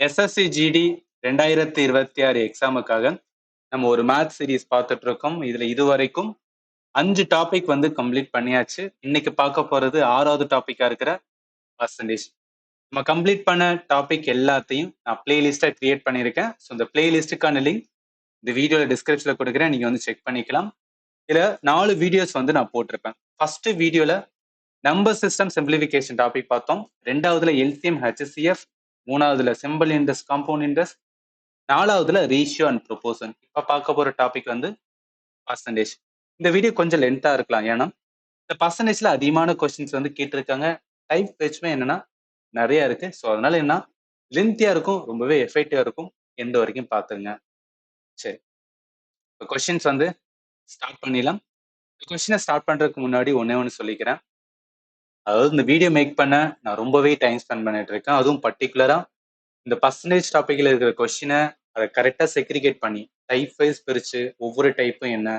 SSC GD 2026 எக்ஸாமுக்காக நம்ம ஒரு maths series பார்த்துட்டு இருக்கோம். இதுல இதுவரைக்கும் 5 டாபிக் வந்து கம்ப்ளீட் பண்ணியாச்சு. இன்னைக்கு பார்க்க போறது 6வது டாபிக்கா இருக்கிற பர்சன்டேஜ். நம்ம கம்ப்ளீட் பண்ண டாபிக் எல்லாத்தையும் நான் பிளேலிஸ்டா கிரியேட் பண்ணியிருக்கேன். ஸோ இந்த பிளேலிஸ்டுக்கான லிங்க் இந்த வீடியோல டிஸ்கிரிப்ஷன்ல கொடுக்குறேன், நீங்க வந்து செக் பண்ணிக்கலாம். இதுல 4 வீடியோஸ் வந்து நான் போட்டிருப்பேன். ஃபர்ஸ்ட் வீடியோல நம்பர் சிஸ்டம் சிம்பிளிஃபிகேஷன் டாபிக் பார்த்தோம். 2வதுல எல்சிஎம் ஹெச்சிஎஃப், 3வதுல சிம்பிள் இன்ட்ரெஸ்ட் காம்பவுண்ட் இன்ட்ரெஸ்ட், 4வதுல ரேஷியோ அண்ட் ப்ரொபோசன். இப்ப பார்க்க போற டாபிக் வந்து பர்சன்டேஜ். இந்த வீடியோ கொஞ்சம் லென்த்தா இருக்கலாம், ஏன்னா இந்த பர்சன்டேஜ்ல அதிகமான கொஸ்டின்ஸ் வந்து கேட்டிருக்காங்க. டைப் வச்சுமே என்னன்னா நிறைய இருக்கு. ஸோ அதனால என்ன லென்த்தியா இருக்கும், ரொம்பவே எஃபெக்டிவா இருக்கும். எந்த வரைக்கும் பார்த்துங்க. சரி, இப்போ கொஸ்டின்ஸ் வந்து ஸ்டார்ட் பண்ணிடலாம். கொஸ்டினை ஸ்டார்ட் பண்றதுக்கு முன்னாடி ஒண்ணு சொல்லிக்கிறேன். அதாவது இந்த வீடியோ மேக் பண்ண நான் ரொம்பவே டைம் ஸ்பெண்ட் பண்ணிட்டு இருக்கேன். அதுவும் பர்டிகுலரா இந்த பர்சன்டேஜ் டாபிக்ல இருக்கிற கொஸ்டினை அதை கரெக்டா செக்ரிகேட் பண்ணி டைப் வைஸ் பிரிச்சு ஒவ்வொரு டைப்பும் என்ன,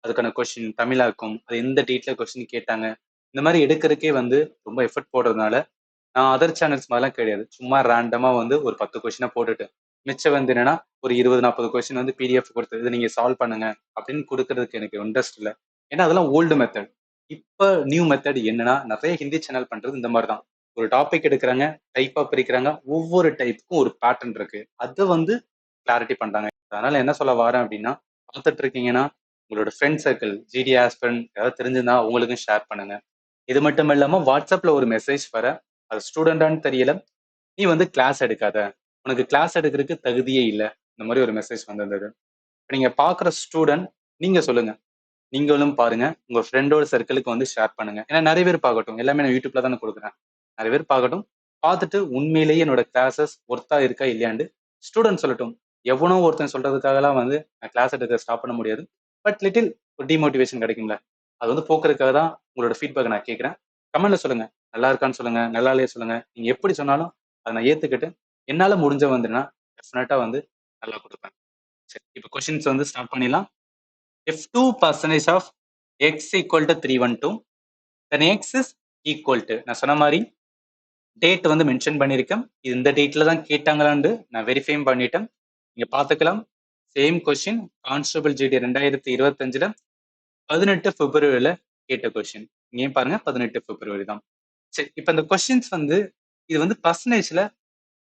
அதுக்கான கொஸ்டின் தமிழாக்கும், அது எந்த டேட்ல கொஸ்டின் கேட்டாங்க, இந்த மாதிரி எடுக்கிறதுக்கே வந்து ரொம்ப எஃபர்ட் போடுறதுனால நான் அதர் சேனல்ஸ் மாதிரிலாம் கிடையாது. சும்மா ரேண்டமா வந்து ஒரு 10 கொஸ்டினை போட்டுட்டு மிச்சம் வந்து என்னன்னா ஒரு 20-40 கொஸ்டின் வந்து பிடிஎஃப் கொடுத்து இதை நீங்க சால்வ் பண்ணுங்க அப்படின்னு கொடுக்கறதுக்கு எனக்கு இன்ட்ரெஸ்ட் இல்லை. ஏன்னா அதெல்லாம் ஓல்டு மெத்தட். இப்ப நியூ மெத்தட் என்னன்னா நிறைய ஹிந்தி சேனல் பண்றது இந்த மாதிரி தான். ஒரு டாபிக் எடுக்கிறாங்க, டைப்பா பிரிக்கிறாங்க, ஒவ்வொரு டைப்புக்கும் ஒரு பேட்டர்ன் இருக்கு, அதை வந்து கிளாரிட்டி பண்றாங்க. அதனால என்ன சொல்ல வரேன் அப்படின்னா, பார்த்துட்டு இருக்கீங்கன்னா உங்களோட ஃப்ரெண்ட் சர்க்கிள் ஜிடி ஆஸ்பிரண்ட் ஏதாவது தெரிஞ்சிருந்தா உங்களுக்கும் ஷேர் பண்ணுங்க. இது மட்டும் இல்லாம வாட்ஸ்அப்ல ஒரு மெசேஜ் வர, அது ஸ்டூடெண்டான்னு தெரியல, நீ வந்து கிளாஸ் எடுக்காத, உனக்கு கிளாஸ் எடுக்கிறதுக்கு தகுதியே இல்லை, இந்த மாதிரி ஒரு மெசேஜ் வந்திருந்தது. நீங்க பாக்குற ஸ்டூடெண்ட் நீங்க சொல்லுங்க, நீங்களும் பாருங்க, உங்க ஃப்ரெண்டோட சர்க்கிளுக்கு வந்து ஷேர் பண்ணுங்க. ஏன்னா நிறைய பேர் பார்க்கட்டும், எல்லாமே நான் யூடியூப்ல தானே கொடுக்குறேன், நிறைய பேர் பார்க்கட்டும், பார்த்துட்டு உண்மையிலேயே என்னோட கிளாஸஸ் ஒர்த்தா இருக்கா இல்லையாண்டு ஸ்டூடெண்ட் சொல்லட்டும். எவனோ ஒருத்தன் சொல்றதுக்காகலாம் வந்து நான் கிளாஸ் எடுக்க ஸ்டாப் பண்ண முடியாது. பட் லிட்டில் ஒரு டிமோட்டிவேஷன் கிடைக்கும்ல, அது வந்து போக்குறதுக்காக தான் உங்களோட ஃபீட்பேக் நான் கேட்குறேன். கமெண்ட்ல சொல்லுங்க, நல்லா இருக்கான்னு சொல்லுங்க, நல்லா இல்லையே சொல்லுங்க. நீங்க எப்படி சொன்னாலும் அதை நான் ஏத்துக்கிட்டு என்னால முடிஞ்ச வந்துன்னா டெஃபினட்டா வந்து நல்லா கொடுப்பேன். சரி, இப்போ கொஸ்டின்ஸ் வந்து ஸ்டார்ட் பண்ணிடலாம். If 2% of x equal to 312, then x is equal to, நான் சொன்ன மாதிரி டேட் வந்து மென்ஷன் பண்ணியிருக்கேன். இது இந்த டேட்ல தான் கேட்டாங்களான்னு நான் வெரிஃபைம் பண்ணிட்டேன். நீங்க பார்த்துக்கலாம். சேம் கொஸ்டின் கான்ஸ்டபிள் ஜிடி 2025ல 18 பிப்ரவரியில கேட்ட கொஸ்டின். இங்கேயும் பாருங்க 18 பிப்ரவரி தான். சரி, இப்போ இந்த கொஸ்டின்ஸ் வந்து இது வந்து பர்சன்டேஜ்ல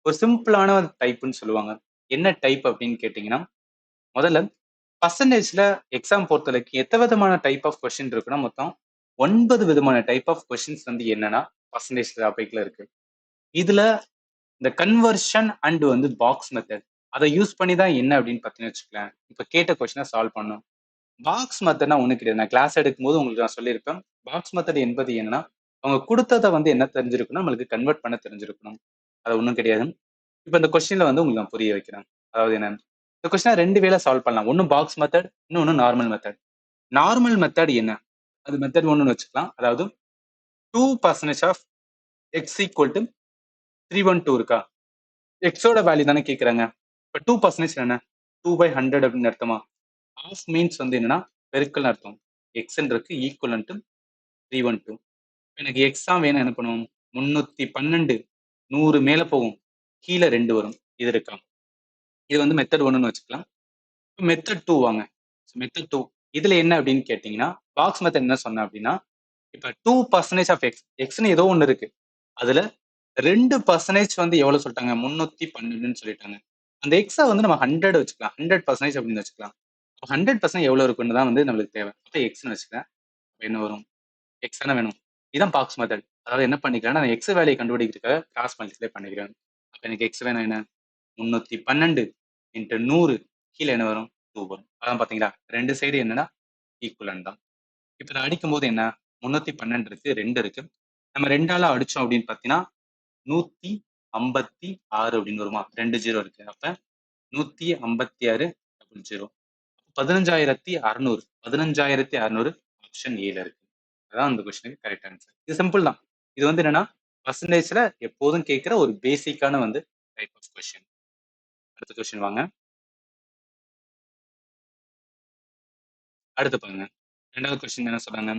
ஒரு சிம்பிளான டைப்னு சொல்லுவாங்க. என்ன டைப் அப்படின்னு கேட்டீங்கன்னா, முதல்ல பர்சன்டேஜ்ல எக்ஸாம் பொறுத்தவரைக்கும் எத்த விதமான டைப் ஆஃப் கொஸ்டின் இருக்குன்னா மொத்தம் 9 விதமான டைப் ஆஃப் கொஸ்டின்ஸ் வந்து என்னன்னா பர்சன்டேஜ் டாபிக்ல இருக்கு. இதுல இந்த கன்வர்ஷன் அண்ட் வந்து பாக்ஸ் மெத்தட் அதை யூஸ் பண்ணி தான் என்ன அப்படின்னு பார்த்தீங்கன்னு வச்சுக்கலாம். இப்போ கேட்ட கொஸ்டினை சால்வ் பண்ணும். பாக்ஸ் மெத்தட்னா ஒண்ணு கிடையாது. நான் கிளாஸ் எடுக்கும்போது உங்களுக்கு நான் சொல்லியிருப்பேன். பாக்ஸ் மெத்தட் என்பது என்னன்னா, அவங்க கொடுத்ததை வந்து என்ன தெரிஞ்சிருக்கணும், நம்மளுக்கு கன்வெர்ட் பண்ண தெரிஞ்சிருக்கணும். அது ஒன்றும் கிடையாது. இப்போ இந்த கொஸ்டின்ல வந்து உங்களுக்கு நான் புரிய வைக்கிறேன். அதாவது என்ன, இந்த கொஸ்டினை 2 வேளை சால்வ் பண்ணலாம். ஒன்னு பாக்ஸ் மெத்தட், இன்னொன்னு நார்மல் மெத்தட். நார்மல் மெத்தட் என்ன, அது மெத்தட் ஒன்னு வச்சுக்கலாம். அதாவது 2% ஆஃப் எக்ஸ் ஈக்குவல் டு 312 இருக்கா, எக்ஸோட வேல்யூ தானே கேட்குறாங்க. இப்போ 2% என்ன, 2/100 அப்படின்னு அர்த்தமா. ஆஃப் மீன்ஸ் வந்து என்னன்னா பெருக்கல் அர்த்தம். எக்ஸ்ன்னு இருக்கு, ஈக்குவல் டு 312. எனக்கு எக்ஸ் தான் வேணும், என்ன பண்ணுவோம், 312 100 மேல போகும், கீழே 2 வரும், இது இருக்கா. இது வந்து மெத்தட் ஒன்றுன்னு வச்சுக்கலாம். மெத்தட் 2 வாங்க. மெத்தட் 2 இதுல என்ன அப்படின்னு கேட்டீங்கன்னா, பாக்ஸ் மெத்தட் என்ன சொன்னேன் அப்படின்னா, இப்ப 2% ஆஃப் எக்ஸ், எக்ஸ்னு ஏதோ ஒண்ணு இருக்கு, அதுல 2% வந்து எவ்வளவு சொல்லிட்டாங்க, 312ன்னு சொல்லிட்டாங்க. அந்த எக்ஸை வந்து நம்ம 100 வச்சுக்கலாம், 100% அப்படின்னு வச்சுக்கலாம். 100% எவ்வளவு இருக்குன்னு தான் வந்து நம்மளுக்கு தேவை. அப்ப எக்ஸ்னு வச்சுக்கிறேன். என்ன வரும், எக்ஸ் தானே வேணும். இதுதான் பாக்ஸ் மெத்தட். அதாவது என்ன பண்ணிக்கிறேன்னா, நான் எக்ஸ் வேல்யூ கண்டுபிடிக்கிறதுக்காக கிராஸ் மல்டிப்ளை பண்ணிக்கிறேன். அப்ப எனக்கு எக்ஸ் வேணும் என்ன, 312 இன்ட்டு 100, கீழே என்ன வரும், 2 வரும். அதான் பாத்தீங்களா, ரெண்டு சைடு என்னன்னா ஈக்குவலன் தான். இப்ப இதை அடிக்கும் போது என்ன, 312 இருக்கு, 2 இருக்கு, நம்ம 2ஆல அடிச்சோம் அப்படின்னு பாத்தீங்கன்னா 156 அப்படின்னு வருமா, 2 0 இருக்கு. அப்ப 156 0, 15,600, 15,600 ஆப்ஷன் ஏல இருக்கு. அதான் அந்த கொஸ்டினுக்கு கரெக்ட் ஆன்சர். இது சிம்பிள் தான். இது வந்து என்னன்னா பர்சன்டேஜ்ல எப்போதும் கேட்கிற ஒரு பேசிக்கான வந்து டைப் ஆஃப் கொஸ்டின். அடுத்த கொஸ்டின் வாங்க. அடுத்து பாருங்க, ரெண்டாவது கொஸ்டின் என்ன சொல்றாங்க,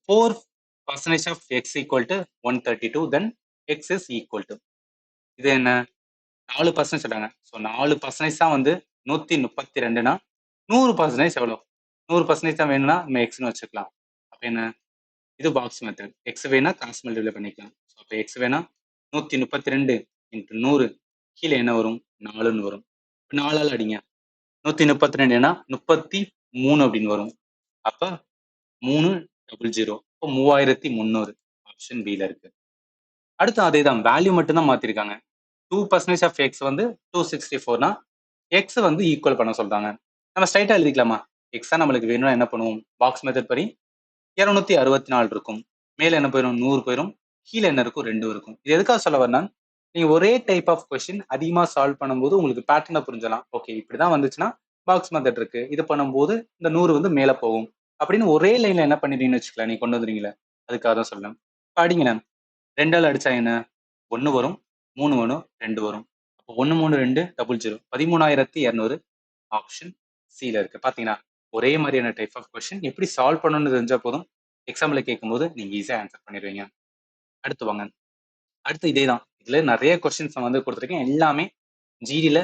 4% of x equal to 132, then x is equal to இது என்ன 4% சொல்றாங்க. ஸோ 4% தான் வந்து 132னா 100% எவ்வளோ? 100% தான் வேணும்னா நம்ம எக்ஸ்னு வச்சுக்கலாம். அப்ப என்ன? இது பாக்ஸ் மெத்தட். எக்ஸ் வேணா கிராஸ் மல்டிப்ளை பண்ணிக்கலாம். ஸோ அப்போ எக்ஸ் வேணா 132 இன்ட்டு 100 கீழே என்ன வரும்? 4ன்னு வரும். 4ஆல் அடிங்க. 132னா 33 அப்படின்னு வரும். அப்ப 300 இப்போ 3300 ஆப்ஷன் பில இருக்கு. அடுத்து அதே தான் வேல்யூ மட்டும் தான் மாத்திருக்காங்க. 2% ஆஃப் எக்ஸ் வந்து 264னா எக்ஸ் வந்து ஈக்குவல் பண்ண சொல்றாங்க. நம்ம ஸ்ட்ரைட்டா எழுதிக்கலாமா? எக்ஸா நம்மளுக்கு வேணும்னா என்ன பண்ணுவோம்? பாக்ஸ் மெத்தட் படி 264 இருக்கும். மேல என்ன போயிடும்? 100 போயிடும். கீழே என்ன இருக்கும்? 2 இருக்கும். இது எதுக்காக சொல்ல வரேன்னா, நீங்க ஒரே டைப் ஆஃப் கொஸ்டின் அதிகமா சால்வ் பண்ணும்போது உங்களுக்கு பேட்டர்னை புரிஞ்சலாம். ஓகே இப்படிதான் வந்துச்சுன்னா பாக்ஸ் மெத்தட் இருக்கு. இது பண்ணும்போது இந்த 100 வந்து மேல போகும் அப்படின்னு ஒரே லைன்ல என்ன பண்ணிடுறீங்கன்னு வச்சுக்கலாம். நீ கொண்டு வந்துறீங்களே அதுக்காக தான் சொல்றேன். அடிங்க 2ஆல் அடிச்சா என்ன? 1 வரும், 3 வரும், 2 வரும். அப்போ 1 3 2 00 13200 ஆப்ஷன் சில இருக்கு. பாத்தீங்கன்னா ஒரே மாதிரியான டைப் ஆஃப் கொஸ்டின் எப்படி சால்வ் பண்ணணும்னு தெரிஞ்சா போதும். எக்ஸாம்ல கேட்கும்போது நீங்க ஈஸியா ஆன்சர் பண்ணிடுவீங்க. அடுத்து வாங்க. அடுத்து இதே தான். இதுல நிறைய கொஸ்டின்ஸ் வந்து கொடுத்துருக்கேன். எல்லாமே ஜிடில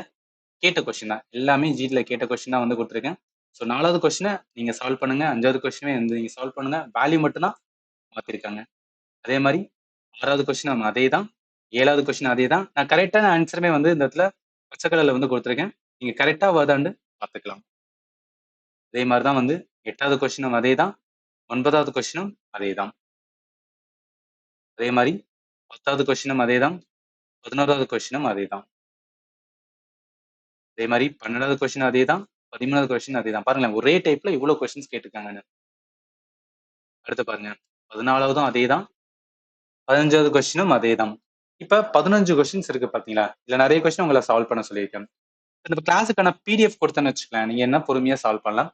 கேட்ட கொஸ்டின் தான். எல்லாமே ஜிடில கேட்ட கொஸ்டின் தான் வந்து கொடுத்துருக்கேன். ஸோ 4வது கொஸ்டினை நீங்க சால்வ் பண்ணுங்க. 5வது கொஸ்டினை நீங்க சால்வ் பண்ணுங்க. வேல்யூ மட்டும் தான் மாத்திருக்காங்க. அதே மாதிரி 6வது கொஸ்டின் நம்ம அதே தான். 7வது கொஸ்டின் அதே தான். நான் கரெக்டான ஆன்சருமே வந்து இந்த இடத்துல பச்சை கலர்ல வந்து கொடுத்துருக்கேன். நீங்க கரெக்டா வருதான்னு பார்த்துக்கலாம். அதே மாதிரி தான் வந்து 8வது கொஸ்டினும் அதே தான். 9வது கொஸ்டினும் அதே தான். அதே மாதிரி 10வது கொஸ்டினும் அதே தான். 11வது கொஸ்டினும் அதே தான். அதே மாதிரி 12வது கொஸ்டின் அதே தான். 13வது கொஸ்டின் அதே தான். பாருங்களேன் ஒரே டைப்ல இவ்வளவு கொஸ்டின்ஸ் கேட்டிருக்காங்க. அடுத்து பாருங்க 14வதும் அதே தான். 15வது கொஸ்டினும் அதே தான். இப்ப 15 கொஸ்டின்ஸ் இருக்கு பாத்தீங்களா? இதுல நிறைய கொஸ்டின் உங்களை சால்வ் பண்ண சொல்லியிருக்கேன். இந்த கிளாஸுக்கான பிடிஎஃப் கொடுத்தேன்னு வச்சுக்கலாம். நீங்க என்ன பொறுமையா சால்வ் பண்ணலாம்.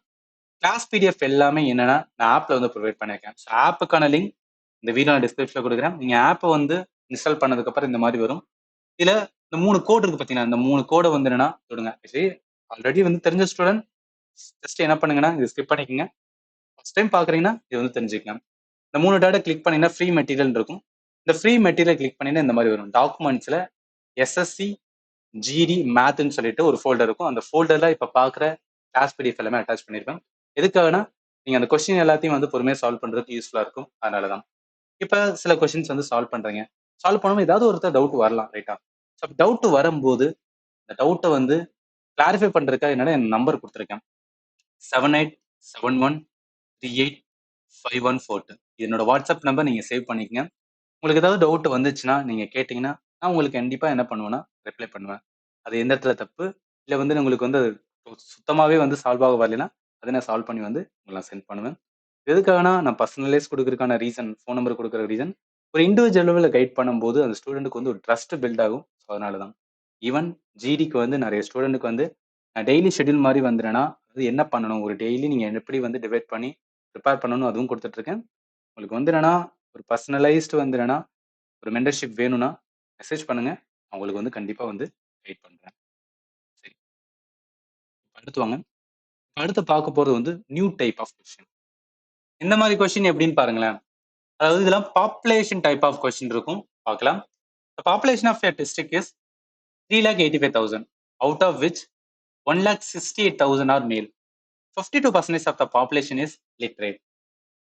கிளாஸ் பிடிஎஃப் எல்லாமே என்னன்னா நான் ஆப்ல வந்து ப்ரொவைட் பண்ணிருக்கேன். ஸோ ஆப்புக்கான லிங்க் இந்த வீடியோ நான் டிஸ்கிரிப்ஷன்ல கொடுக்குறேன். நீங்க ஆப்பை வந்து இன்ஸ்டால் பண்ணதுக்கு அப்புறம் இந்த மாதிரி வரும். இதுல இந்த 3 கோட் இருக்கு பாத்தீங்கன்னா, இந்த 3 கோடை வந்து என்னன்னா தொடுங்க. ஆல்ரெடி வந்து தெரிஞ்ச ஸ்டூடெண்ட் ஜஸ்ட் என்ன பண்ணுங்கன்னா இது ஸ்கிப் பண்ணிக்கோங்க. ஃபர்ஸ்ட் டைம் பாக்குறீங்கன்னா இது வந்து தெரிஞ்சுக்கலாம். இந்த 3 டாட்டை கிளிக் பண்ணீங்கன்னா ஃப்ரீ மெட்டீரியல் இருக்கும். இந்த ஃப்ரீ மெட்டீரியல் கிளிக் பண்ணீங்கன்னா இந்த மாதிரி வரும். டாக்குமெண்ட்ஸ்ல எஸ்எஸ்சி ஜிடி மேத்ன்னு சொல்லிட்டு ஒரு ஃபோல்டர் இருக்கும். அந்த ஃபோல்டர்ல இப்ப பாக்குற கிளாஸ் பிடிஎஃப் எல்லாமே அட்டாச் பண்ணிருப்பேன். எதுக்காகனா நீங்க அந்த கொஸ்டின் எல்லாத்தையும் வந்து பொறுமையா சால்வ் பண்றதுக்கு யூஸ்ஃபுல்லா இருக்கும். அதனாலதான். இப்ப சில கொஸ்டின்ஸ் வந்து சால்வ் பண்றீங்க. சால்வ் பண்ணும்போது ஏதாவது ஒருத்தர் டவுட் வரலாம் ரைட்டா? ஸோ டவுட் வரும்போது இந்த டவுட்டை வந்து கிளாரிஃபை பண்றதுக்காக என்னன்னா என் நம்பர் கொடுத்துருக்கேன். 7871385142. என்னோட வாட்ஸ்அப் நம்பர் நீங்க சேவ் பண்ணிக்கங்க. உங்களுக்கு ஏதாவது டவுட் வந்துச்சுன்னா நீங்க கேட்டீங்கன்னா நான் உங்களுக்கு கண்டிப்பா என்ன பண்ணுவேன்னா ரிப்ளை பண்ணுவேன். அது எந்த இடத்துல தப்பு இல்லை வந்து உங்களுக்கு வந்து சுத்தமாவே வந்து சால்வ் ஆக வரலைன்னா அதை நான் சால்வ் பண்ணி வந்து உங்களுக்கு சென்ட் பண்ணுவேன். எதுக்காகனா நான் பர்சனலைஸ் கொடுக்கறதுக்கான ரீசன் ஃபோன் நம்பர் கொடுக்குற ரீசன் ஒரு இண்டிவிஜுவல் லெவலில் கைட் பண்ணும்போது அந்த ஸ்டூடெண்ட்டுக்கு வந்து ஒரு ட்ரஸ்ட் பில்ட் ஆகும். ஸோ அதனால தான் ஈவன் ஜிடிக்கு வந்து நிறைய ஸ்டூடெண்ட்டுக்கு வந்து நான் டெய்லி ஷெட்யூல் மாதிரி வந்துடுறேன்னா அது என்ன பண்ணணும் ஒரு டெய்லி நீங்கள் எப்படி வந்து டிவைட் பண்ணி ப்ரிப்பேர் பண்ணணும் அதுவும் கொடுத்துட்ருக்கேன். உங்களுக்கு வந்து என்னன்னா ஒரு பர்சனலைஸ்டு வந்து என்னன்னா ஒரு மென்டர்ஷிப் வேணும்னா மெசேஜ் பண்ணுங்க. அவங்களுக்கு வந்து கண்டிப்பாக வந்து கைட் பண்ணுறேன். சரி அடுத்து வாங்க. அடுத்து பார்க்க போகிறது வந்து நியூ டைப் ஆஃப் கொஸ்டின். இந்த மாதிரி கொஸ்டின் எப்படின்னு பாருங்களேன். அதாவது இதெல்லாம் பாப்புலேஷன் டைப் ஆஃப் கொஸ்டின் இருக்கும். பார்க்கலாம். The population of a district is 3,85,000, out of which 1,68,000 are male. 52% of the population is literate.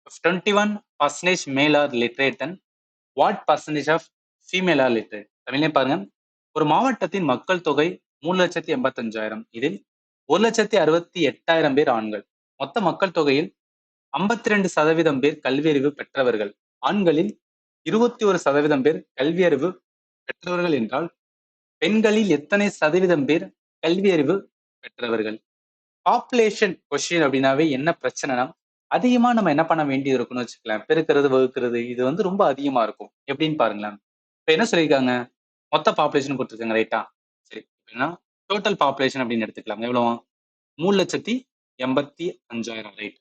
If 21% male are literate, then what percentage of female are literate? தமிழ்லே பாருங்க. ஒரு மாவட்டத்தின் மக்கள் தொகை 3,85,000. இதில் 1,68,000 பேர் ஆண்கள். மொத்த மக்கள் தொகையில் 52% பேர் கல்வியறிவு பெற்றவர்கள். ஆண்களில் 21% பேர் கல்வியறிவு பெற்றவர்கள் என்றால் பெண்களில் எத்தனை சதவீதம் பேர் கல்வி அறிவு பெற்றவர்கள்? பாப்புலேஷன் கொஸ்டின் அப்படின்னாவே என்ன பிரச்சனைனா அதிகமா நம்ம என்ன பண்ண வேண்டியது இருக்குன்னு வச்சுக்கலாம். பெருக்கிறது வகுக்கிறது இது வந்து ரொம்ப அதிகமா இருக்கும். எப்படின்னு பாருங்களேன். இப்ப என்ன சொல்லியிருக்காங்க? மொத்த பாப்புலேஷன் கொடுத்துருக்காங்க ரைட்டா? சரி அப்படின்னா டோட்டல் பாப்புலேஷன் அப்படின்னு எடுத்துக்கலாம். எவ்வளவு? 3,85,000 ரைட்.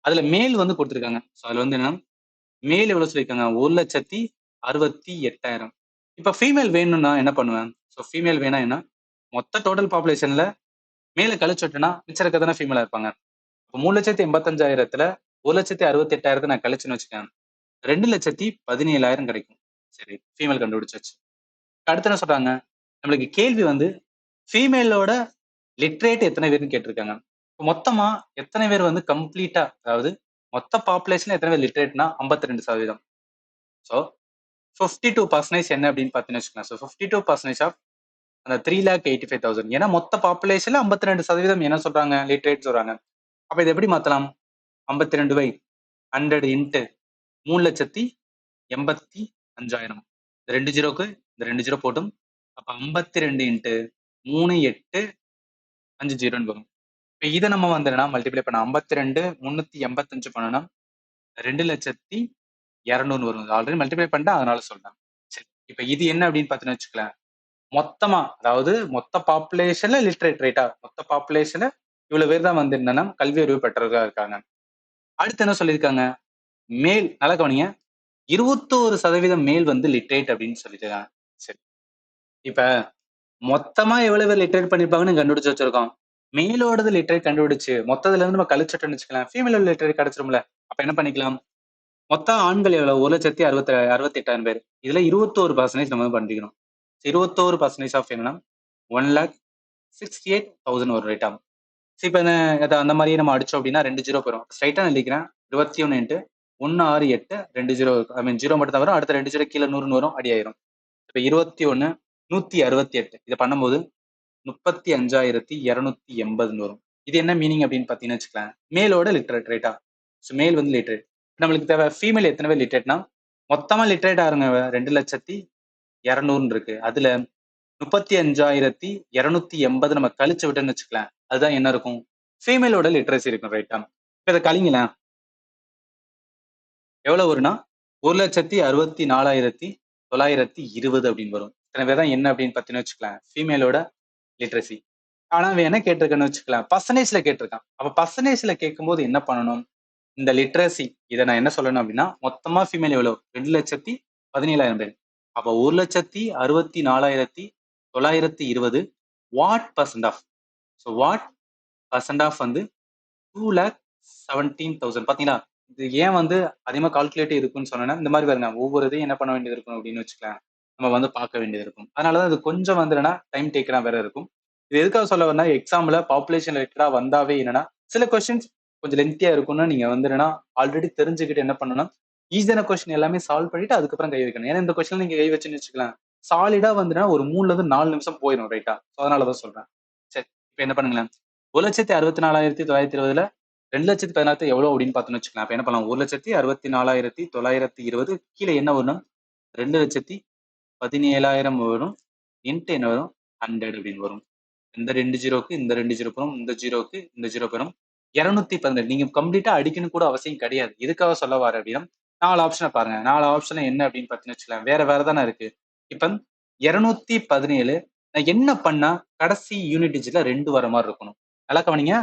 அதுல மேல் வந்து கொடுத்துருக்காங்க. ஸோ அதுல வந்து என்ன மேல் எவ்வளவு சொல்லியிருக்காங்க? 1,68,000. இப்ப ஃபீமேல் வேணும்னா என்ன பண்ணுவேன்? ஸோ ஃபீமேல் வேணா என்ன மொத்த டோட்டல் பாப்புலேஷன்ல மேல கழிச்சு விட்டேன்னா மிச்சம் இருக்க தானே ஃபீமேலா இருப்பாங்க. இப்போ 3,85,000த்துல 1,68,000 நான் கழிச்சுன்னு வச்சுக்கேன் 2,17,000 கிடைக்கும். சரி, ஃபீமேல் கண்டுபிடிச்சாச்சு. அடுத்து என்ன சொல்றாங்க, நம்மளுக்கு கேள்வி வந்து ஃபீமேலோட லிட்ரேட் எத்தனை பேர்னு கேட்டிருக்காங்க. மொத்தமா எத்தனை பேர் வந்து கம்ப்ளீட்டா, அதாவது மொத்த பாப்புலேஷன்ல எத்தனை பேர் லிட்ரேட்னா 52%. ஸோ 52% என்ன அப்படின்னு பார்த்தீங்கன்னு வச்சுக்கலாம். ஸோ 52% ஆஃப் அந்த 3,85,000. ஏன்னா மொத்த பாப்புலேஷன்ல 52% என்ன சொல்றாங்க, லிட்ரேட் சொல்றாங்க. அப்ப இதை எப்படி மாத்தலாம்? 52/100 இன்ட்டு 3,85,000. இந்த 2 ஜீரோக்கு இந்த 2 ஜீரோ போட்டும். அப்ப 52 இன்ட்டு 3,8,5,0 வரும். இப்ப இதை நம்ம வந்து மல்டிப்ளை பண்ண 52 385 பண்ணணும் 2,200,000 வரும். ஆல்ரெடி மல்டிப்ளை பண்ணிட்டேன், அதனால சொல்றேன். சரி, இப்ப இது என்ன அப்படின்னு பார்த்தீங்கன்னு வச்சுக்கலாம். மொத்தமா, அதாவது மொத்த பாப்புலேஷன்ல லிட்ரேட் ரேட்டா, மொத்த பாப்புலேஷன்ல இவ்வளவு பேர் தான் வந்து என்னன்னா கல்வி அறிவு பெற்றவர்களா இருக்காங்க. அடுத்து என்ன சொல்லியிருக்காங்க, மேல், நல்லா கவனிங்க, 21% மேல் வந்து லிட்ரேட் அப்படின்னு சொல்லியிருக்காங்க. சரி, இப்ப மொத்தமா எவ்வளவு பேர் லிட்ரேட் பண்ணிருப்பாங்கன்னு கண்டுபிடிச்சு வச்சிருக்கோம். மேலோடது லிட்ரேட் கண்டுபிடிச்சு மொத்தத்துல இருந்து நம்ம கழிச்சிட்டோம்னு வச்சுக்கலாம், ஃபீமேல் லிட்ரேட் கிடைச்சிரும்ல. அப்ப என்ன பண்ணிக்கலாம், மொத்த ஆண்கள் எவ்வளவு, 1,68,000 பேர். இதுல 21% நம்ம பண்ணிக்கணும். 21% ஆஃப் என்னன்னா 1,68,000 ஒரு ரேட் ஆகும். இப்ப அந்த மாதிரியே நம்ம அடிச்சோம் அப்படின்னா 2 ஜீரோ போயிடும். ஸ்ட்ரைட்டா எழுதிக்கிறேன், 21 இன்ட்டு 168 2 ஜீரோ, ஐ மீன் ஜீரோ மட்டும் தான் வரும். அடுத்த 2 ஜீரோ கீழே 100 வரும், அடி ஆயிரும். இப்ப 21 168 இதை பண்ணும்போது 35,280 வரும். இது என்ன மீனிங் அப்படின்னு பாத்தீங்கன்னு வச்சுக்கலாம், மேலோட லிட்ரேட் ரேட்டா. ஸோ மேல் வந்து லிட்ரேட். நம்மளுக்கு தேவை ஃபீமேல் எத்தனை பேர் லிட்ரேட்னா, மொத்தமா லிட்ரேட் ஆகுங்க 2,200,000 இருக்கு. அதுல 35,280 நம்ம கழிச்சு விட்டோம்னு வச்சுக்கலாம், அதுதான் என்ன இருக்கும், ஃபீமேலோட லிட்ரஸி இருக்கும். ரைட்டா? இப்ப இதை கழிங்களேன், எவ்வளவு வரும்னா 1,64,920 அப்படின்னு வரும். இத்தனை பேர் தான் என்ன அப்படின்னு பாத்தீங்கன்னு வச்சுக்கலாம், ஃபீமேலோட லிட்ரஸி. ஆனா அவன் என்ன கேட்டிருக்கான்னு வச்சுக்கலாம், பர்சன்டேஜ்ல கேட்டிருக்கான். அப்ப பர்சன்டேஜ்ல கேட்கும்போது என்ன பண்ணணும், இந்த லிட்ரஸி இதை நான் என்ன சொல்லணும் அப்படின்னா, மொத்தமா ஃபீமேல் எவ்வளவு, 2,17,000 பேர். அப்ப 1,64,920 what percent of. So what percent of வந்து 2,17,000. பாத்தீங்களா, இது ஏன் வந்து அதிகமா கால்குலேட் இருக்குன்னு சொன்னேன்னா, இந்த மாதிரி பாருங்க, ஒவ்வொரு இதையும் என்ன பண்ண வேண்டியது இருக்கும் அப்படின்னு வச்சுக்கலாம், நம்ம வந்து பார்க்க வேண்டியது இருக்கும். அதனாலதான் இது கொஞ்சம் வந்து என்னன்னா டைம் டேக்கரா வேற இருக்கும். இது எதுக்காக சொல்ல வரனா, எக்ஸாம்ல பாப்புலேஷன் ரிலேட்டடா வந்தாவே என்னன்னா சில கொஸ்டின்ஸ் கொஞ்சம் லென்த்தியா இருக்கும்னு நீங்க வந்து என்னன்னா ஆல்ரெடி தெரிஞ்சுக்கிட்டு என்ன பண்ணணும், ஈஸியான கொஸ்டின் எல்லாமே சால்வ் பண்ணிட்டு அதுக்கப்புறம் கை வைக்கணும். ஏன்னா இந்த கொஸ்டின் நீங்க கை வச்சுன்னு வச்சுக்கலாம், சாலிடா வந்துன்னா ஒரு 3ல இருந்து 4 நிமிஷம் போயிடும். ரைட்டா? அதனாலதான் சொல்றேன். சரி, இப்ப என்ன பண்ணுங்களேன், 1,64,920ல 2,16,000 எவ்வளவு அப்படின்னு பார்த்தோம்னு வச்சுக்கலாம். அப்ப என்ன பண்ணலாம், 1,64,920 கீழே என்ன வரும், 2,17,000 வரும். இன்ட்டு என்ன வரும், 100 அப்படின்னு வரும். இந்த 2 ஜீரோக்கு இந்த 2 ஜீரோ பெறும், இந்த ஜீரோக்கு இந்த ஜீரோ பெறும். 218. நீங்க கம்ப்ளீட்டா அடிக்கணும் கூட அவசியம் கிடையாது. எதுக்காக சொல்ல வர அப்படின்னா, 4 ஆப்ஷனை பாருங்க. 4 ஆப்ஷன் என்ன அப்படின்னு பார்த்தீங்கன்னு வச்சுக்கலாம், வேற வேற தானே இருக்கு. இப்ப 217 நான் என்ன பண்ணா கடைசி யூனிட் டிஜிட்ல 2 வர மாதிரி இருக்கணும். நல்லா கவனிங்க,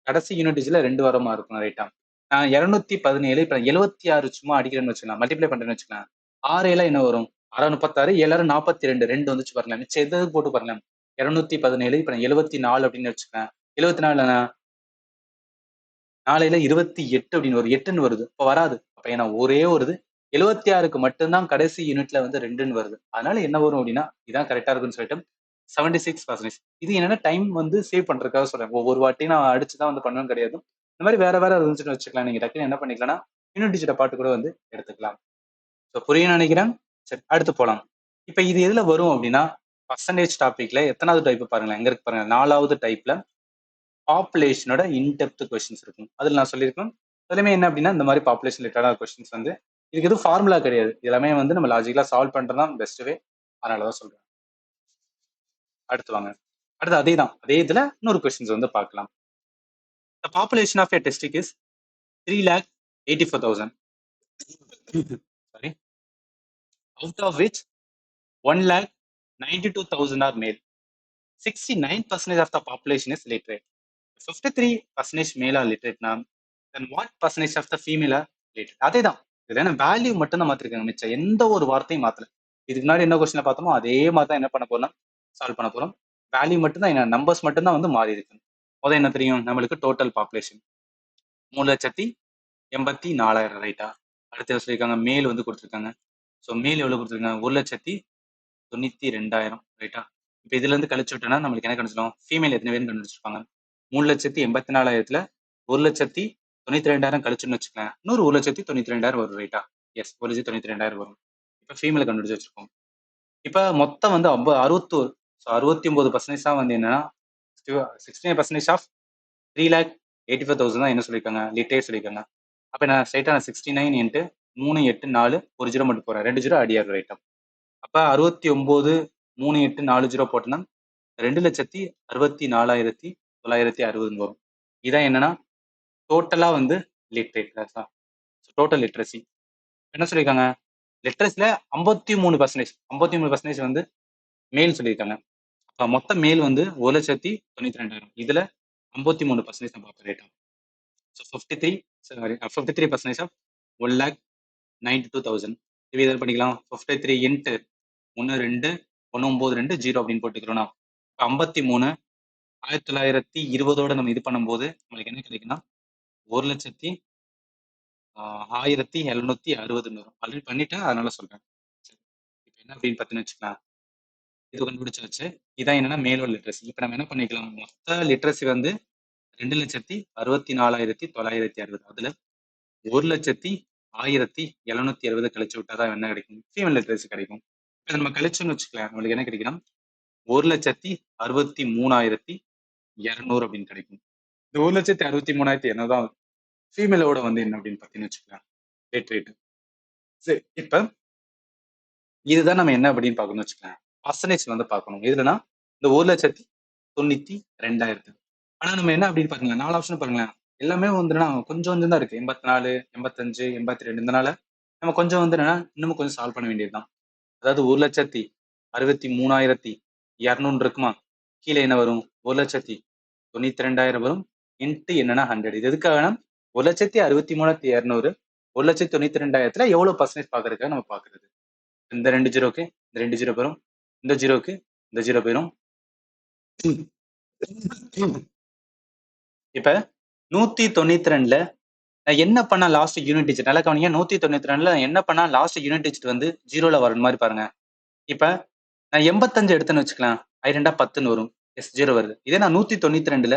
கடைசி யூனிட் டிஜிட்ல 2 வர மாதிரி இருக்கணும். ரைட்டா? நான் 217 இப்ப 76 சும்மா அடிக்கிறேன்னு வச்சுக்கலாம், மல்டிப்ளை பண்றேன்னு வச்சுக்கலாம், 6 என்ன வரும், 6 36 7 42 2 வந்துச்சு பாருங்க. மிச்சம் எது போட்டு பாருங்க, 217 இப்ப 74 அப்படின்னு வச்சுக்கலாம், 74 4 28 அப்படின்னு வரும், 8ன்னு வருது. இப்ப வராது. அப்ப ஏன்னா ஒரே வருது, 76க்கு மட்டும்தான் கடைசி யூனிட்ல வந்து 2ன்னு வருது. அதனால என்ன வரும் அப்படின்னா, இதான் கரெக்டா இருக்குன்னு சொல்லிட்டு 76%. இது என்னன்னா டைம் வந்து சேவ் பண்றதுக்காக சொல்றேன். ஒவ்வொரு வாட்டியும் நான் அடிச்சுதான் வந்து பண்ணுவேன் கிடையாது. இந்த மாதிரி வேற வேற இருந்துச்சுன்னு வச்சுக்கலாம், நீங்க டக்குன்னு என்ன பண்ணிக்கலாம்னா யூனிட் டிஜிட்ட பாட்டு கூட வந்து எடுத்துக்கலாம். ஸோ புரியும் நினைக்கிறேன். சரி, அடுத்து போலாம். இப்ப இது எதுல வரும் அப்படின்னா, பர்சன்டேஜ் டாபிக்ல எத்தனாவது டைப் பாருங்களேன், எங்க இருக்கு பாருங்க, 4வது டைப்ல பாப்புலேஷனோட இன்டெப்த் கொஸ்டின்ஸ் இருக்கும். அதுல நான் சொல்லியிருக்கேன், அதுலயுமே என்ன அப்படின்னா இந்த மாதிரி பாப்புலேஷன் ரிலேட்டடான கொஸ்டின்ஸ் வந்து இதுக்கு எதுவும் ஃபார்முலா கிடையாது. எல்லாமே வந்து நம்ம லாஜிக்கலா சால்வ் பண்றதுதான் பெஸ்ட் வே. அதனாலதான் சொல்றேன். அடுத்து வாங்க, அடுத்து அதே இதுல இன்னொரு கொஸ்டின்ஸ் வந்து பார்க்கலாம். The population of a district is 3,84,000. Sorry. Out of which 1,92,000 are male. 69% of the population is literate. 53% male are literate now. Then what percentage of the female are literate? அதேதான். இதுல வேல்யூ மட்டும் தான் மாத்திருக்காங்க, மிச்சம் எந்த ஒரு வார்த்தையும் மாத்தல. இதுக்கு முன்னாடி என்ன கொஸ்டின் பார்த்தோமோ அதே மாதிரி தான் என்ன பண்ண போறோம், சால்வ் பண்ண போறோம். வேல்யூ மட்டும் தான், என்ன நம்பர்ஸ் மட்டும் தான் வந்து மாறி இருக்கு. முதல் என்ன தெரியும், நம்மளுக்கு டோட்டல் பாப்புலேஷன் 3,84,000. ரைட்டா? அடுத்து சொல்லியிருக்காங்க மேல் வந்து கொடுத்துருக்காங்க ஸோ மேல் எவ்வளவு கொடுத்துருக்காங்க? 1,92,000 ரைட்டா? இப்போ இதுல இருந்து கழிச்சு விட்டோம்னா நம்மளுக்கு என்ன கண்டுபிடிச்சிடும்? ஃபீமேல் எத்தனை பேர் கண்டுபிடிச்சிருப்பாங்க? 3,84,000த்துல 1,92,000 கழிச்சுன்னு வச்சுக்கலாம், இன்னொரு 1,92,000 வரும் ரைட்டா? எஸ், 1,92,000 வரும். இப்போ ஃபீமேல் கண்டுபிடிச்சு வச்சிருக்கோம். இப்போ மொத்தம் வந்து 69% தான் வந்து என்னன்னா 69% ஆஃப் 3,85,000 தான் என்ன சொல்லியிருக்காங்க? லிட்டே சொல்லியிருக்காங்க. அப்போ நான் ஸ்ட்ரைட்டா 69 இன்ட்டு 3, 8, 4 ஒரு ஜீரோ மட்டும் போறேன், 2 ஜீரோ அடியார் ரைட்டா? அப்ப 69 3, 8, 4 ஜீரோ போட்டோம்னா 2,64,960 வரும். இதான் என்னன்னா டோட்டலா வந்து லிட்ரேட் டோட்டல் லிட்ரஸி. என்ன சொல்லியிருக்காங்க? லிட்ரஸில 53% வந்து மேல் சொல்லியிருக்காங்க. அப்ப மொத்த மேல் வந்து 1,92,000. இதுல 53% நம்ம பார்ப்போம் ரேட்டா. So 53% of 1,92,000. இது எதாவது பண்ணிக்கலாம். 53 இன்ட்டு 1, 2, 192 0 அப்படின்னு போட்டுக்கிறோம்னா 53 1920 நம்ம இது பண்ணும்போது நம்மளுக்கு என்ன கிடைக்குன்னா 1,1760 வரும். ஆல்ரெடி பண்ணிட்டேன், அதனால சொல்றேன். சரி, இப்போ என்ன அப்படின்னு பார்த்தீங்கன்னு வச்சுக்கலாம், இது கண்டுபிடிச்சாச்சு. இதான் என்னன்னா மேலோட லிட்ரஸி. இப்போ நம்ம என்ன பண்ணிக்கலாம், மொத்த லிட்ரஸி வந்து 2,64,960. அதுல 1,01,770 கழிச்சு விட்டாதான் என்ன கிடைக்கும்? ஃபீமேல் லிட்ரஸி கிடைக்கும். இப்போ நம்ம கழிச்சுன்னு வச்சுக்கலாம், நம்மளுக்கு என்ன கிடைக்கும்? 1,63,200 அப்படின்னு கிடைக்கும். இந்த 1,63,200 என்னதான் ஃபீமேலோட வந்து என்ன அப்படின்னு பார்த்தீங்கன்னு வச்சுக்கலாம் ரேட். சரி, இப்ப இதுதான் நம்ம என்ன அப்படின்னு பார்க்கணும்னு வச்சுக்கலாம், பர்சன்டேஜ் வந்து பார்க்கணும். இதுலனா இந்த 1,92,000. ஆனா நம்ம என்ன அப்படின்னு பாருங்களேன், 4 ஆப்ஷன் பாருங்களேன், எல்லாமே வந்துன்னா கொஞ்சம் கொஞ்சம் தான் இருக்கு. 84, 85, 82. இதனால நம்ம கொஞ்சம் வந்து என்னன்னா இன்னமும் கொஞ்சம் சால்வ் பண்ண வேண்டியதுதான். அதாவது 1,63,200 இருக்குமா, கீழே என்ன வரும்? 1,92,000 வரும் இன்ட்டு என்னன்னா 100. இது எதுக்காகனா 1,63,200 1,92,000 எவ்வளவு பர்சன்டேஜ் பாக்குறதுக்காக நம்ம பாக்குறது. இந்த 2 ஜீரோக்கு இந்த 2 ஜீரோ போயிரும், இந்த ஜீரோக்கு இந்த ஜீரோ போயிரும். இப்ப 192ல நான் என்ன பண்ணா லாஸ்ட் யூனிட் டிஜிட், நல்லா கவனிங்க, 192ல என்ன பண்ணா லாஸ்ட் யூனிட் டிஜிட் வந்து ஜீரோல வரும் மாதிரி பாருங்க. இப்ப நான் 85 எடுத்தேன்னு வச்சுக்கலாம், ஐ ரெண்டா 10ன்னு வரும், எஸ் ஜீரோ வருது. இதே நான் 192ல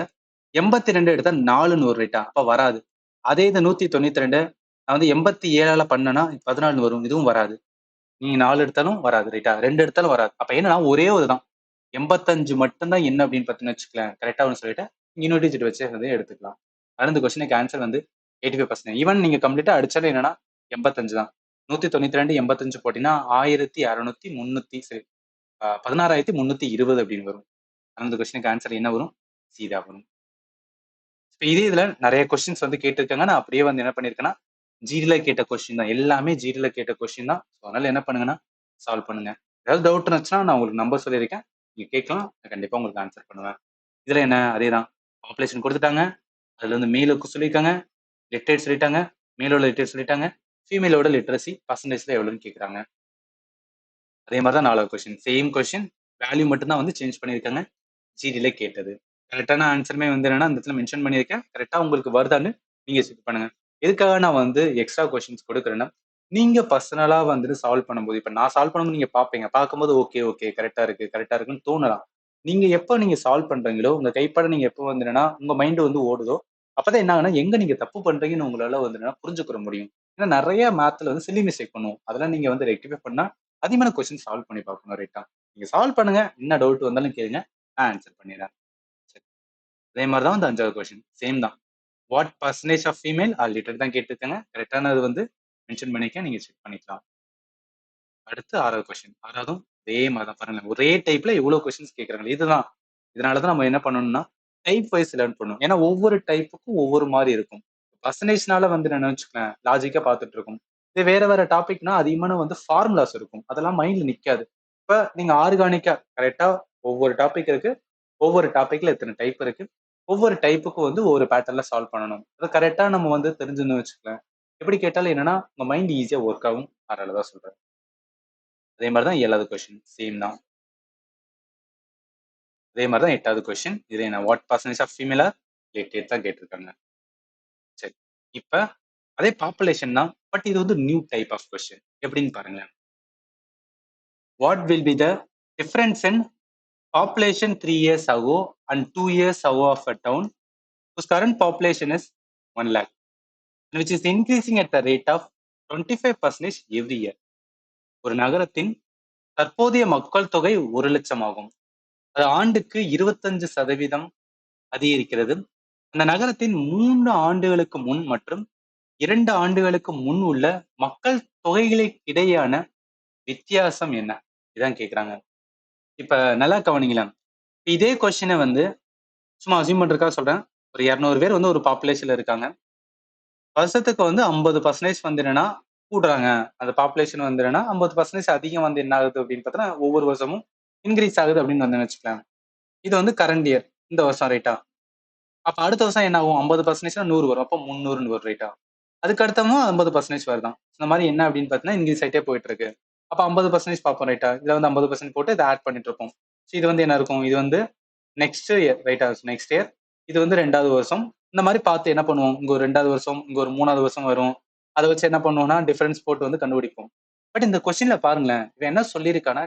82 எடுத்தா 4ன்னு வரும் ரைட்டா, அப்ப வராது. அதே இது 192 நான் வந்து 87ஆல பண்ணனா 14 வரும், இதுவும் வராது. நீங்க 4 எடுத்தாலும் வராது ரைட்டா, 2 எடுத்தாலும் வராது. அப்ப என்னன்னா ஒரே ஒரு தான் 85 மட்டும்தான் என்ன அப்படின்னு பார்த்தீங்கன்னு வச்சுக்கலாம், கரெக்டா ஒன்று சொல்லிட்டு இன்னொரு டிஜிட் வச்சு அதை எடுத்துக்கலாம். அதனால இந்த கொஸ்டினுக்கு ஆன்சர் வந்து 85%. ஈவன் நீங்க கம்ப்ளீட்டா அடிச்சாலும் என்னன்னா 85 தான். 192 85 போட்டீங்கன்னா 16,320 அப்படின்னு வரும். அதனால இந்த கொஸ்டினுக்கு ஆன்சர் என்ன வரும்? சீதா வரும். இப்போ இதே இதுல நிறைய கொஸ்டின்ஸ் வந்து கேட்டிருக்காங்க. நான் அப்படியே வந்து என்ன பண்ணிருக்கேன்னா ஜிடில கேட்ட கொஸ்டின் தான், எல்லாமே ஜிடில கேட்ட கொஸ்டின் தான். அதனால என்ன பண்ணுங்கன்னா சால்வ் பண்ணுங்க. ஏதாவது டவுட் இருந்துச்சுன்னா நான் உங்களுக்கு நம்பர் சொல்லியிருக்கேன், நீங்க கேட்கலாம், நான் கண்டிப்பா உங்களுக்கு ஆன்சர் பண்ணுவேன். இதுல என்ன அதே தான், பாப்புலேஷன் கொடுத்துட்டாங்க, அதுல வந்து மேலுக்கு சொல்லியிருக்காங்க, லிட்ரேட் சொல்லிட்டாங்க, மேலோட லிட்ரேட் சொல்லிட்டாங்க, ஃபீமேலோட லிட்ரஸி பர்சன்டேஜ்ல எவ்வளோன்னு கேட்குறாங்க. அதே மாதிரி தான் 4வது கொஸ்டின், சேம் கொஸ்டின், வேல்யூ மட்டும் தான் வந்து சேஞ்ச் பண்ணியிருக்காங்க. ஜிடில கேட்டது கரெக்டான ஆன்சருமே வந்து என்னன்னா இந்த இடத்துல மென்ஷன் பண்ணியிருக்கேன். கரெக்டா உங்களுக்கு வருதான்னு நீங்க செக் பண்ணுங்க. எதுக்காக நான் வந்து எக்ஸ்ட்ரா கொஸ்டின்ஸ் கொடுக்குறேன்னா, நீங்க பர்சனலா வந்துட்டு சால்வ் பண்ணும்போது, இப்ப நான் சால்வ் பண்ணும்போது நீங்க பார்ப்பீங்க, பார்க்கும்போது ஓகே ஓகே கரெக்டா இருக்கு கரெக்டா இருக்குன்னு தோணலாம். நீங்க எப்ப நீங்க சால்வ் பண்றீங்களோ, உங்க கைப்பட நீங்க எப்போ வந்து என்னன்னா உங்க மைண்ட் வந்து ஓடுதோ, அப்பதான் என்ன ஆகுனா எங்க நீங்க தப்பு பண்றீங்கன்னு உங்களால வந்து என்னன்னா புரிஞ்சுக்கிற முடியும். ஏன்னா நிறைய மேத்ல வந்து சில்லி மிஸ்டேக் பண்ணுவோம். அதெல்லாம் நீங்க வந்து ரெக்டிஃபை பண்ணா அதிகமான கொஸ்டின் சால்வ் பண்ணி பார்க்கணும் ரைட்டா. நீங்க சால்வ் பண்ணுங்க, என்ன டவுட் வந்தாலும் கேளுங்க, நான் ஆன்சர் பண்ணிடுறேன். அதே மாதிரி தான் வந்து 5வது கொஸ்டின் சேம் தான். What percentage of female are literate தான் கேட்டிருக்காங்க. கரெக்டானது வந்து மென்ஷன் பண்ணிக்க, நீங்க செக் பண்ணிக்கலாம். அடுத்து 6வது கொஸ்டின். 6வதும் அதே மாதிரி தான் பாருங்க, ஒரே டைப்ல எவ்வளவு கொஸ்டின்ஸ் கேட்கறாங்க. இதுதான், இதனாலதான் நம்ம என்ன பண்ணணும்னா டைப் வைஸ் லேர்ன் பண்ணணும். ஏன்னா ஒவ்வொரு டைப்புக்கும் ஒவ்வொரு மாதிரி இருக்கும். பர்சன்டேஜ்னால வந்து நான் வச்சுக்கலாம் லாஜிக்கா பார்த்துட்டு இருக்கும். இது வேற வேற டாபிக்னா அதிகமான வந்து ஃபார்முலாஸ் இருக்கும், அதெல்லாம் மைண்ட்ல நிக்காது. இப்ப நீங்க ஆர்கானிக்கா கரெக்டா ஒவ்வொரு டாபிக் இருக்கு, ஒவ்வொரு டாபிக்ல எத்தனை டைப் இருக்கு, ஒவ்வொரு டைப்புக்கும் வந்து ஒவ்வொரு பேட்டர்ல சால்வ் பண்ணணும். அதை கரெக்டா நம்ம வந்து தெரிஞ்சுன்னு வச்சுக்கலாம். எப்படி கேட்டாலும் என்னன்னா உங்க மைண்ட் ஈஸியா ஒர்க் ஆகும், அதனாலதான் சொல்றேன். அதே மாதிரிதான் 7வது கொஸ்டின் சேம் தான். அதே மாதிரிதான் 8வது கொஸ்டின். இது என்ன, வாட் பர்சன்டேஜ் ஆஃப் ஃபீமேலா லேட் தான் கேட்டிருக்காங்க. சரி, இப்ப அதே பாப்புலேஷன் தான், பட் இது வந்து நியூ டைப் ஆஃப் கொஸ்டின். எப்படின்னு பாருங்களேன். What will be the difference in population 3 years ago and 2 years ago of a town whose current population is 1 lakh, which is increasing at the rate of 25% every year? ஒரு நகரத்தின் தற்போதைய மக்கள் தொகை 1 லட்சம் ஆகும். அது ஆண்டுக்கு 25% அதிகரிக்கிறது. அந்த நகரத்தின் 3 ஆண்டுகளுக்கு முன் மற்றும் 2 ஆண்டுகளுக்கு முன் உள்ள மக்கள் தொகைகளுக்கு இடையேயான வித்தியாசம் என்ன? இதான் கேக்குறாங்க. இப்ப நல்லா கவனிங்களேன். இதே கொஸ்டினை வந்து சும்மா அசியூம் பண்றதுக்காக சொல்றேன். ஒரு 200 பேர் வந்து ஒரு பாப்புலேஷன்ல இருக்காங்க. வருஷத்துக்கு வந்து 50% வந்து என்னன்னா கூடுறாங்க. அந்த பாப்புலேஷன் வந்து என்னன்னா 50% அதிகம் வந்து என்ன ஆகுது அப்படின்னு பார்த்தா ஒவ்வொரு வருஷமும் இன்க்ரீஸ் ஆகுது அப்படின்னு வந்து வச்சுக்கலாம். இது வந்து கரண்ட் இயர், இந்த வருஷம் ரைட்டா. அப்ப அடுத்த வருஷம் என்ன ஆகும்? 50% 100 வரும். அப்போ 300 வரும் ரைட்டா. அதுக்கு அடுத்தமும் 50% வருதான். இந்த மாதிரி என்ன அப்படின்னு பார்த்தீங்கன்னா இன்க்ரீஸ் ஆகிட்டே போயிட்டு இருக்கு. அப்ப 50% பார்ப்போம் ரைட்டா. இதுல வந்து 50% போட்டு இதை ஆட் பண்ணிட்டு இருப்போம். இது வந்து என்ன இருக்கும்? இது வந்து நெக்ஸ்ட் இயர் ரைட்டா. நெக்ஸ்ட் இயர் இது வந்து 2வது வருஷம். இந்த மாதிரி பார்த்து என்ன பண்ணுவோம்? இங்க ஒரு 2வது வருஷம், இங்க ஒரு 3வது வருஷம் வரும். அதை வச்சு என்ன பண்ணுவோம்னா டிஃபரன்ஸ் போட்டு வந்து கண்டுபிடிப்போம். பட் இந்த கொஸ்டின்ல பாருங்களேன், இவன் என்ன சொல்லியிருக்கானா,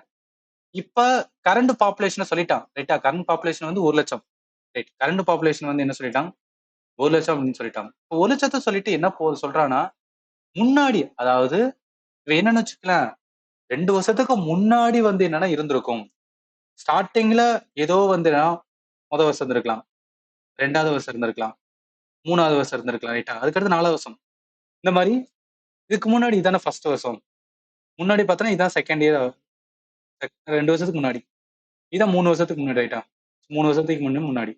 இப்ப கரண்ட் பாப்புலேஷனை சொல்லிட்டான் ரைட்டா. கரண்ட் பாப்புலேஷன் வந்து 1 லட்சம் ரைட். கரண்ட் பாப்புலேஷன் வந்து என்ன சொல்லிட்டான்? 1 லட்சம் அப்படின்னு சொல்லிட்டான். 1 லட்சத்தை சொல்லிட்டு என்ன சொல்றான்னா, முன்னாடி அதாவது இவன் என்னன்னு வச்சுக்கலாம், 2 வருஷத்துக்கு முன்னாடி வந்து என்னன்னா இருந்திருக்கும். ஸ்டார்டிங்ல ஏதோ வந்து முதல் வருஷம் இருந்திருக்கலாம், 2வது வருஷம் இருந்திருக்கலாம், 3வது வருஷம் இருந்திருக்கலாம் ரைட்டா. அதுக்கடுத்து 4வது வருஷம். இந்த மாதிரி இதுக்கு முன்னாடி இதான ஃபர்ஸ்ட் வருஷம், முன்னாடி பார்த்தோன்னா இதான் செகண்ட் இயர், 2 வருஷத்துக்கு முன்னாடி இதான் 3 வருஷத்துக்கு முன்னாடி ரைட்டா. 3 வருஷத்துக்கு முன்னாடி.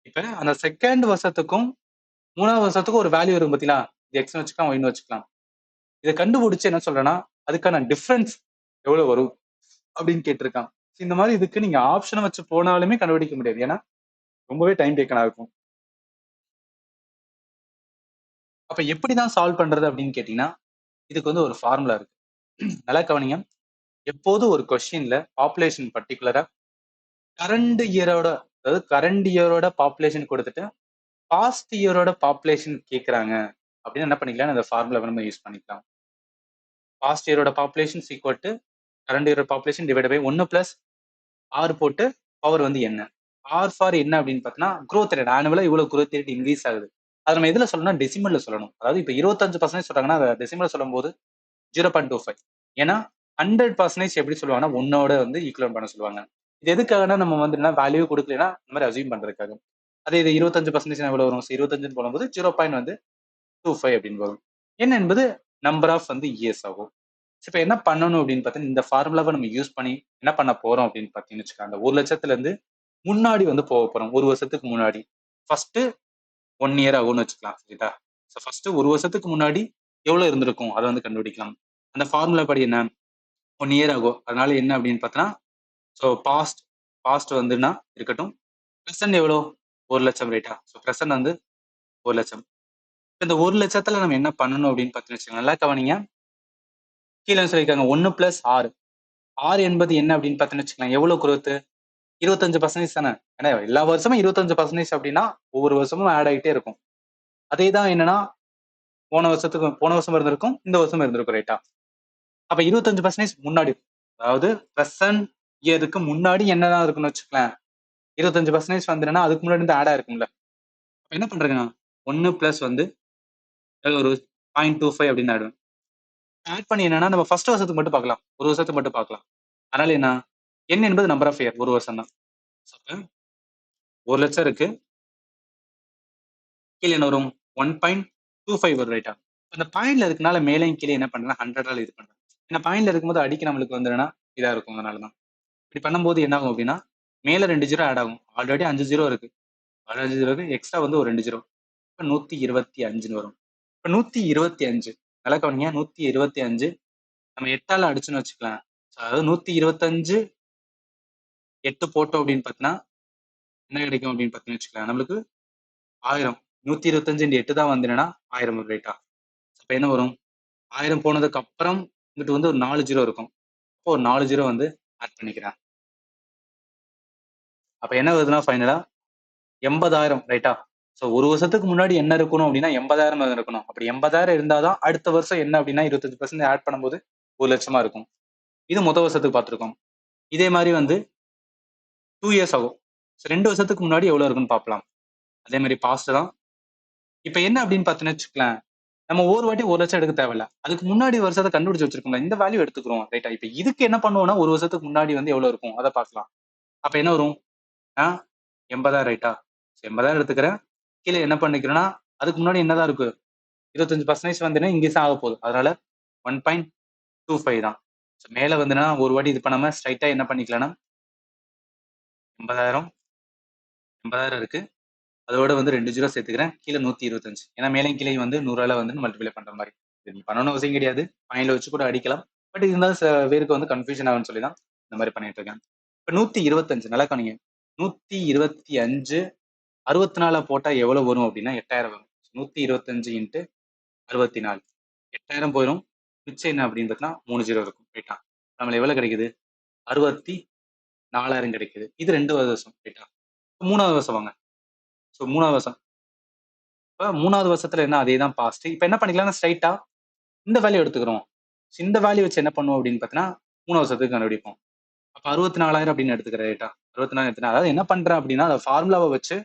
இப்ப அந்த செகண்ட் வருஷத்துக்கும் 3வது வருஷத்துக்கும் ஒரு வேல்யூ இருக்கும் பார்த்தீங்களா. இது எக்ஸ்னு வச்சுக்கலாம், ஒய்னு வச்சுக்கலாம். இதை கண்டுபிடிச்சு என்ன சொல்றேன்னா அதுக்கான டிஃபரன்ஸ் எவ்வளவு வரும் அப்படின்னு கேட்டிருக்கான். இந்த மாதிரி இதுக்கு நீங்க ஆப்ஷனை வச்சு போனாலுமே கண்டுபிடிக்க முடியாது. ஏன்னா ரொம்பவே டைம் டேக்கனா இருக்கும். அப்ப எப்படிதான் சால்வ் பண்றது அப்படின்னு கேட்டீங்கன்னா இதுக்கு வந்து ஒரு ஃபார்முலா இருக்கு. நல்லா கவனிங்க. எப்போது ஒரு கொஸ்டின்ல பாப்புலேஷன் பர்டிகுலரா கரண்ட் இயரோட, அதாவது கரண்ட் இயரோட பாப்புலேஷன் கொடுத்துட்டு பாஸ்ட் இயரோட பாப்புலேஷன் கேட்கறாங்க அப்படின்னு என்ன பண்ணிக்கலாம், அந்த ஃபார்முலா நம்ம யூஸ் பண்ணிக்கலாம். பாஸ்ட் இயரோட பாப்புலேஷன் ஈக்குவல் டு கரண்ட் இயரோட population divide by 1 plus R போட்டு பவர் வந்து என்ன. ஆர் ஃபார் என்ன அப்படின்னு பார்த்தீங்கன்னா growth ரேட். ஆனுவலா இவ்வளவு growth ரேட் இன்க்ரீஸ் ஆகுது. அதை நம்ம எதுல சொல்லணும்னா டெசிமல்ல சொல்லணும். அதாவது இப்ப 25% சொல்றாங்கன்னா அதை டெசிமல்ல சொல்லும் போது 0.25. ஏன்னா 100% எப்படி சொல்லுவாங்கன்னா 1ஓட வந்து ஈக்குவல் பண்ண சொல்லுவாங்க. இது எதுக்காகனா நம்ம வந்து என்ன வேல்யூ கொடுக்கலன்னா இந்த மாதிரி அசியூம் பண்றதுக்காக. அதே இது 25% எவ்வளவு வரும்? 25 போடும்போது 0.25 அப்படின்னு வரும். என்ன என்பது நம்பர் ஆஃப் வந்து இயர்ஸ் ஆகும். இப்ப என்ன பண்ணணும் அப்படின்னு பார்த்தீங்கன்னா இந்த ஃபார்முலாவை நம்ம யூஸ் பண்ணி என்ன பண்ண போறோம் அப்படின்னு பார்த்தீங்கன்னு வச்சுக்கோங்க. அந்த 1 லட்சத்துல இருந்து முன்னாடி வந்து போக போறோம். ஒரு வருஷத்துக்கு முன்னாடி. ஃபர்ஸ்ட் 1 இயர் ஆகும்னு வச்சுக்கலாம். சரிதா? ஸோ ஃபர்ஸ்ட் ஒரு வருஷத்துக்கு முன்னாடி எவ்வளவு இருந்திருக்கும் அதை வந்து கண்டுபிடிக்கலாம். அந்த ஃபார்முலா படி என்ன 1 இயர் ஆகும். அதனால என்ன அப்படின்னு பார்த்தோன்னா ஸோ பாஸ்ட் வந்துன்னா இருக்கட்டும். ப்ரெசன்ட் எவ்வளோ? 1 லட்சம் ரைட்டா. ஸோ ப்ரெசன்ட் வந்து 1 லட்சம். இந்த 1 லட்சத்துல நம்ம என்ன பண்ணணும் அப்படின்னு பார்த்தீங்கன்னு வச்சுக்கோங்க. நல்லா கவனிங்க. கீழே சொல்லியிருக்காங்க 1 பிளஸ் ஆர். ஆர் என்பது என்ன அப்படின்னு பார்த்தீங்கன்னு வச்சுக்கலாம். எவ்வளவு growth? 25% தானே. ஏன்னா எல்லா வருஷமும் 25% அப்படின்னா ஒவ்வொரு வருஷமும் ஆட் ஆகிட்டே இருக்கும். அதே தான் என்னன்னா போன வருஷம் இருந்திருக்கும், இந்த வருஷம் இருந்திருக்கும் ரைட்டா. அப்ப 25% முன்னாடி, அதாவது ப்ரெசன்ட் இயருக்கு முன்னாடி என்னதான் இருக்குன்னு வச்சுக்கலாம். 25% வந்து என்னன்னா அதுக்கு முன்னாடி இருந்து ஆட் ஆயிருக்கும்ல. என்ன பண்றேங்க, 1 பிளஸ் வந்து ஒரு 0.25 அப்படின்னு ஆடுவேன். ஆட் பண்ணி என்னன்னா நம்ம ஃபர்ஸ்ட் வருஷத்துக்கு மட்டும் பார்க்கலாம், ஒரு வருஷத்துக்கு மட்டும் பார்க்கலாம். அதனால என்ன, n என்பது நம்பர் ஆஃப் இயர், ஒரு வருஷம் தான். 1 லட்சம் இருக்கு, கீழே என்ன வரும் 1.25 வரும் ரைட்டா. அந்த பாயிண்ட்ல இருக்கனால மேலையும் கீழே என்ன பண்றேன்னா 100ஆல இது பண்றேன். ஏன்னா பாயிண்ட்ல இருக்கும்போது அடிக்க நம்மளுக்கு வந்து என்னன்னா இதா இருக்கும். அதனாலதான் இப்படி பண்ணும்போது என்ன ஆகும் அப்படின்னா மேல 2 ஜீரோ ஆட் ஆகும். ஆல்ரெடி 5 ஜீரோ இருக்கு, 5 ஜீரோ இருக்கு, எக்ஸ்ட்ரா வந்து ஒரு 2 ஜீரோ. இப்ப 125 வரும். இப்ப 125 நல்லா கவனிங்க. 125 நம்ம 8ஆல அடிச்சுன்னு வச்சுக்கலாம். அதாவது 125 8 போட்டோம் அப்படின்னு பார்த்தீங்கன்னா என்ன கிடைக்கும் அப்படின்னு பார்த்தீங்கன்னு வச்சுக்கலாம். நம்மளுக்கு 1000. 125 8 தான் வந்து என்னன்னா 1000 ரைட்டா. அப்ப என்ன வரும், 1000 போனதுக்கு அப்புறம் இங்கிட்டு வந்து ஒரு 4 ஜீரோ இருக்கும். அப்போ ஒரு 4 ஜீரோ வந்து ஆட் பண்ணிக்கிறேன். அப்ப என்ன வருதுன்னா ஃபைனலா 80,000 ரைட்டா. ஸோ ஒரு வருஷத்துக்கு முன்னாடி என்ன இருக்கணும் அப்படின்னா 80,000 இருக்கணும். அப்படி 80,000 இருந்தாதான் அடுத்த வருஷம் என்ன அப்படின்னா 25% ஆட் பண்ணும்போது 1 லட்சமா இருக்கும். இது மொத வருஷத்துக்கு பார்த்துருக்கோம். இதே மாதிரி வந்து 2 இயர்ஸ் ஆகும். 2 வருஷத்துக்கு முன்னாடி எவ்வளவு இருக்குன்னு பார்க்கலாம். அதே மாதிரி பாஸ்ட் தான். இப்ப என்ன அப்படின்னு பார்த்தீங்கன்னு வச்சுக்கலாம், நம்ம ஒரு வாட்டி 1,00,000 எடுக்க தேவையில்ல. அதுக்கு முன்னாடி வருஷத்தை கண்டுபிடிச்சு வச்சிருக்கோம்ல, இந்த வேல்யூ எடுத்துக்கிறோம் ரைட்டா. இப்ப இதுக்கு என்ன பண்ணுவோம்னா, ஒரு வருஷத்துக்கு முன்னாடி வந்து எவ்வளவு இருக்கும் அதை பார்க்கலாம். அப்ப என்ன வரும்? 80,000 ரைட்டா. 80,000 எடுத்துக்கிறேன். கீழே என்ன பண்ணிக்கிறேன்னா, அதுக்கு முன்னாடி என்னதான் இருக்கு? 25% வந்து இங்கிலீஷ் ஆக போகுது. அதனால 1.25 தான். மேல வந்துன்னா ஒரு வாட்டி இது பண்ணாம ஸ்ட்ரைட்டா என்ன பண்ணிக்கலாம்னா 80,000 80,000 இருக்கு. அதோட வந்து 2 ஜீரோ சேர்த்துக்கிறேன். கீழே 125. ஏன்னா மேலையும் கீழே வந்து 100 வந்து மல்டிப்ளை பண்ற மாதிரி. இது பண்ணணும் அவசியம் கிடையாது. பாயிண்ட்ல வச்சு கூட அடிக்கலாம். பட் இருந்தாலும் பேருக்கு வந்து கன்ஃபியூஷன் ஆகும்னு சொல்லி தான் இந்த மாதிரி பண்ணிட்டு இருக்கேன். இப்ப 125 நல்லா கவனிங்க. 125 64 போட்டா எவ்வளவு வரும் அப்படின்னா 8,000 வரும். 125 இன்ட்டு 64 8,000 போயிடும். மிச்சம் என்ன அப்படின்னு பார்த்தீங்கன்னா 3 ஜீரோ இருக்கும் ரைட்டா. நம்மளுக்கு எவ்வளவு கிடைக்குது? 64,000 கிடைக்குது. இது 2வது வருஷம் ரைட்டா. 3வது வருஷம் வாங்க. ஸோ 3வது வருஷம். இப்ப 3வது வருஷத்துல என்ன அதே தான் பாஸ்ட். இப்ப என்ன பண்ணிக்கலாம்னா ஸ்ட்ரைட்டா இந்த வேல்யூ எடுத்துக்கிறோம். இந்த வேல்யூ வச்சு என்ன பண்ணுவோம் அப்படின்னு பார்த்தீங்கன்னா 3 வருஷத்துக்கு கண்டுபிடிப்போம். அப்ப 64,000 அப்படின்னு எடுத்துக்கிறேன் ரைட்டா. 64 எடுத்துனா அதாவது என்ன பண்றேன் அப்படின்னா அந்த ஃபார்முலாவை வச்சு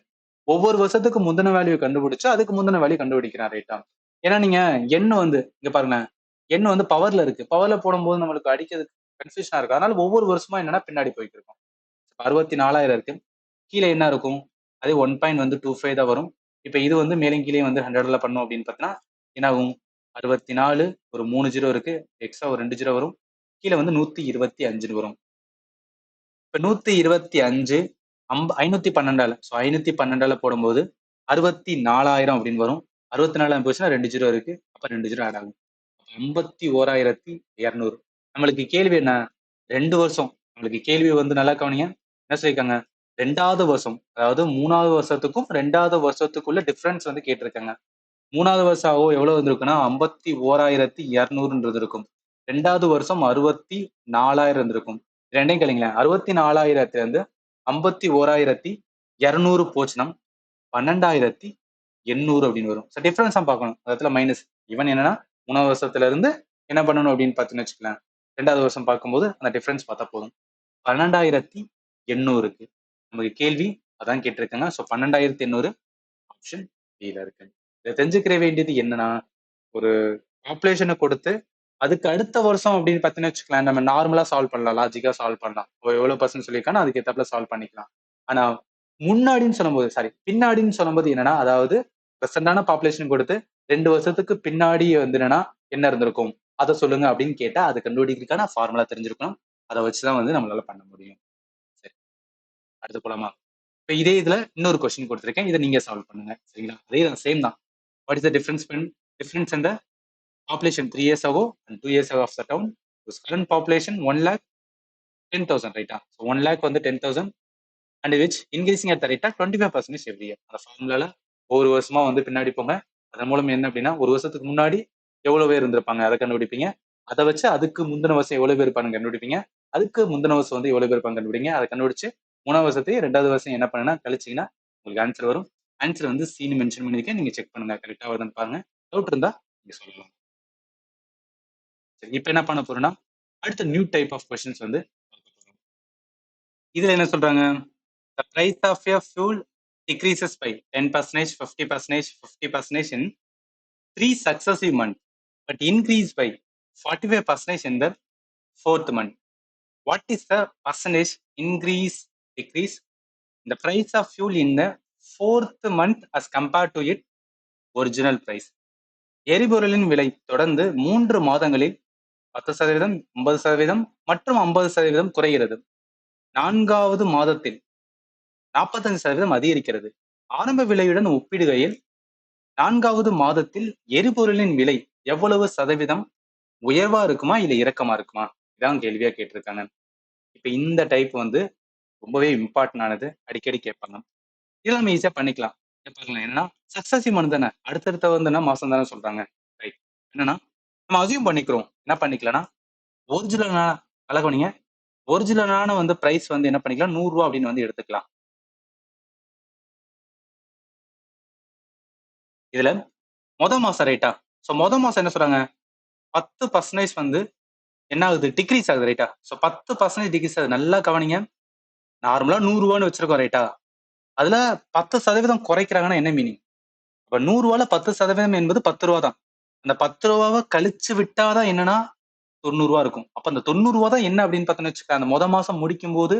ஒவ்வொரு வருஷத்துக்கு முந்தின வேல்யூ கண்டுபிடிச்சு அதுக்கு முந்தின வேல்யூ கண்டுபிடிக்கிறேன் ரைட்டா. ஏன்னா நீங்க எண் வந்து இங்க பாருங்க, எண் வந்து பவர்ல இருக்கு. பவர்ல போடும்போது நம்மளுக்கு அடிக்கிறதுக்கு கன்ஃபியூஷனா இருக்கு. அதனால ஒவ்வொரு வருஷமா என்னன்னா பின்னாடி போயிட்டு இருக்கும். 64,000 இருக்கு. கீழே என்ன இருக்கும்? அதே 1.25 தான் வரும். இப்ப இது வந்து மேலும் கீழே வந்து 100ல பண்ணோம் அப்படின்னு பார்த்தீங்கன்னா என்ன ஆகும்? 64 ஒரு 3 ஜீரோ இருக்கு. எக்ஸ்ட்ரா ஒரு 2 ஜீரோ வரும். கீழே வந்து 125 வரும். இப்ப 125 512 ஸோ 512 போடும்போது 64,000 அப்படின்னு வரும். 64 போச்சுன்னா 2 ஜீரோ இருக்கு. அப்ப 2 ஜீரோ ஆட் ஆகும். 51,200. நம்மளுக்கு கேள்வி என்ன? 2 வருஷம். நம்மளுக்கு கேள்வி வந்து நல்லா கவனிங்க. என்ன சொல்லியிருக்காங்க? 2வது வருஷம். அதாவது 3வது வருஷத்துக்கும் 2வது வருஷத்துக்குள்ள டிஃபரன்ஸ் வந்து கேட்டிருக்காங்க. 3வது வருஷம் எவ்வளவு வந்திருக்குன்னா 51,200 இருக்கும். 2வது வருஷம் 64,000 இருந்திருக்கும். ரெண்டையும் கழிங்களேன். 64,000 இருந்து 51,200 போச்சுன்னா 12,800 அப்படின்னு வரும். டிஃபரன்ஸ் தான் பார்க்கணும். அதுல மைனஸ். ஈவன் என்னன்னா 3வது வருஷத்துல இருந்து என்ன பண்ணணும் அப்படின்னு பார்த்தீங்கன்னு வச்சுக்கலாம். 2வது வருஷம் பார்க்கும்போது அந்த டிஃபரன்ஸ் பார்த்தா போதும். 12,800க்கு நமக்கு கேள்வி அதான் கேட்டிருக்காங்க. ஸோ 12,800 ஆப்ஷன் ல இருக்கு. இதை தெரிஞ்சுக்கிற வேண்டியது என்னன்னா, ஒரு பாப்புலேஷனை கொடுத்து அதுக்கு அடுத்த வருஷம் அப்படின்னு பார்த்தீங்கன்னு வச்சுக்கலாம், நம்ம நார்மலா சால்வ் பண்ணலாம், லாஜிக்கா சால்வ் பண்ணலாம். எவ்வளவு பர்சன்ட் சொல்லியிருக்கானோ அதுக்கு ஏத்தாப்புல சால்வ் பண்ணிக்கலாம். ஆனா முன்னாடின்னு சொல்லும்போது பின்னாடின்னு சொல்லும்போது என்னன்னா, அதாவது ப்ரெசென்டான பாப்புலேஷன் கொடுத்து 2 வருஷத்துக்கு பின்னாடி வந்து என்னன்னா என்ன இருந்திருக்கும் அதை சொல்லுங்க அப்படின்னு கேட்டா அதை கண்டுபிடிக்கிறதுக்கான ஃபார்முலா தெரிஞ்சிருக்கணும். அதை வச்சுதான் வந்து நம்மளால பண்ண முடியும். சரி, அடுத்து போலாமா? இப்ப இதே இதுல இன்னொரு கொஸ்டின் கொடுத்திருக்கேன். இதை நீங்க சால்வ் பண்ணுங்க. சரிங்களா? அதே சேம் தான். What is the difference in the population 3 years ago and 2 years ago of the town? Whose current population 1,10,000 ரைட்டா. ஸோ 1 lakh வந்து 10,000 and which increasing at the rate of 25% every year. அந்த ஃபார்முலால ஒவ்வொரு வருஷமா வந்து பின்னாடி போங்க. அதன் மூலம் என்ன அப்படின்னா ஒரு வருஷத்துக்கு முன்னாடி எவ்வளவு பேர் இருந்திருப்பாங்க அதை கண்டுபிடிப்பீங்க. அதை வச்சு அதுக்கு முந்தின வருஷம் எவ்வளவு பேர் இருப்பாங்க கண்டுபிடிப்பீங்க. அதுக்கு முந்தின வருஷம் வந்து எவ்வளவு பேர் இருப்பாங்க கண்டுபிடிங்க. அதை கண்டுபிடிச்சு 3வது வருஷத்தையும் 2வது வருஷம் என்ன பண்ணுன்னா கழிச்சீங்கன்னா உங்களுக்கு ஆன்சர் வரும். ஆன்சர் வந்து சீனு மென்ஷன் பண்ணிருக்கேன். நீங்க செக் பண்ணுங்க கரெக்டா வருதுன்னு பாருங்க. டவுட் இருந்தா நீங்க சொல்லலாம். சரி, இப்ப என்ன பண்ண போறோம்னா அடுத்த நியூ டைப் ஆஃப் கொஸ்டின்ஸ் வந்து இதுல என்ன சொல்றாங்க? The price of a fuel decreases by 10%, 50%, 50% in 3 successive months, but increase by 45% in the 4th month. What is the percentage increase, decrease in the price of fuel in the 4th month as compared to its original price? எரிபொருளின் விலை தொடர்ந்து 3 மாதங்களில் 10%, 50% மற்றும் 50% குறைகிறது. 4வது மாதத்தில் 45% அதிகரிக்கிறது. ஆரம்ப விலையுடன் ஒப்பிடுகையில் 4வது மாதத்தில் எரிபொருளின் விலை எவ்வளவு சதவீதம் உயர்வா இருக்குமா இல்ல இறக்கமா இருக்குமா? இதான் கேள்வியா கேட்டிருக்காங்க. இப்ப இந்த டைப் வந்து ரொம்பவே இம்பார்ட்டன்ட் ஆனது. அடிக்கடி கேட்பாங்க. இதை நம்ம ஈஸியா பண்ணிக்கலாம். பாருங்க என்னன்னா சக்சஸிவ் மந்த் தானே, அடுத்தடுத்த வந்து மாசம் தானே சொல்றாங்க. ரைட். என்னன்னா நம்ம அசியூம் பண்ணிக்கிறோம். என்ன பண்ணிக்கலாம்னா ஒரிஜினலான அழகவனிங்க ஒரிஜினலான வந்து பிரைஸ் வந்து என்ன பண்ணிக்கலாம் 100 ரூபா அப்படின்னு வந்து எடுத்துக்கலாம். இதுல மாசம் ரைட்டா. சோ மாசம் என்ன சொல்றாங்க 10% வந்து என்ன ஆகுது? டிக்ரீஸ் ஆகுது ரைட்டா? ஸோ 10% டிக்ரீஸ் ஆகுது. நல்லா கவனிங்க. நார்மலா ரூ. 100 வச்சிருக்கோம் ரைட்டா? அதுல 10% குறைக்கிறாங்கன்னா என்ன மீனிங்? அப்ப ரூ. 100ல 10% என்பது ரூ. 10 தான். அந்த ரூ. 10 கழிச்சு விட்டா தான் என்னன்னா ரூ. 90 இருக்கும். அப்ப அந்த ரூ. 90 தான் என்ன அப்படின்னு பார்த்தோம்னு வச்சுக்க, அந்த மாசம் முடிக்கும்போது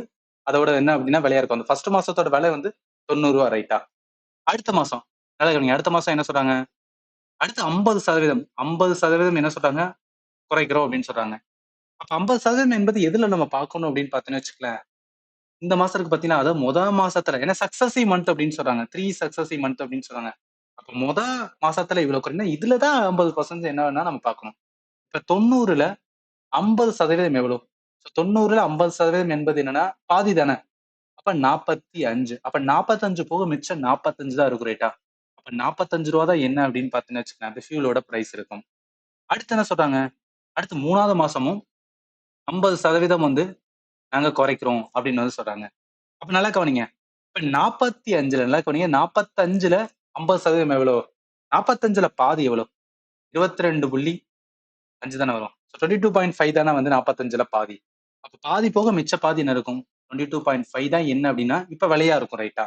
அதோட என்ன அப்படின்னா விலையா இருக்கும். அந்த ஃபர்ஸ்ட் மாசத்தோட விலை வந்து ரூ. 90 ரைட்டா? அடுத்த மாசம் நல்லா கவனிங்க. அடுத்த மாசம் என்ன சொல்றாங்க? அடுத்து 50% 50% என்ன சொல்றாங்க? குறைக்கிறோம் அப்படின்னு சொல்றாங்க. அப்ப 50% என்பது எதுல நம்ம பார்க்கணும் அப்படின்னு பார்த்தோம்னு வச்சுக்கலேன், இந்த மாசம் இருக்கு பார்த்தீங்கன்னா, அதாவது மாசத்துல ஏன்னா சக்சஸிவ் மந்த் அப்படின்னு சொல்றாங்க. 3 சக்சஸிவ் மந்த் அப்படின்னு சொல்றாங்க. அப்ப மாசத்துல இவ்வளவு குறைந்தா இதுல தான் 50% என்னன்னா நம்ம பார்க்கணும். இப்ப 90ல 50% எவ்வளவு? 90ல 50% என்பது என்னன்னா பாதி தானே. அப்ப 45. அப்ப 45 போக மிச்சம் 45 தான் இருக்கும் ரைட்டா? அப்ப ரூ. 45 தான் என்ன அப்படின்னு பார்த்தீங்கன்னு வச்சுக்கோங்க, அந்த ஃபியூலோட பிரைஸ் இருக்கும். அடுத்து என்ன சொல்றாங்க? அடுத்து 3வது மாசமும் 50% வந்து நாங்க குறைக்கிறோம் அப்படின்னு வந்து சொல்றாங்க. அப்ப நல்லா கவனிங்க. இப்ப 45ல நல்லா கவனிங்க. 45ல 50% எவ்வளோ? 45ல பாதி எவ்வளோ? 22.5 தானே வரும். 22.5 தானே வந்து 45ல பாதி. அப்ப பாதி போக மிச்ச பாதி என்ன இருக்கும்? 22.5 தான் என்ன அப்படின்னா, இப்ப விலையா இருக்கும் ரைட்டா?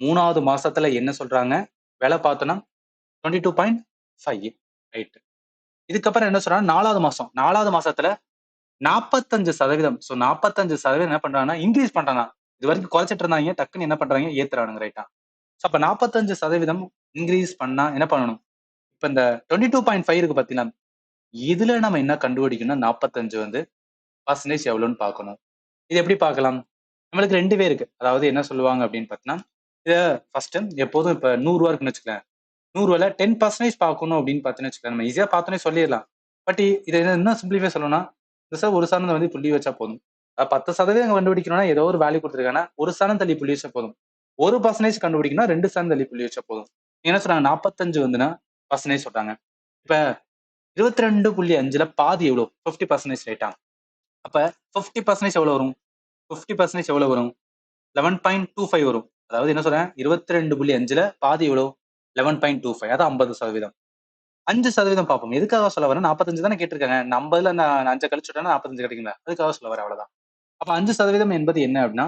3வது மாசத்துல என்ன சொல்றாங்க? விலை பார்த்தோம்னா 22.5 ரைட். இதுக்கப்புறம் என்ன சொல்றாங்க? 4வது மாசம். 4வது மாசத்துல 45%. 45% என்ன பண்றாங்கன்னா, இன்கிரீஸ் பண்றாங்க. இதுவரைக்கும் குறைச்சிட்டு இருந்தாங்க. டக்குன்னு என்ன பண்றாங்க? ஏத்துறானுங்க ரைட்டா? அப்ப 45% இன்கிரீஸ் பண்ணா என்ன பண்ணணும்? இப்ப இந்த 22.5 இருக்கு பார்த்தீங்களா? இதுல நம்ம என்ன கண்டுபிடிக்கணும்னா 45 வந்து பெர்சன்டேஜ் எவ்வளோன்னு பார்க்கணும். இது எப்படி பார்க்கலாம்? நம்மளுக்கு 2 வே இருக்கு. அதாவது என்ன சொல்லுவாங்க அப்படின்னு பார்த்தீங்கன்னா, இத ஃபர்ஸ்ட் எப்போதும் இப்ப ரூ. 100 இருக்குன்னு வச்சுக்கோங்களேன். 100ல 10% பார்க்கணும் அப்படின்னு பார்த்தீங்கன்னு வச்சுக்கோங்க. நம்ம ஈஸியா பார்த்தோன்னே சொல்லிடலாம். பட் இத இன்னும் சிம்பிளிஃபை சொல்லணும்னா, சார் ஒரு சாதனம் வந்து புள்ளி வச்சா போதும். 10% கண்டுபிடிக்கணும்னா ஏதோ ஒரு வேல்யூ குடுத்துருக்காங்கன்னா, ஒரு ஸ்தானம் தள்ளி புள்ளி வச்சா போதும். 1% கண்டுபிடிக்கணும்னா 2 ஸ்தானம் தள்ளி புள்ளி வச்சா போதும். என்ன சொல்றாங்க? 45 வந்துன்னா பெர்சன்டேஜ் சொல்றாங்க. இப்ப 22.5ல பாதி எவ்வளோ? 50% ரைட்டா? அப்ப 50% எவ்வளோ வரும்? 50% எவ்வளோ வரும்? 11.25 வரும். அதாவது என்ன சொல்றேன்? 22.5ல பாதி எவ்வளோ? 11.25 அதான் 50%. 5% பார்ப்போம். எதுக்காக சொல்ல வரேன்? 45 தானே கேட்டிருக்காங்க. நான் 50ல நான் 5 கழிச்சு விட்டேன்னா 45 கிடைக்குங்களா? அதுக்காக சொல்ல வரேன் அவ்வளவுதான். அப்ப 5% என்பது என்ன அப்படின்னா,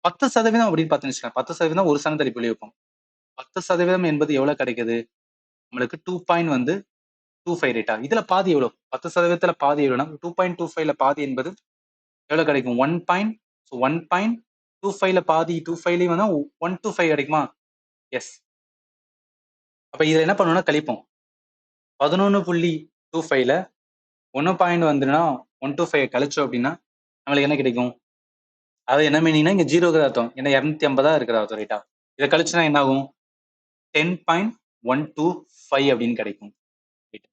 10% அப்படின்னு பார்த்துன்னு வச்சுக்கோங்க. 10% ஒரு சதம் தள்ளி புள்ளி வைப்போம். 10% என்பது எவ்வளவு கிடைக்குது? நம்மளுக்கு 2.25 ரேட்டா? இதுல பாதி எவ்வளவு? 10%ல பாதி எவ்வளவுன்னா 2.25ல பாதி என்பது எவ்வளவு கிடைக்கும்? 1.25ல பாதி 25லயும் வந்தா 125 கிடைக்குமா? எஸ். அப்ப இத என்ன பண்ணணும்னா கழிப்போம். 11.25ல 1 வந்துன்னா 125 கழிச்சோம் அப்படின்னா நம்மளுக்கு என்ன கிடைக்கும்? அது என்ன மீனிங்னா இங்க 0 அர்த்தம். ஏன்னா 250 இருக்கிற அர்த்தம் ரைட்டா? இத கழிச்சுனா என்ன ஆகும்? 10.125 அப்படின்னு கிடைக்கும்.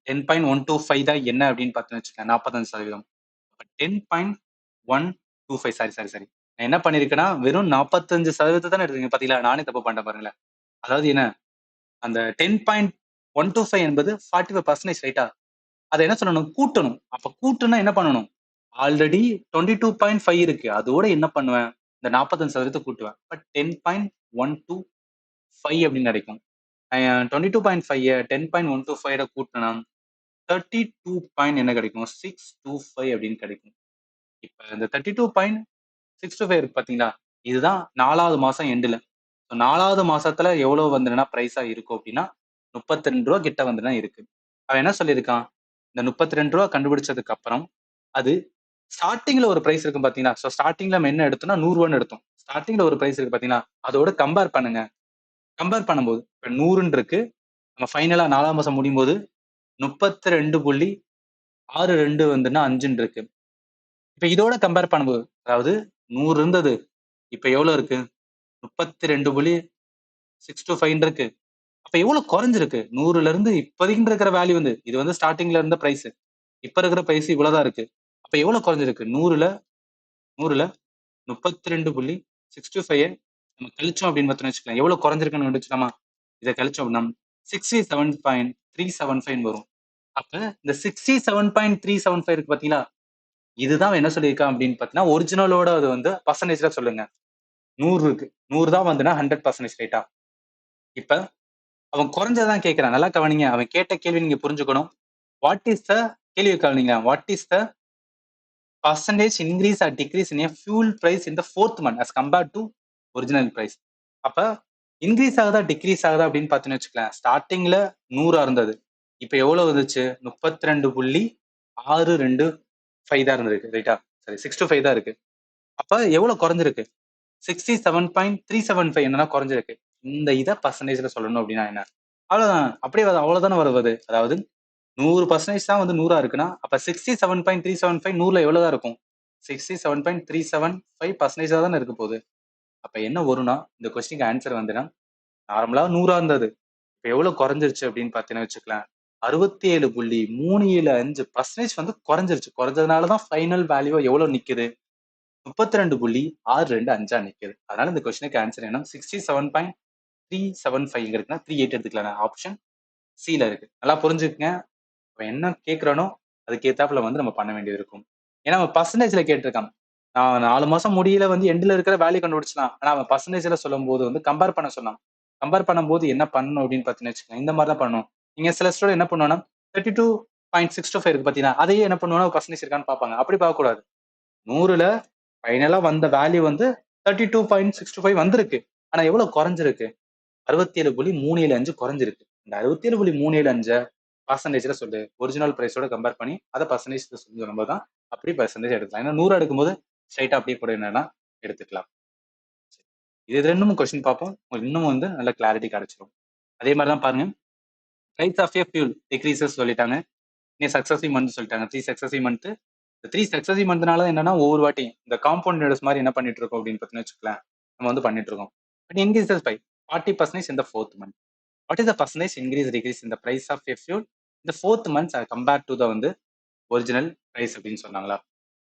10.125 தான் என்ன அப்படின்னு பார்த்தீங்கன்னு வச்சுக்கோங்க. 45%. 10.125 சாரி. நான் என்ன பண்ணிருக்கேன்னா, வெறும் 45% தானே எடுத்திருக்கேன். பாத்தீங்களா? நானே தப்பு பண்ணிட்டேன் பாருங்களேன். அதாவது என்ன? அந்த 10.125 என்பது 45% ரைட்டா? அத என்ன சொல்லணும்? கூட்டணும். அப்ப கூட்டுனா என்ன பண்ணணும்? ஆல்ரெடி 22.5 இருக்கு. அதோட என்ன பண்ணுவேன்? இந்த 45% கூட்டுவேன். பட் 10.125 அப்படின்னு கிடைக்கும். 22.5 10.125 கூட்டினா 32 பாயிண்ட் என்ன கிடைக்கும்? 625 அப்படின்னு கிடைக்கும். இப்ப இந்த 32.625 இருக்கு பாத்தீங்களா? இதுதான் 4வது மாசம் எண்டுல. 4வது மாசத்துல எவ்வளவு வந்துன்னா பிரைஸா இருக்கும் அப்படின்னா ரூ. 32 கிட்ட வந்துனா இருக்கு. அவன் என்ன சொல்லியிருக்கான்? இந்த ரூ. 32 கண்டுபிடிச்சதுக்கு அப்புறம் அது ஸ்டார்டிங்ல ஒரு பிரைஸ் இருக்கும் பாத்தீங்களா? சோ ஸ்டார்டிங்ல நம்ம என்ன எடுத்தோம்னா 100 எடுத்தோம். ஸ்டார்டிங்ல ஒரு பிரைஸ் இருக்கு பாத்தீங்களா? அதோட கம்பேர் பண்ணுங்க. கம்பேர் பண்ணும்போது இப்ப 100 இருக்கு. நம்ம ஃபைனலா 4ஆம் மாசம் முடியும்போது 32.62 வந்துன்னா 5 இருக்கு. இப்ப இதோட கம்பேர் பண்ணும்போது அதாவது 100 இருந்தது. இப்ப எவ்வளவு இருக்கு? 32.625 இருக்கு. அப்ப எவ்வளவு குறைஞ்சிருக்கு? 100ல இருந்து இப்போதைக்கு இருக்கிற வேல்யூ வந்து இது வந்து ஸ்டார்டிங்ல இருந்த பிரைஸ். இப்ப இருக்கிற பிரைஸ் இவ்வளவுதான் இருக்கு. அப்ப எவ்வளவு குறைஞ்சிருக்கு? 100ல 32.65 நம்ம கழிச்சோம் அப்படின்னு பார்த்தோம்னு வச்சுக்கலாம். எவ்வளவு குறைஞ்சிருக்குன்னு கண்டுபிடிச்சலாமா? இதை கழிச்சோம் அப்படின்னா 67.375 வரும். அப்ப இந்த 67.375 இருக்கு பாத்தீங்களா? இதுதான் என்ன சொல்லியிருக்கான் அப்படின்னு பாத்தீங்கன்னா, ஒரிஜினலோட அது வந்து பெர்சன்டேஜ்ல சொல்லுங்க. 100 இருக்கு. 100 தான் வந்துன்னா 100% ரைட்டா? இப்ப அவன் குறைஞ்சதான் கேட்கிறான். நல்லா கவனிங்க. அவன் கேட்ட கேள்வி நீங்க புரிஞ்சுக்கணும். வாட் இஸ் த கேள்வி கவனிங்க. What is the percentage increase or decrease in fuel price in the fourth month as compared to original price. அப்ப இன்க்ரீஸ் ஆகுதா டிக்ரீஸ் ஆகுதா அப்படின்னு பார்த்தீங்கன்னு வச்சுக்கலாம். ஸ்டார்டிங்ல 100 இருந்தது, இப்ப எவ்வளவு வந்துச்சு? 32.625 தான் இருந்திருக்கு ரைட்டா. சரி 625 தான் இருக்கு. அப்ப எவ்வளவு குறைஞ்சிருக்கு? 67.375 என்னன்னா குறைஞ்சிருக்கு. இந்த இதை பர்சன்டேஜ்ல சொல்லணும் அப்படின்னா என்ன? அவ்வளவுதான், அப்படியே அவ்வளவுதானே வருவது. அதாவது 100% தான் வந்து 100 இருக்குன்னா அப்ப 67.375 100ல எவ்வளவுதான் இருக்கும்? 67.375% தானே இருக்க போகுது. அப்ப என்ன வரும்னா இந்த கொஸ்டினுக்கு ஆன்சர் வந்துன்னா நார்மலா 100 இருந்தது, இப்ப எவ்வளவு குறைஞ்சிருச்சு அப்படின்னு பாத்தீங்கன்னா வச்சுக்கலாம் 67.375% வந்து குறைஞ்சிருச்சு. குறைஞ்சதுனாலதான் ஃபைனல் வேல்யூ எவ்வளவு நிக்குது? 32.625 நிக்குது. அதனால இந்த கொஸ்டினுக்கு ஆன்சர் என்ன? 67.375 இருக்குன்னா 38 எடுத்துக்கலாம். ஆப்ஷன் சில இருக்கு. நல்லா புரிஞ்சுக்கங்க. என்ன கேட்கிறானோ அதுக்கு ஏத்தாப்புல வந்து நம்ம பண்ண வேண்டியது இருக்கும். ஏன்னா அவன் பர்சன்டேஜ்ல கேட்டிருக்கான். நான் 4 மாசம் முடியல வந்து எண்ட்ல இருக்கிற வேல்யூ கண்டுபிடிச்சலாம். ஆனா அவன் பர்சன்டேஜ்ல சொல்லும் போது வந்து கம்பேர் பண்ண சொன்னான். கம்பேர் பண்ணும்போது என்ன பண்ணணும் அப்படின்னு பாத்தீங்கன்னு வச்சுக்கோங்க, இந்த மாதிரி தான் பண்ணணும். நீங்க சில ஸ்டூடெண்ட் என்ன பண்ணுவாங்கன்னா 32.625 இருக்கு பாத்தீங்கன்னா, அதையே என்ன பண்ணுவாங்கன்னா பர்சன்டேஜ் இருக்கான்னு பார்ப்பாங்க. அப்படி பார்க்க கூடாது. 100ல ஃபைனலா வந்த வேல்யூ வந்து 32.625 வந்திருக்கு. ஆனா எவ்வளவு குறைஞ்சிருக்கு? 67.375 குறைஞ்சிருக்கு. இந்த 67.375 பர்சன்டேஜ்ல சொல்லு. ஒரிஜினல் பிரைஸோட கம்பேர் பண்ணி அதை பர்சன்டேஜ் சொல்லும்போது தான் அப்படி பர்சன்டேஜ் எடுக்கலாம். ஏன்னா 100 எடுக்கும்போது ஸ்ட்ரைட்டா அப்படியே கூட என்னன்னா எடுத்துக்கலாம். இது ரெண்டும் கொஸ்டின் பார்ப்போம். உங்களுக்கு இன்னும் வந்து நல்ல கிளாரிட்டி கிடைச்சிடும். அதே மாதிரி தான் பாருங்க, price of a fuel decreases சொல்லிட்டாங்க. நீ சக்சஸிவ் மந்த் சொல்லிட்டாங்க. 3 சக்சஸிவ் மந்த். இந்த 3 சக்சஸிவ் மந்த்னால என்னன்னா ஒவ்வொரு வாட்டி இந்த காம்பவுண்ட் இன்ட்ரெஸ்ட் மாதிரி என்ன பண்ணிட்டு இருக்கோம் அப்படின்னு பார்த்தீங்கன்னு வச்சுக்கலாம், நம்ம வந்து பண்ணிட்டு இருக்கோம். But increases by 40% in the fourth month. What is the percentage increase decrease in the price of a fuel in the fourth month compared to the வந்து ஒரிஜினல் பிரைஸ் அப்படின்னு சொன்னாங்களா?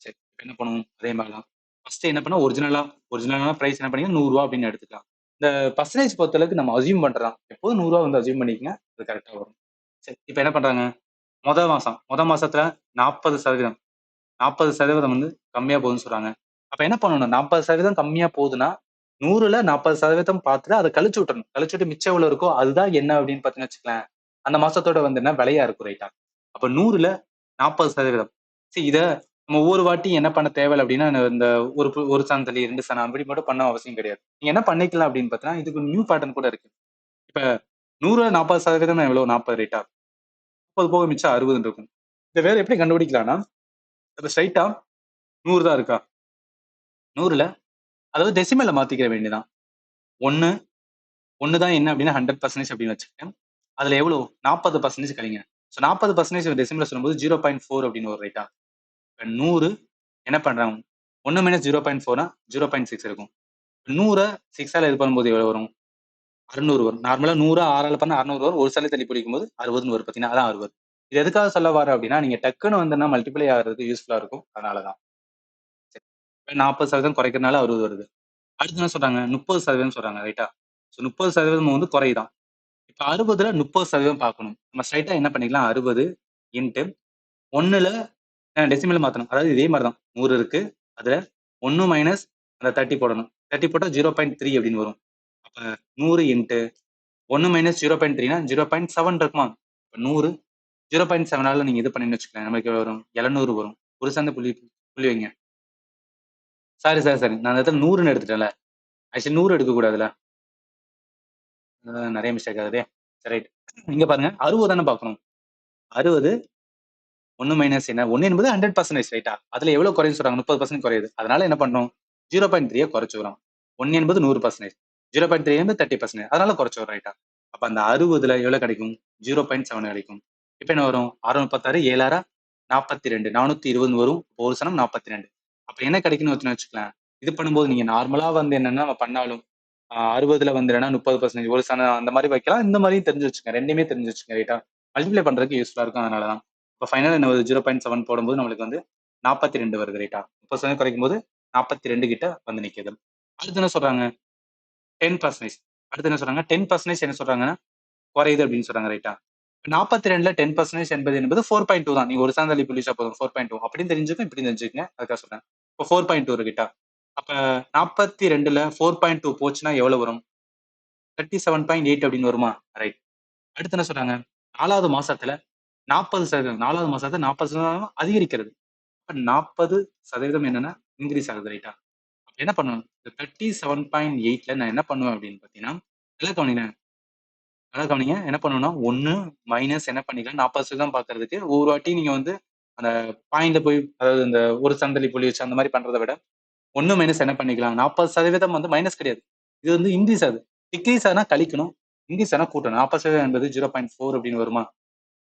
சரி, இப்போ என்ன பண்ணுவோம்? அதே மாதிரி தான் ஃபர்ஸ்ட் என்ன பண்ணா ஒரிஜினலான பிரைஸ் என்ன பண்ணீங்க? 100 ரூபா அப்படின்னு எடுத்துக்கலாம். இந்த பர்சன்டேஜ் பொறுத்தளவுக்கு நம்ம அசியூம் பண்றோம். எப்போதும் 100 ரூபா வந்து அசியூம் பண்ணிக்கங்க, அது கரெக்டா வரும். சரி, இப்போ என்ன பண்றாங்க? முத மாசத்துல 40% வந்து கம்மியா போகுதுன்னு சொல்றாங்க. அப்ப என்ன பண்ணணும்? 40% கம்மியா போகுதுன்னா 100ல 40% பார்த்துட்டு அதை கழிச்சு விட்டுறணும். கழிச்சு விட்டு மிச்சம் எவ்வளவு இருக்கோ அதுதான் என்ன அப்படின்னு பாத்தீங்கன்னு வச்சுக்கலாம், அந்த மாசத்தோட வந்து என்ன விலையா இருக்கும் ரைட்டா. அப்ப 100ல 40%. சரி, இத நம்ம ஒவ்வொரு வாட்டி என்ன பண்ண தேவையில்லை அப்படின்னா இந்த ஒரு சாந்தலி 2 சனம் அப்படி மட்டும் பண்ண அவசியம் கிடையாது. நீங்க என்ன பண்ணிக்கலாம் அப்படின்னு பார்த்தீங்கன்னா இதுக்கு நியூ பேட்டர்ன் கூட இருக்கு. இப்ப 100ல 40% எவ்வளவு? 40 ரைட்டா. 30 போக மிச்சம் 60 இருக்கும். இதை வேற எப்படி கண்டுபிடிக்கலாம்னா ஸ்ட்ரைட்டா 100 தான் இருக்கா, 100ல அதாவது டெசிமல்ல மாத்திக்கிற வேண்டியதான். 1 தான் என்ன அப்படின்னா 100% அப்படின்னு வச்சுக்கேன். அதுல எவ்வளவு? 40% கழிங்க. ஸோ 40% டெசிமல்ல சொல்லும்போது 0.4 அப்படின்னு ஒரு ரைட்டா. இப்போ 100 என்ன பண்றாங்க? 1 மைனஸ் 0.4னா 0.6 இருக்கும். 100 6ஆல இது பண்ணும்போது எவ்வளவு வரும்? 600 வரும். நார்மலா 100 6ஆல பண்ணா 600 வரும். ஒரு சல தள்ளி பிடிக்கும்போது 60ன்னு வரும் பார்த்தீங்கன்னா, அதான் 60. இது எதுக்காக சொல்ல வரேன் அப்படின்னா நீங்க டக்குன்னு வந்தனா மல்டிப்ளை ஆகிறதுக்கு யூஸ்ஃபுல்லா இருக்கும். அதனாலதான். 40% குறைக்கிறதுனால 60 வருது. அடுத்து என்ன சொல்றாங்க? 30% சொல்றாங்க ரைட்டா. ஸோ 30% வந்து குறையுதான். இப்ப 60ல 30% பார்க்கணும். நம்ம ஸ்ட்ரைட்டா என்ன பண்ணிக்கலாம்? 60 இன்ட்டு 1ல டெசிமல மாத்தணும். அதாவது இதே மாதிரி தான் 100 இருக்கு. அதுல 1 மைனஸ் அந்த 30 போடணும். 30 போட்டா 0.3 அப்படின்னு வரும். அப்ப 100 இன்ட்டு 1 மைனஸ் 0.3னா 0.7 இருக்குமா? 100 0.7ஆல நீங்க இது பண்ணீங்கன்னு வச்சுக்கோங்க, நமக்கு வரும் 700 வரும். ஒரு சந்த புள்ளி புள்ளி வைங்க. சாரி. நான் அந்த இடத்துல 100ன்னு எடுத்துட்டேன்ல. ஆக்சுவலி 100 எடுக்க கூடாதுல. நிறைய மிஸ்டேக் ஆகுதே. சரி ரைட். இங்க பாருங்க 60 தானே பார்க்கணும். 60 1 மைனஸ் என்ன? 1 என்பது 100% ரைட்டா. அதுல எவ்வளவு குறையும் சொல்றாங்க? 30% குறையுது. அதனால என்ன பண்ணணும்? 0.3 குறைச்சுக்கிறோம். 1 என்பது 100%, 0.3 என்பது 30%. அதனால குறைச்சுக்கிறோம் ரைட்டா. அப்ப அந்த 60ல எவ்வளவு கிடைக்கும்? 0.7 கிடைக்கும். இப்ப என்ன வரும்? 636 7 42 420 வரும். ஒரு சனம் 42. அப்ப என்ன கிடைக்குன்னு வச்சுக்கலாம். இது பண்ணும்போது நீங்க நார்மலா வந்து என்னன்னா நம்ம பண்ணாலும் 60ல வந்து என்னன்னா 30% ஒரு சனம் அந்த மாதிரி வைக்கலாம். இந்த மாதிரியும் தெரிஞ்சு வச்சுக்கோங்க. ரெண்டுமே தெரிஞ்சு வச்சுக்கோங்க ரைட்டா. மல்டிப்ளை பண்றதுக்கு யூஸ்ஃபுல்லா இருக்கும். அதனாலதான். இப்போ ஃபைனல் என்ன வருது? 0.7 போடும்போது நம்மளுக்கு வந்து 42 வருது ரைட்டா. 30% குறைக்கும் போது 42 கிட்ட வந்து நிக்குது. அடுத்து என்ன சொல்றாங்க? 10%. அடுத்து என்ன சொல்றாங்க? 10% என்ன சொல்றாங்கன்னா குறையுது அப்படின்னு சொல்றாங்க ரைட்டா. 42ல 10% என்பது 4.2 தான். நீங்க ஒரு சாந்தலி புள்ளிச்சா போதும் 4.2 அப்படின்னு தெரிஞ்சுக்கும், இப்படி தெரிஞ்சுக்கங்க. அதுக்காக சொல்றேன். இப்போ 4.2 இருக்குட்டா. அப்ப 42ல 4.2 போச்சுன்னா எவ்வளவு வரும்? 37.8 அப்படின்னு வருமா? ரைட். அடுத்து என்ன சொல்றாங்க? 4வது மாசத்துல 40% 4வது மாசத்துல 40% அதிகரிக்கிறது. அப்ப 40% என்னன்னா இன்க்ரீஸ் ஆகுது ரைட்டா. அப்ப என்ன பண்ணணும், இந்த 37.8ல நான் என்ன பண்ணுவேன் அப்படின்னு பாத்தீங்கன்னா, நல்லா கவனிங்க நல்லா கவனிங்க. என்ன பண்ணணும்னா 1 மைனஸ் என்ன பண்ணிக்கலாம் 40% பாக்குறதுக்கு ஒவ்வொரு வாட்டி நீங்க வந்து அந்த பாயிண்ட்ல போய், அதாவது இந்த ஒரு சந்தலி புள்ளி வச்சு அந்த மாதிரி பண்றதை விட 1 மைனஸ் என்ன பண்ணிக்கலாம், 40% வந்து மைனஸ் கிடையாது, இது வந்து இன்க்ரீஸ் ஆகுது. டிக்ரீஸ் ஆனா கழிக்கணும், இன்க்ரீஸ் ஆனா கூட்டணும். 40% என்பது 0.4 அப்படின்னு வருமா,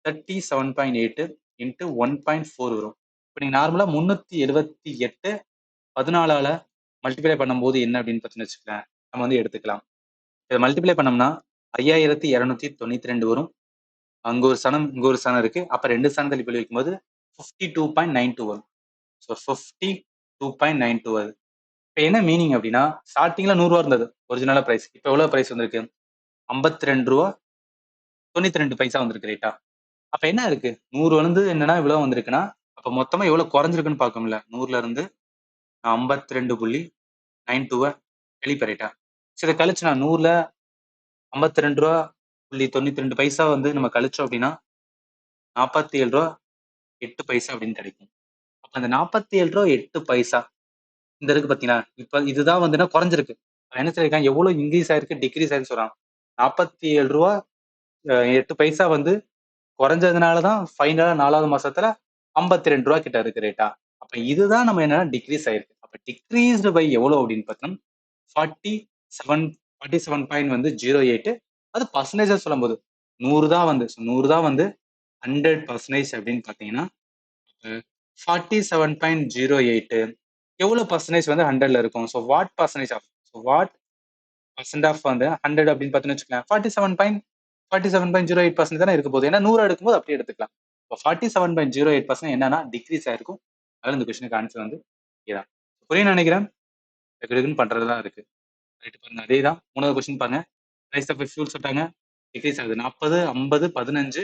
37.8 இன்ட்டு 1.4 வரும். இப்போ நீங்க நார்மலா 378 14ஆல மல்டிப்ளை பண்ணும்போது என்ன அப்படின்னு பார்த்தீங்கன்னு வச்சுக்கோங்களேன், நம்ம வந்து எடுத்துக்கலாம். இதை மல்டிப்ளை பண்ணோம்னா 5292 வரும். அங்க ஒரு சனம் இங்க ஒரு சனம் இருக்கு. அப்ப 2 சனம் தள்ளி போய் வைக்கும்போது 52.92 வரும். ஸோ 52.92 வருது. இப்போ என்ன மீனிங் அப்படின்னா, ஸ்டார்டிங்ல 100 ரூபா இருந்தது ஒரிஜினலா பிரைஸ். இப்போ எவ்வளவு பிரைஸ் வந்திருக்கு, 52 ரூபா 92 பைசா வந்திருக்கு ரைட்டா. அப்ப என்ன இருக்கு, 100 வந்து என்னன்னா இவ்வளவு வந்திருக்குன்னா, அப்ப மொத்தமா எவ்வளவு குறைஞ்சிருக்குன்னு பார்க்கணும்ல. 100ல இருந்து 52.92 கழிப்பேன் ரைட்டா. சரி, இதை கழிச்சு நான் 100ல 52 ரூபா புள்ளி 92 பைசா வந்து நம்ம கழிச்சோம் அப்படின்னா 47 ரூபா 8 பைசா அப்படின்னு கிடைக்கும். அப்ப அந்த 47 ரூபா 8 பைசா இந்த இருக்கு பாத்தீங்களா, இப்ப இதுதான் வந்து குறைஞ்சிருக்கு. என்ன சொல்லிருக்கான், எவ்வளவு இன்க்ரீஸ் ஆயிருக்கு டிக்ரீஸ் ஆயிருக்கு சொல்றான். 47 ரூபா 8 பைசா வந்து குறைஞ்சதுனாலதான் ஃபைனலா 4வது மாசத்துல 52 ரூபா கிட்ட இருக்கு ரேட்டா. அப்ப இதுதான் நம்ம என்னன்னா டிக்ரீஸ் ஆயிருக்கு. அப்ப டிக்ரீஸ்டு பை எவ்வளவு அப்படின்னு பார்த்தோம், 47.08. அது பர்சன்டேஜா சொல்லும் போது 100 தான் வந்து 100 தான் வந்து 100% அப்படின்னு பாத்தீங்கன்னா 47.08 எவ்வளவு பர்சன்டேஜ் வந்து 100ல இருக்கும். So what percentage of, what percent of வந்து 100 அப்படின்னு பார்த்தீங்கன்னு வச்சுக்கலாம், 47.08% தானே இருக்க போகுது. ஏன்னா 100 எடுக்கும்போது அப்படியே எடுத்துக்கலாம். இப்போ 47.08% என்னன்னா டிக்ரீஸ் ஆயிருக்கும். அதனால இந்த கொஸ்டினுக்கு ஆன்சர் வந்து இதான். புரியும் நினைக்கிறேன். பண்றதுதான் இருக்கு. ரைட் பாருங்க, அதே தான் 3வது கொஸ்டின் பாருங்க. பிரைஸ் ஆஃப் ஃபியூல் சொல்லிட்டாங்க, டிக்ரீஸ் ஆகுது 40, 50, 15.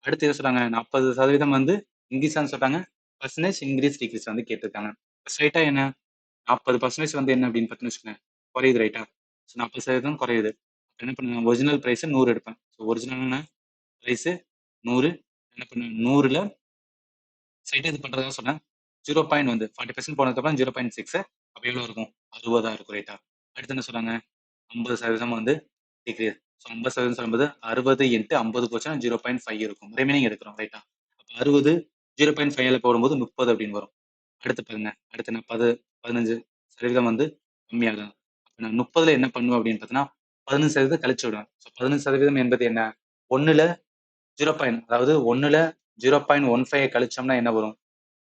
அடுத்து எது சொல்றாங்க, 40% வந்து இன்க்ரீஸ் ஆன்னு சொல்றாங்க. பர்சன்டேஜ் இன்க்ரீஸ் டிக்ரீஸ் வந்து கேட்டிருக்காங்க. ஸ்ட்ரைட்டா என்ன 40% வந்து என்ன அப்படின்னு பார்த்தீங்கன்னு வச்சுக்கோங்க, குறையுது ரைட்டா. ஸோ 40% குறையுது. என்ன பண்ணுவேன், ஒரிஜினல் பிரைஸ் 100 எடுப்பேன். ஸோ ஒரிஜினலான பிரைஸ் 100. என்ன பண்ணுவேன், 100ல ஸ்ட்ரைட்டா இது பண்றதா சொன்னேன். 0. வந்து 40% போனதுக்கப்புறம் 0.6. அப்போ எவ்வளோ இருக்கும், 60 இருக்கும் ரைட்டா. அடுத்து என்ன சொல்றாங்க, 50% வந்து டிக்ரீஸ். ஸோ 50% சொல்லும்போது 60 இன்ட்டு 50 போச்சுன்னா 0.5 இருக்கும். ரிமைனிங் எடுக்கிறோம் ரைட்டா. அப்போ 60 0.5ல போடும்போது 30 அப்படின்னு வரும். அடுத்து பாருங்க, அடுத்து நான் 15% வந்து கம்மியாகும். நான் 30ல என்ன பண்ணுவேன் அப்படின்னு பார்த்தீங்கன்னா 15% கழிச்சு விடுவேன். ஸோ 15% என்பது என்ன, 1ல 0. அதாவது 1ல 0.15 கழிச்சோம்னா என்ன வரும்,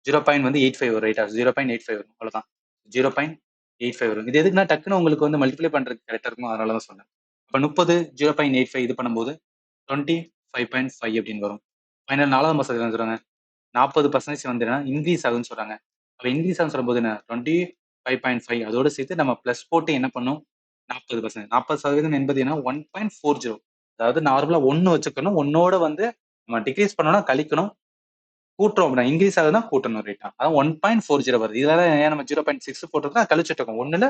0.85 வரும் ரைட்டா. 0.85 வரும், அவ்வளவுதான். 0.85 வரும். இது எதுக்குன்னா டக்குன்னு உங்களுக்கு வந்து மல்டிப்ளை பண்றதுக்கு கரெக்டா இருக்கும், அதனால தான் சொன்னேன். அப்ப 30 0.85 இது பண்ணும்போது 25.5 அப்படின்னு வரும். ஃபைனல் 4வது மாசத்துல என்ன சொல்றாங்க, 40% வந்து இன்க்ரீஸ் ஆகுதுன்னு சொல்றாங்க. அப்ப இன்க்ரீஸ் ஆகுன்னு சொல்லும்போது என்ன, 25.5 அதோட சேர்த்து நம்ம பிளஸ் போட்டு என்ன பண்ணும், 40%. 40% என்பது என்ன, 1.40. அதாவது நார்மலா 1 வச்சுக்கணும், 1ஓட வந்து நம்ம டிக்ரீஸ் பண்ணோம்னா கழிக்கணும், கூட்டுறோம் அப்படின்னா இன்க்ரீஸ் ஆகுதுன்னா கூட்டணும் ரைட்டா. அதான் 1.40 வருது. இதெல்லாம் ஏன் நம்ம 0.6 போட்டிருக்கோம், கழிச்சுட்டு இருக்கோம். 1ல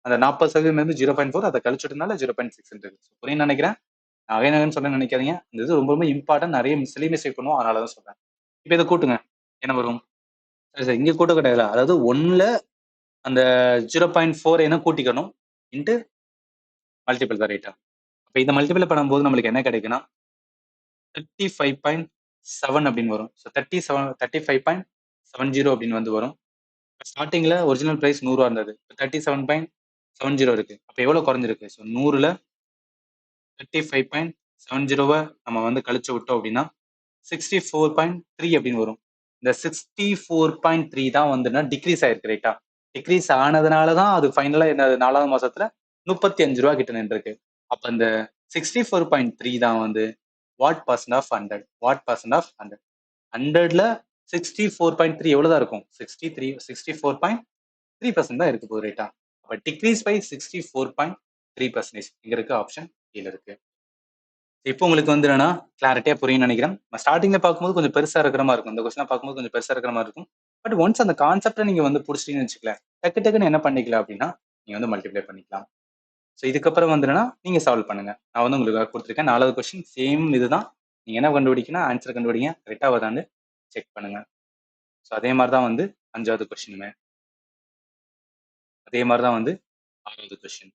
அந்த 40% இருந்து 0.4 அதை கழிச்சுட்டனால 0.6 இருக்கு. புரியும் நினைக்கிறேன். நகைன்னு சொல்ல நினைக்காதீங்க. இந்த இது ரொம்ப ரொம்ப இம்பார்ட்டன்ட். நிறைய சிலி மிஸ்டேக் பண்ணுவோம், அதனால தான் சொல்றேன். இப்போ இதை கூட்டுங்க, என்ன வரும், சரி சரி இங்க கூட்ட கிடையாது. அதாவது 1ல அந்த 0.4 என்ன கூட்டிக்கணும் இன்ட்டு மல்டிபிள் தான் ரைட்டா. அப்ப இதை மல்டிபிள் பண்ணும்போது நம்மளுக்கு என்ன கிடைக்குன்னா 35.7 அப்படின்னு வரும். ஸோ 35.70 அப்படின்னு வந்து வரும். ஸ்டார்டிங்ல ஒரிஜினல் பிரைஸ் 100 இருந்தது, 37.70 இருக்கு. அப்ப எவ்வளவு குறைஞ்சிருக்கு, ஸோ 100ல 35.70 நம்ம வந்து கழிச்சு விட்டோம் அப்படின்னா 64.3 அப்படின்னு வரும். இந்த 64.3 தான் வந்து டிக்ரீஸ் ஆயிருக்கு ரைட்டா. டிக்ரீஸ் ஆனதுனாலதான் அது ஃபைனலா என்ன 4வது மாசத்துல 35 ரூபா கிட்ட நின்றுருக்கு. அப்ப இந்த 64.3 தான் வந்து what percent of 100. What percent of 100. 100ல 64.3 எவ்வளவுதான் இருக்கும், 64.3% தான் இருக்கு போகுது ரைட்டா. அப்ப டிக்ரீஸ் பை 64.3% இங்க இருக்கு, ஆப்ஷன் கீழ இருக்கு. இப்போ உங்களுக்கு வந்து என்னன்னா கிளாரிட்டியா புரியும் நினைக்கிறேன். ஸ்டார்டிங்ல பார்க்கும்போது கொஞ்சம் பெருசா இருக்கிற மாதிரி இருக்கும், இந்த கொஸ்டின் பார்க்கும்போது கொஞ்சம் பெருசா இருக்கிற மாதிரி இருக்கும். பட் ஒன்ஸ் அந்த கான்செப்டை நீங்க வந்து புடிச்சிட்டீங்கன்னு வச்சுக்கலாம், டக்கு டக்குன்னு என்ன பண்ணிக்கலாம் அப்படின்னா நீங்க வந்து மல்டிப்ளை பண்ணிக்கலாம். ஸோ இதுக்கப்புறம் வந்து என்னன்னா நீங்க சால்வ் பண்ணுங்க. நான் வந்து உங்களுக்கு கொடுத்துருக்கேன் 4வது கொஸ்டின் சேம் இதுதான். நீங்க என்ன கண்டுபிடிக்கணும், ஆன்சர் கண்டுபிடிங்க, கரெக்டா வருதான்னு செக் பண்ணுங்க. ஸோ அதே மாதிரி தான் வந்து 5வது கொஸ்டினுமே. அதே மாதிரிதான் வந்து 6வது கொஸ்டின்.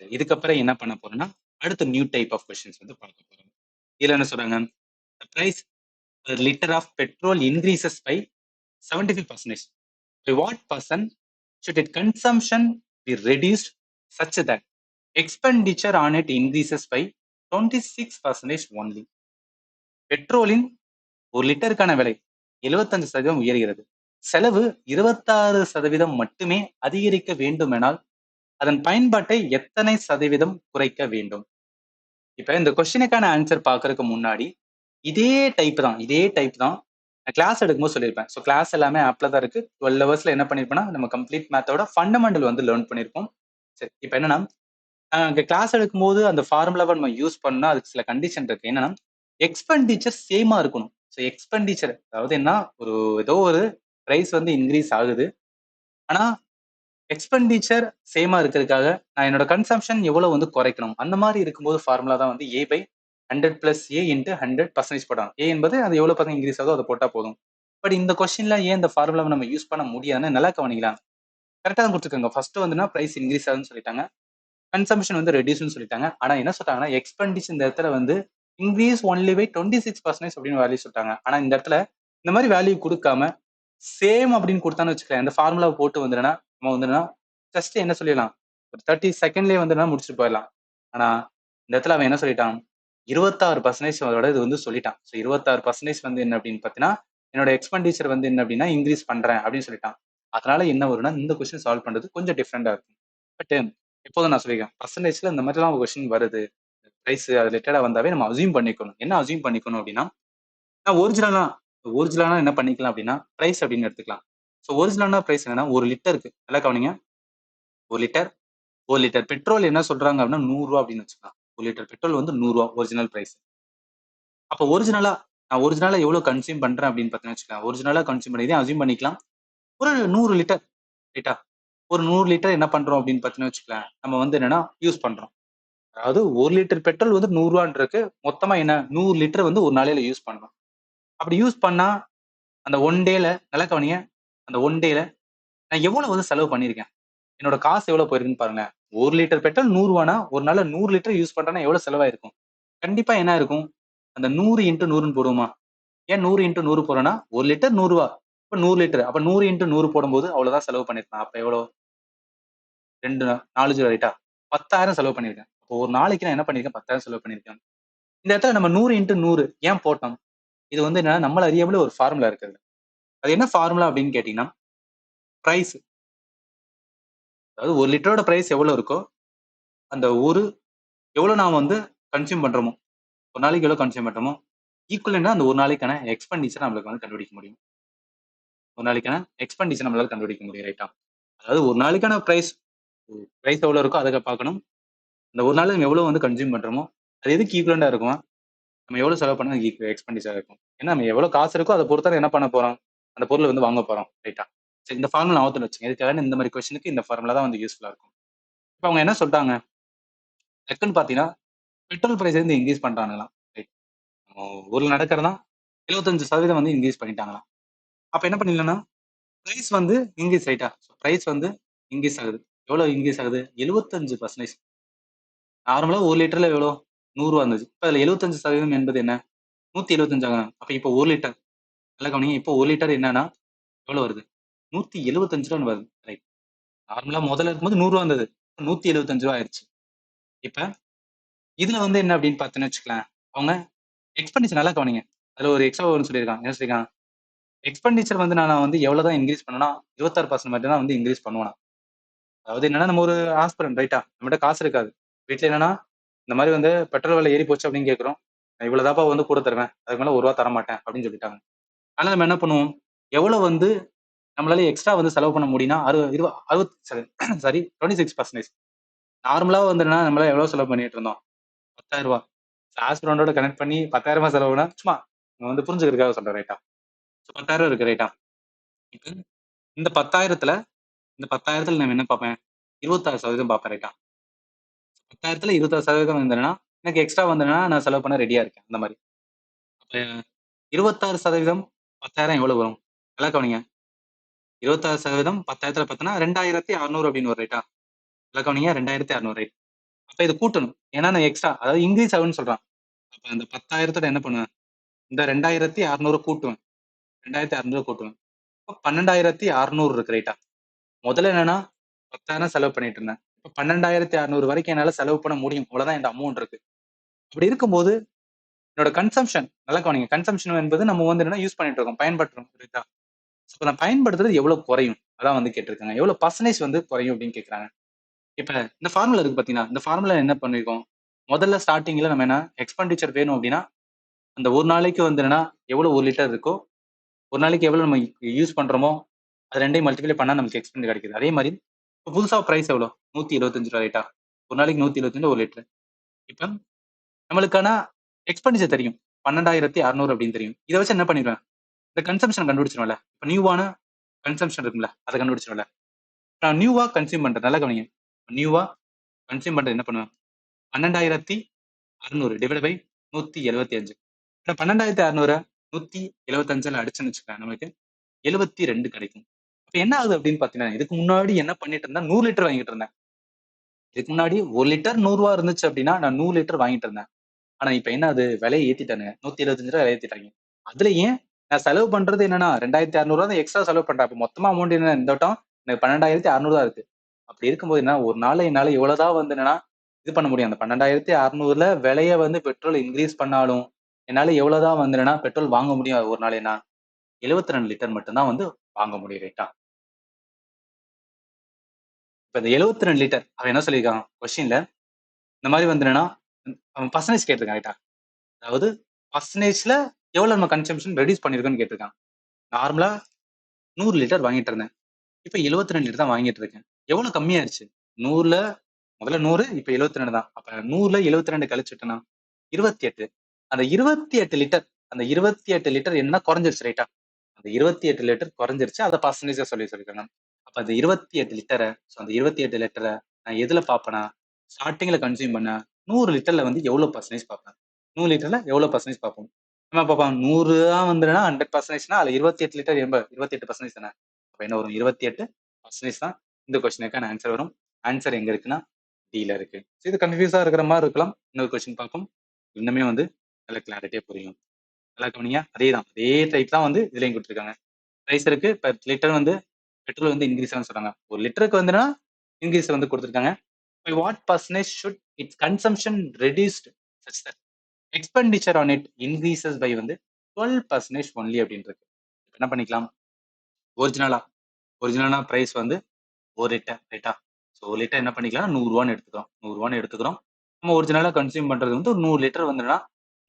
இதுக்கப்புறம் என்ன பண்ண போறோம்னா அடுத்த நியூ டைப் ஆஃப் கொஸ்டின்ஸ் வந்து பார்க்க போறோம். இதுல என்ன சொல்றாங்க, the price per liter of petrol increases by 75%. By what percent should its consumption be reduced such that expenditure on it increases by 26% only? பெட்ரோலின் ஒரு லிட்டருக்கான விலை 75% உயர்கிறது. செலவு 26% மட்டுமே அதிகரிக்க வேண்டுமெனால் அதன் பயன்பாட்டை எத்தனை சதவீதம் குறைக்க வேண்டும்? இப்ப இந்த கொஸ்டினுக்கான ஆன்சர் பாக்குறதுக்கு முன்னாடி இதே டைப் தான் நான் கிளாஸ் எடுக்கும்போது சொல்லியிருப்பேன். ஸோ கிளாஸ் எல்லாமே ஆப்ல தான் இருக்கு. 12 ஹவர்ஸ்ல என்ன பண்ணிருப்போம்னா நம்ம கம்ப்ளீட் மேத்தோட ஃபண்டமெண்டல் வந்து லேர்ன் பண்ணிருப்போம். சரி, இப்போ என்னன்னா அங்க கிளாஸ் எடுக்கும்போது அந்த ஃபார்முலாவை நம்ம யூஸ் பண்ணா அதுக்கு சில கண்டிஷன் இருக்கு. என்னன்னா எக்ஸ்பெண்டிச்சர் சேமா இருக்கணும். ஸோ எக்ஸ்பெண்டிச்சர் அதாவது என்ன, ஏதோ ஒரு பிரைஸ் வந்து இன்க்ரீஸ் ஆகுது. ஆனா எக்ஸ்பெண்டிச்சர் சேமா இருக்கிறதுக்காக நான் என்னோட கன்சம்ஷன் எவ்வளவு வந்து குறைக்கணும், அந்த மாதிரி இருக்கும்போது ஃபார்முலா தான் வந்து A by 100 plus A into 100% போட்டாங்க. A என்பது அது எவ்வளவு பக்கம் இன்க்ரீஸ் ஆகுதோ அதை போட்டா போதும். பட் இந்த கொஸ்டின்ல ஏன் இந்த ஃபார்முலாவை நம்ம யூஸ் பண்ண முடியாதுன்னு நல்லா கவனிக்கலாம். கரெக்டா தான் கொடுத்துருக்காங்க. ஃபர்ஸ்ட் வந்துன்னா பிரைஸ் இன்க்ரீஸ் ஆகுதுன்னு சொல்லிட்டாங்க, கன்சம்ஷன் வந்து ரெடியூஸ்னு சொல்லிட்டாங்க. ஆனா என்ன சொல்றாங்கன்னா எக்ஸ்பெண்டிச்சர் இந்த இடத்துல வந்து இன்க்ரீஸ் ஒன்லி பை 26% அப்படின்னு வேல்யூ சொல்லிட்டாங்க. ஆனா இந்த இடத்துல இந்த மாதிரி வேல்யூ கொடுக்காம சேம் அப்படின்னு கொடுத்தான்னு வச்சுக்கலாம், இந்த ஃபார்முலாவை போட்டு வந்துடுனா நம்ம வந்துன்னா ஜஸ்ட் என்ன சொல்லிடலாம், ஒரு 30 செகண்ட்லயே வந்து முடிச்சுட்டு போயிடலாம். ஆனா இந்த இடத்துல அவன் என்ன சொல்லிட்டான், 26% அதோட இது வந்து சொல்லிட்டான். ஸோ 26% வந்து என்ன அப்படின்னு பார்த்தீங்கன்னா என்னோட எக்ஸ்பெண்டிச்சர் வந்து என்ன அப்படின்னா இன்க்ரீஸ் பண்றேன் அப்படின்னு சொல்லிட்டான். அதனால என்ன வரும்னா இந்த கொஸ்டின் சால்வ் பண்றது கொஞ்சம் டிஃப்ரெண்டா இருக்கும். பட் எப்போதும் நான் சொல்லியிருக்கேன், பர்சன்டேஜ்ல இந்த மாதிரிலாம் கொஸ்டின் வருது, பிரைஸ் அது ரிலேட்டடா வந்தாவே நம்ம அசியூம் பண்ணிக்கணும். என்ன அசியூம் பண்ணிக்கணும் அப்படின்னா, நான் ஒரிஜினலா என்ன பண்ணிக்கலாம் அப்படின்னா பிரைஸ் அப்படின்னு எடுத்துக்கலாம். ஸோ ஒரிஜினலான பிரைஸ் என்னன்னா ஒரு லிட்டருக்கு நல்லா கவனிங்க, ஒரு லிட்டர் பெட்ரோல் என்ன சொல்றாங்க அப்படின்னா 100 ரூபா அப்படின்னு வச்சுக்கலாம். ஒரு லிட்டர் பெட்ரோல் வந்து 100 ரூபா ஒரிஜினல் பிரைஸ். அப்போ நான் ஒரிஜினலா எவ்வளவு கன்சியூம் பண்றேன் அப்படின்னு பார்த்தீங்கன்னு வச்சுக்கலாம். ஒரிஜினலா கன்சியூம் பண்ணி அசியூம் பண்ணிக்கலாம் ஒரு 100 லிட்டர், ரைட்டா? ஒரு 100 லிட்டர் என்ன பண்றோம் அப்படின்னு பார்த்தீங்கன்னு வச்சுக்கலாம், நம்ம வந்து என்னன்னா யூஸ் பண்றோம். அதாவது ஒரு லிட்டர் பெட்ரோல் வந்து 100 ரூபான்னு இருக்கு. மொத்தமா என்ன 100 லிட்டர் வந்து ஒரு நாளையில யூஸ் பண்றோம். அப்படி யூஸ் பண்ணா அந்த ஒன் டேல நல்லா கவனிங்க, அந்த ஒன் டேல நான் எவ்வளவு வந்து செலவு பண்ணியிருக்கேன், என்னோட காசு எவ்வளவு போயிருக்குன்னு பாருங்க. ஒரு லிட்டர் பெட்ரோல் 100 ரூபானா ஒரு நாள்ல 100 லிட்டர் யூஸ் பண்றேன்னா எவ்வளவு செலவாயிருக்கும்? கண்டிப்பா என்ன இருக்கும், அந்த 100 இன்ட்டு 100ன்னு போடுவோமா? ஏன் 100 இன்ட்டு 100 போடுறோம்னா ஒரு லிட்டர் 100 ரூபா, இப்ப 100 லிட்டர், அப்ப 100 இன்ட்டு 100 போடும்போது அவ்வளவுதான் செலவு பண்ணிருக்கேன். அப்ப எவ்வளவு, 2 4 ஜீரோ, ரைட்டா? 10,000 செலவு பண்ணியிருக்கேன். அப்போ ஒரு நாளைக்கு நான் என்ன பண்ணிருக்கேன், 10,000 செலவு பண்ணியிருக்கேன். இந்த இடத்துல நம்ம 100 இன்ட்டு 100 ஏன் போட்டோம்? இது வந்து என்னன்னா நம்மள அறியாமலே ஒரு ஃபார்முலா இருக்குது. அது என்ன ஃபார்முலா அப்படின்னு கேட்டீங்கன்னா, பிரைஸ், அதாவது ஒரு லிட்டரோட பிரைஸ் எவ்வளவு இருக்கோ அந்த எவ்வளவு நாம வந்து கன்சியூம் பண்றோமோ, ஒரு நாளைக்கு எவ்வளவு கன்சியூம் பண்றோமோ ஈக்குவலா அந்த ஒரு நாளைக்கான எக்ஸ்பெண்டிச்சர் நம்மளுக்கு வந்து கண்டுபிடிக்க முடியும். ஒரு நாளைக்கான எக்ஸ்பெண்டிச்சர் நம்மளால கண்டுபிடிக்க முடியும், ரைட்டா? அதாவது ஒரு நாளைக்கான பிரைஸ் எவ்வளவு இருக்கோ அதை பார்க்கணும். அந்த ஒரு நாள் நம்ம எவ்வளவு வந்து கன்சியூம் பண்றோமோ அது எதுக்கு ஈக்குவலண்டா இருக்கும், நம்ம எவ்வளவு செலவு பண்ணா எக்ஸ்பெண்டிச்சர் இருக்கும். ஏன்னா நம்ம எவ்வளவு காசு இருக்கோ அதை பொறுத்தா என்ன பண்ண போறோம், அந்த பொருளை வந்து வாங்க போறோம், ரைட்டா? சரி, இந்த ஃபார்முலா ஞாபகத்துல வச்சுங்க. இதுக்காக இந்த மாதிரி கொஸ்டினுக்கு இந்த ஃபார்முலா தான் வந்து யூஸ்ஃபுல்லா இருக்கும். இப்போ அவங்க என்ன சொல்லிட்டாங்க, டக்குன்னு பாத்தீங்கன்னா பெட்ரோல் பிரைஸ் வந்து இன்க்ரீஸ் பண்றாங்களாம். ரைட், ஊர்ல நடக்கிறதா 75% வந்து இன்க்ரீஸ் பண்ணிட்டாங்களாம். அப்ப என்ன பண்ணிடலாம்னா பிரைஸ் வந்து இன்க்ரீஸ், ரைட்டா? பிரைஸ் வந்து இன்க்ரீஸ் ஆகுது. எவ்வளவு இன்க்ரீஸ் ஆகுது, 75%. நார்மலா ஒரு லிட்டர்ல எவ்வளவு 100 ரூபா இருந்துச்சு, இப்ப அதுல 75% என்பது என்ன, 175 ஆகும். அப்ப இப்போ ஒரு லிட்டர் நல்லா கவனிங்க, இப்போ ஒரு லிட்டர் என்னன்னா எவ்வளவு வருது, 175 ரூபான்னு வருது, ரைட்? நார்மலா முதல்ல இருக்கும்போது 100 ரூபா இருந்தது, 175 ரூபா ஆயிருச்சு. இப்ப இதுல வந்து என்ன அப்படின்னு பாத்தீங்கன்னு வச்சுக்கலாம், அவங்க எக்ஸ்பெண்டிச்சர் நல்லா கவனிங்க. அதுல ஒரு எக்ஸ்ட்ரா ஒன்று சொல்லியிருக்காங்க. என்ன சொல்லியிருக்காங்க, எக்ஸ்பெண்டிச்சர் வந்து நான் வந்து எவ்வளவுதான் இன்க்ரீஸ் பண்ணனா 26% மட்டும் தான் வந்து இன்க்ரீஸ் பண்ணுவேன். அதாவது என்னன்னா நம்ம ஒரு ஆஸ்பிரண்ட், ரைட்டா? நம்மகிட்ட காசு இருக்காது. வீட்டுல என்னன்னா இந்த மாதிரி வந்து பெட்ரோல் விலை ஏறி போச்சு அப்படின்னு கேட்கிறோம். நான் இவ்வளவுதாப்பா வந்து கூட தருவேன், அதுக்கு மேல 1 ரூபா தர மாட்டேன் அப்படின்னு சொல்லிட்டாங்க. ஆனா நம்ம என்ன பண்ணுவோம், எவ்வளவு வந்து நம்மளால எக்ஸ்ட்ரா வந்து செலவு பண்ண முடியும்னா 26%. நார்மலா வந்து நம்மளால எவ்வளவு செலவு பண்ணிட்டு இருந்தோம், 10,000 ரூபாய். ஆஸ்பிரண்டோட கனெக்ட் பண்ணி 10,000 செலவுனா சும்மா வந்து புரிஞ்சுக்கிறதுக்காக சொல்றேன், ரைட்டா? 10,000 இருக்கு, ரைட்டா? இப்ப இந்த 10,000த்துல நான் என்ன பார்ப்பேன், 26% பார்ப்பேன், ரைட்டா? 10,000த்துல 26% வந்ததுன்னா எனக்கு எக்ஸ்ட்ரா வந்ததுன்னா நான் செலவு பண்ண ரெடியா இருக்கேன், அந்த மாதிரி. அப்ப 26% 10,000 எவ்வளவு வரும், நல்லா கவனிங்க. 26% 10,000த்துல பார்த்தோம்னா 2,600 அப்படின்னு ஒரு ரைட்டா? நல்லா கவனிங்க 2,600 ரைட். அப்ப இது கூட்டணும். ஏன்னா நான் எக்ஸ்ட்ரா அதாவது இன்கிரீஸ் ஆகும்னு சொல்றான். அப்ப அந்த 10,000 என்ன பண்ணுவேன்? இந்த 2,600 கூட்டுவேன். 2,600 கூட்டுவேன். இப்ப 12,600 இருக்கு ரைட்டா? முதல்ல என்னன்னா 10,000 செலவு பண்ணிட்டு இருந்தேன். இப்ப 12,600 வரைக்கும் என்னால செலவு பண்ண முடியும். அவ்வளவுதான் என் அமௌண்ட் இருக்கு. அப்படி இருக்கும்போது என்னோட கன்சம்ஷன் நல்லா கவனிங்க. கன்சம்ஷன் என்பது நம்ம வந்து என்ன யூஸ் பண்ணிட்டு இருக்கோம். பயன்படுத்துறோம். ரைட்டா? இப்ப நான் பயன்படுத்துறது எவ்வளவு குறையும்? அதான் வந்து கேட்டிருக்காங்க. எவ்வளவு பெர்சன்டேஜ் வந்து குறையும் அப்படின்னு கேட்கறாங்க. இப்ப இந்த ஃபார்முலா இருக்கு பாத்தீங்கன்னா, இந்த ஃபார்முலா என்ன பண்ணிருக்கோம்? முதல்ல ஸ்டார்டிங்ல நம்ம என்ன எக்ஸ்பெண்டிச்சர் வேணும் அப்படின்னா, அந்த ஒரு நாளைக்கு வந்து என்னன்னா எவ்வளவு 1 லிட்டர் இருக்கோ, ஒரு நாளைக்கு எவ்வளவு நம்ம யூஸ் பண்றோமோ, அது 2யும் மல்டிப்ளை பண்ணா நமக்கு எக்ஸ்பெண்ட் கிடைக்குது. அதே மாதிரி இப்ப புதுசா பிரைஸ் எவ்வளோ? ரூ. 175 ரைட்டா? ஒரு நாளைக்கு 175 1 லிட்டர். இப்ப நம்மளுக்கான எக்ஸ்பெண்டிச்சர் தெரியும். 12,600 அப்படின்னு தெரியும். இத வச்சு என்ன பண்ணிருவேன்? இந்த கன்சம்ப்ஷன் கண்டுபிடிச்சிருவேன்ல. இப்ப நியூவான கன்சம்ப்ஷன் இருக்கும்ல, அத கண்டுபிடிச்சிருவேன்ல. நான் நியூவா கன்சியூம் பண்றேன். நல்லா கவனிங்க. நியூவா கன்சியூம் பண்றது என்ன பண்ணுவேன்? 12,600 டிவைட் பை 175. இந்த 12,600 175ல அடிச்சேன்னு வச்சுக்கோங்க. நமக்கு 72 கிடைக்கும். அப்ப என்ன ஆகுது அப்படின்னு பாத்தீங்கன்னா, இதுக்கு முன்னாடி என்ன பண்ணிட்டு இருந்தேன்? 100 லிட்டர் வாங்கிட்டு இருந்தேன். இதுக்கு முன்னாடி 1 லிட்டர் ரூ. 100 இருந்துச்சு அப்படின்னா, நான் 100 லிட்டர் வாங்கிட்டு இருந்தேன். ஆனா இப்ப என்ன ஆகுது? விலைய ஏத்திட்டானுங்க. ரூ. 175 விலை ஏத்திட்டாங்க. அதுல ஏன் நான் செலவு பண்றது என்னன்னா, ரூ. 2,600 தான் எக்ஸ்ட்ரா செலவு பண்றேன். அப்ப மொத்தமா அமௌண்ட் என்ன இந்த வட்டம் எனக்கு 12,600 தான் இருக்கு. அப்படி இருக்கும்போது என்ன, ஒரு நாள்ல என்னால எவ்வளவுதான் வந்து என்னன்னா, இது பண்ண முடியும். அந்த 12,600ல விலைய வந்து பெட்ரோல் இன்கிரீஸ் பண்ணாலும், என்னால எவ்வளவுதான் வந்து என்னன்னா, பெட்ரோல் வாங்க முடியும் ஒரு நாளைனா 72 லிட்டர் மட்டும் தான் வந்து வாங்க முடியும் ரைட்டா? இப்ப இந்த 72 லிட்டர் அவன் என்ன சொல்லியிருக்கான் கொஸ்டின்ல, இந்த மாதிரி வந்து என்னன்னா, அவன் பெர்சன்டேஜ் கேட்டிருக்கான் ரைட்டா? அதாவது பெர்சன்டேஜ்ல எவ்வளவு நம்ம கன்சம்ப்ஷன் ரெடியூஸ் பண்ணிருக்கோம்னு கேட்டிருக்கான். நார்மலா 100 லிட்டர் வாங்கிட்டு இருந்தேன். இப்ப 72 லிட்டர் தான் வாங்கிட்டு இருக்கேன். எவ்வளவு கம்மியாயிருச்சு? 100ல முதல்ல 100 இப்ப 72 தான். அப்ப 100ல 72 கழிச்சுட்டேன்னா 28. அந்த 28 லிட்டர் அந்த 28 லிட்டர் என்ன குறைஞ்சிருச்சு ரைட்டா? அந்த 28 லிட்டர் குறைஞ்சிருச்சு. அத பெர்சன்டேஜா சொல்லியிருக்காங்க. அப்ப அந்த 28 லிட்டர அந்த 28 லிட்டர நான் எதுல பார்ப்பேன்னா, ஸ்டார்ட்டிங்ல கன்சியூம் பண்ண 100 லிட்டர்ல வந்து எவ்வளவு பெர்சன்டேஜ் பார்ப்பேன். 100 லிட்டர்ல எவ்வளவு பெர்சன்டேஜ் பார்ப்போம். என்ன பார்ப்பான் 100 தான் வந்துனா 100%னா அதுல 28 லிட்டர் 28% தானே. அப்ப என்ன வரும் 28% தான் இந்த கொஸ்டினுக்கான ஆன்சர் வரும். ஆன்சர் எங்க இருக்குன்னா டில இருக்கு. இது கன்ஃபியூஸா இருக்கிற மாதிரி இருக்கலாம். இன்னொரு கொஸ்டின் பார்ப்போம். இன்னுமே வந்து நல்ல கிளாரிட்டியா புரியும். நல்லா கவனிங்க. அதேதான். அதே டைப் தான் வந்து இதுலயும் குடுத்துருக்காங்க. பிரைஸ் இருக்கு. பெர் லிட்டர் வந்து பெட்ரோல் வந்து இன்கிரீஸ் ஆகும்னு சொல்றாங்க. ஒரு லிட்டருக்கு வந்துனா இன்கிரீஸ் வந்து குடுத்துருக்காங்க. By what percentage should its consumption reduced such that expenditure on it increases by வந்து 12% only அப்படின்னு இருக்கு. என்ன பண்ணிக்கலாம்? ஒரிஜினலா ஒரிஜினலா பிரைஸ் வந்து 1 லிட்டர் ரைட்டா? ஸோ 1 லிட்டர் என்ன பண்ணிக்கலாம்? ரூ. 100 எடுத்துக்கிறோம். ரூ. 100 எடுத்துக்கிறோம். நம்ம ஒரிஜினலா கன்சியூம் பண்றது வந்து 100 லிட்டர் வந்துன்னா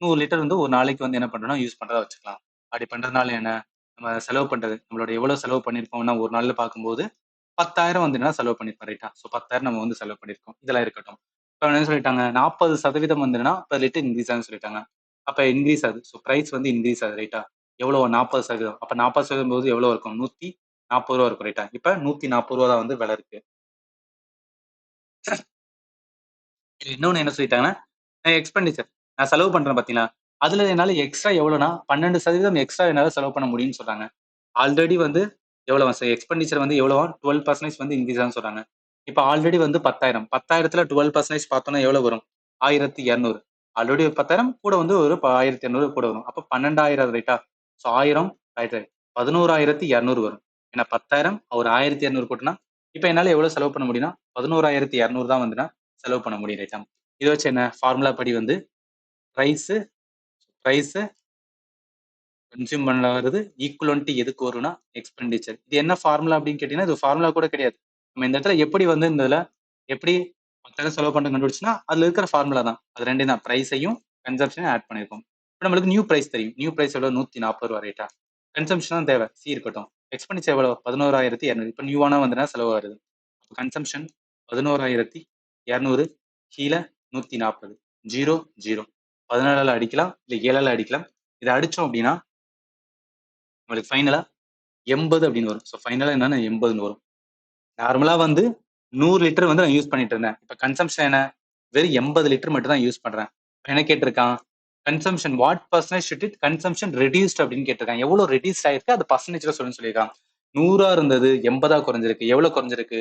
100 லிட்டர் வந்து ஒரு நாளைக்கு வந்து என்ன பண்றோம்னா யூஸ் பண்றதா வச்சுக்கலாம். அப்படி பண்றதுனால என்ன? நம்ம செலவு பண்றது நம்மளோட எவ்வளவு செலவு பண்ணியிருக்கோம்னா ஒரு நாள்ல பார்க்கும்போது 10,000 வந்து என்ன செலவு பண்ணிருப்போம் ரைட்டா? ஸோ 10,000 நம்ம வந்து செலவு பண்ணியிருக்கோம். இதெல்லாம் இருக்கட்டும். இப்ப என்ன சொல்லிட்டாங்க? 40% வந்து என்னன்னா பெர் லிட்டர் இன்கிரீஸ் ஆகும்னு சொல்லிட்டாங்க. அப்ப இன்கிரீஸ் ஆகுது. ஸோ பிரைஸ் வந்து இன்கிரீஸ் ஆகுது ரைட்டா? எவ்வளவு 40%. அப்ப 40% போது எவ்வளவு இருக்கும்? ரூ. 140 இருக்கும் ரைட்டா? இப்ப ரூ. 140 தான் வந்து விலை இருக்கு. இன்னொன்னு என்ன சொல்லிட்டாங்கன்னா, எக்ஸ்பெண்டிச்சர் நான் செலவு பண்றேன் பார்த்தீங்களா? அதுல என்னால எக்ஸ்ட்ரா எவ்வளோனா 12% எக்ஸ்ட்ரா என்னால செலவு பண்ண முடியும்னு சொல்றாங்க. ஆல்ரெடி வந்து எவ்வளவா எக்ஸ்பெண்டிச்சர் வந்து எவ்வளவா 12% வந்து இன்கிரீஸ் ஆகும்னு சொல்றாங்க. இப்ப ஆல்ரெடி வந்து 10,000 10,000த்துல 12% பார்த்தோம்னா எவ்வளவு வரும்? 1,200 ஆல்ரெடி 10,000 கூட வந்து ஒரு 1,200 கூட வரும். அப்ப 12,000 ரைட்டா? ஸோ 1000 ரைட் 11,200 வரும். ஏன்னா 10,000 ஒரு 1,200 கூட்டுனா, இப்ப என்னால எவ்வளவு செலவு பண்ண முடியும்னா 11,200 தான் வந்து நான் செலவு பண்ண முடியும் ரைட்டா? இத வச்சு என்ன ஃபார்முலா படி வந்து பிரைஸ் பிரைஸ் கன்சியூம் பண்ண ஈக்குவலன்ட் எதுக்கு வரும்னா எக்ஸ்பெண்டிச்சர். இது என்ன ஃபார்முலா அப்படின்னு கேட்டீங்கன்னா, இது ஃபார்முலா கூட கிடையாது. நம்ம இந்த இடத்துல எப்படி வந்து இந்த இதுல எப்படி 10,000 செலவு பண்றோம்னு கண்டுபிடிச்சுன்னா, அதுல இருக்கிற ஃபார்முலா தான். அது 2 தான். பிரைஸையும் கன்சம்ப்ஷனையும் ஆட் பண்ணியிருக்கோம். இப்ப நம்மளுக்கு நியூ பிரைஸ் தெரியும். நியூ பிரைஸ் எவ்வளவு? ரூ. 140 ரைட்டா? கன்சம்ப்ஷன் தான் தேவை. சி இருக்கட்டும். எக்ஸ்பெண்டிச்சர் எவ்வளவு? 11,200. இப்ப நியூவான வந்துனா செலவு வருது. கன்சம்ப்ஷன் 11,200 கீழ 140 0 0 14ஆல அடிக்கலாம். இல்ல 7ஆல அடிக்கலாம். இத அடிச்சோம் அப்படின்னா உங்களுக்கு ஃபைனலா 80 அப்படின்னு வரும். ஸோ ஃபைனலா என்னன்னா 80ன்னு வரும். நார்மலா வந்து 100 லிட்டர் வந்து நான் யூஸ் பண்ணிட்டு இருந்தேன். இப்ப கன்சம்ப்ஷன் என்ன? வெறும் 80 லிட்டர் மட்டும் தான் யூஸ் பண்றேன். இப்ப என்ன கேட்டிருக்கான்? Consumption what percentage should it consumption reduced அப்படின்னு கேட்டிருக்காங்க. எவ்வளவு ரெடியூஸ் ஆயிருக்கு அது பர்சன்டேஜ்ல சொல்லியிருக்காங்க. 100 இருந்தது 80 குறைஞ்சிருக்கு. எவ்வளவு குறைஞ்சிருக்கு?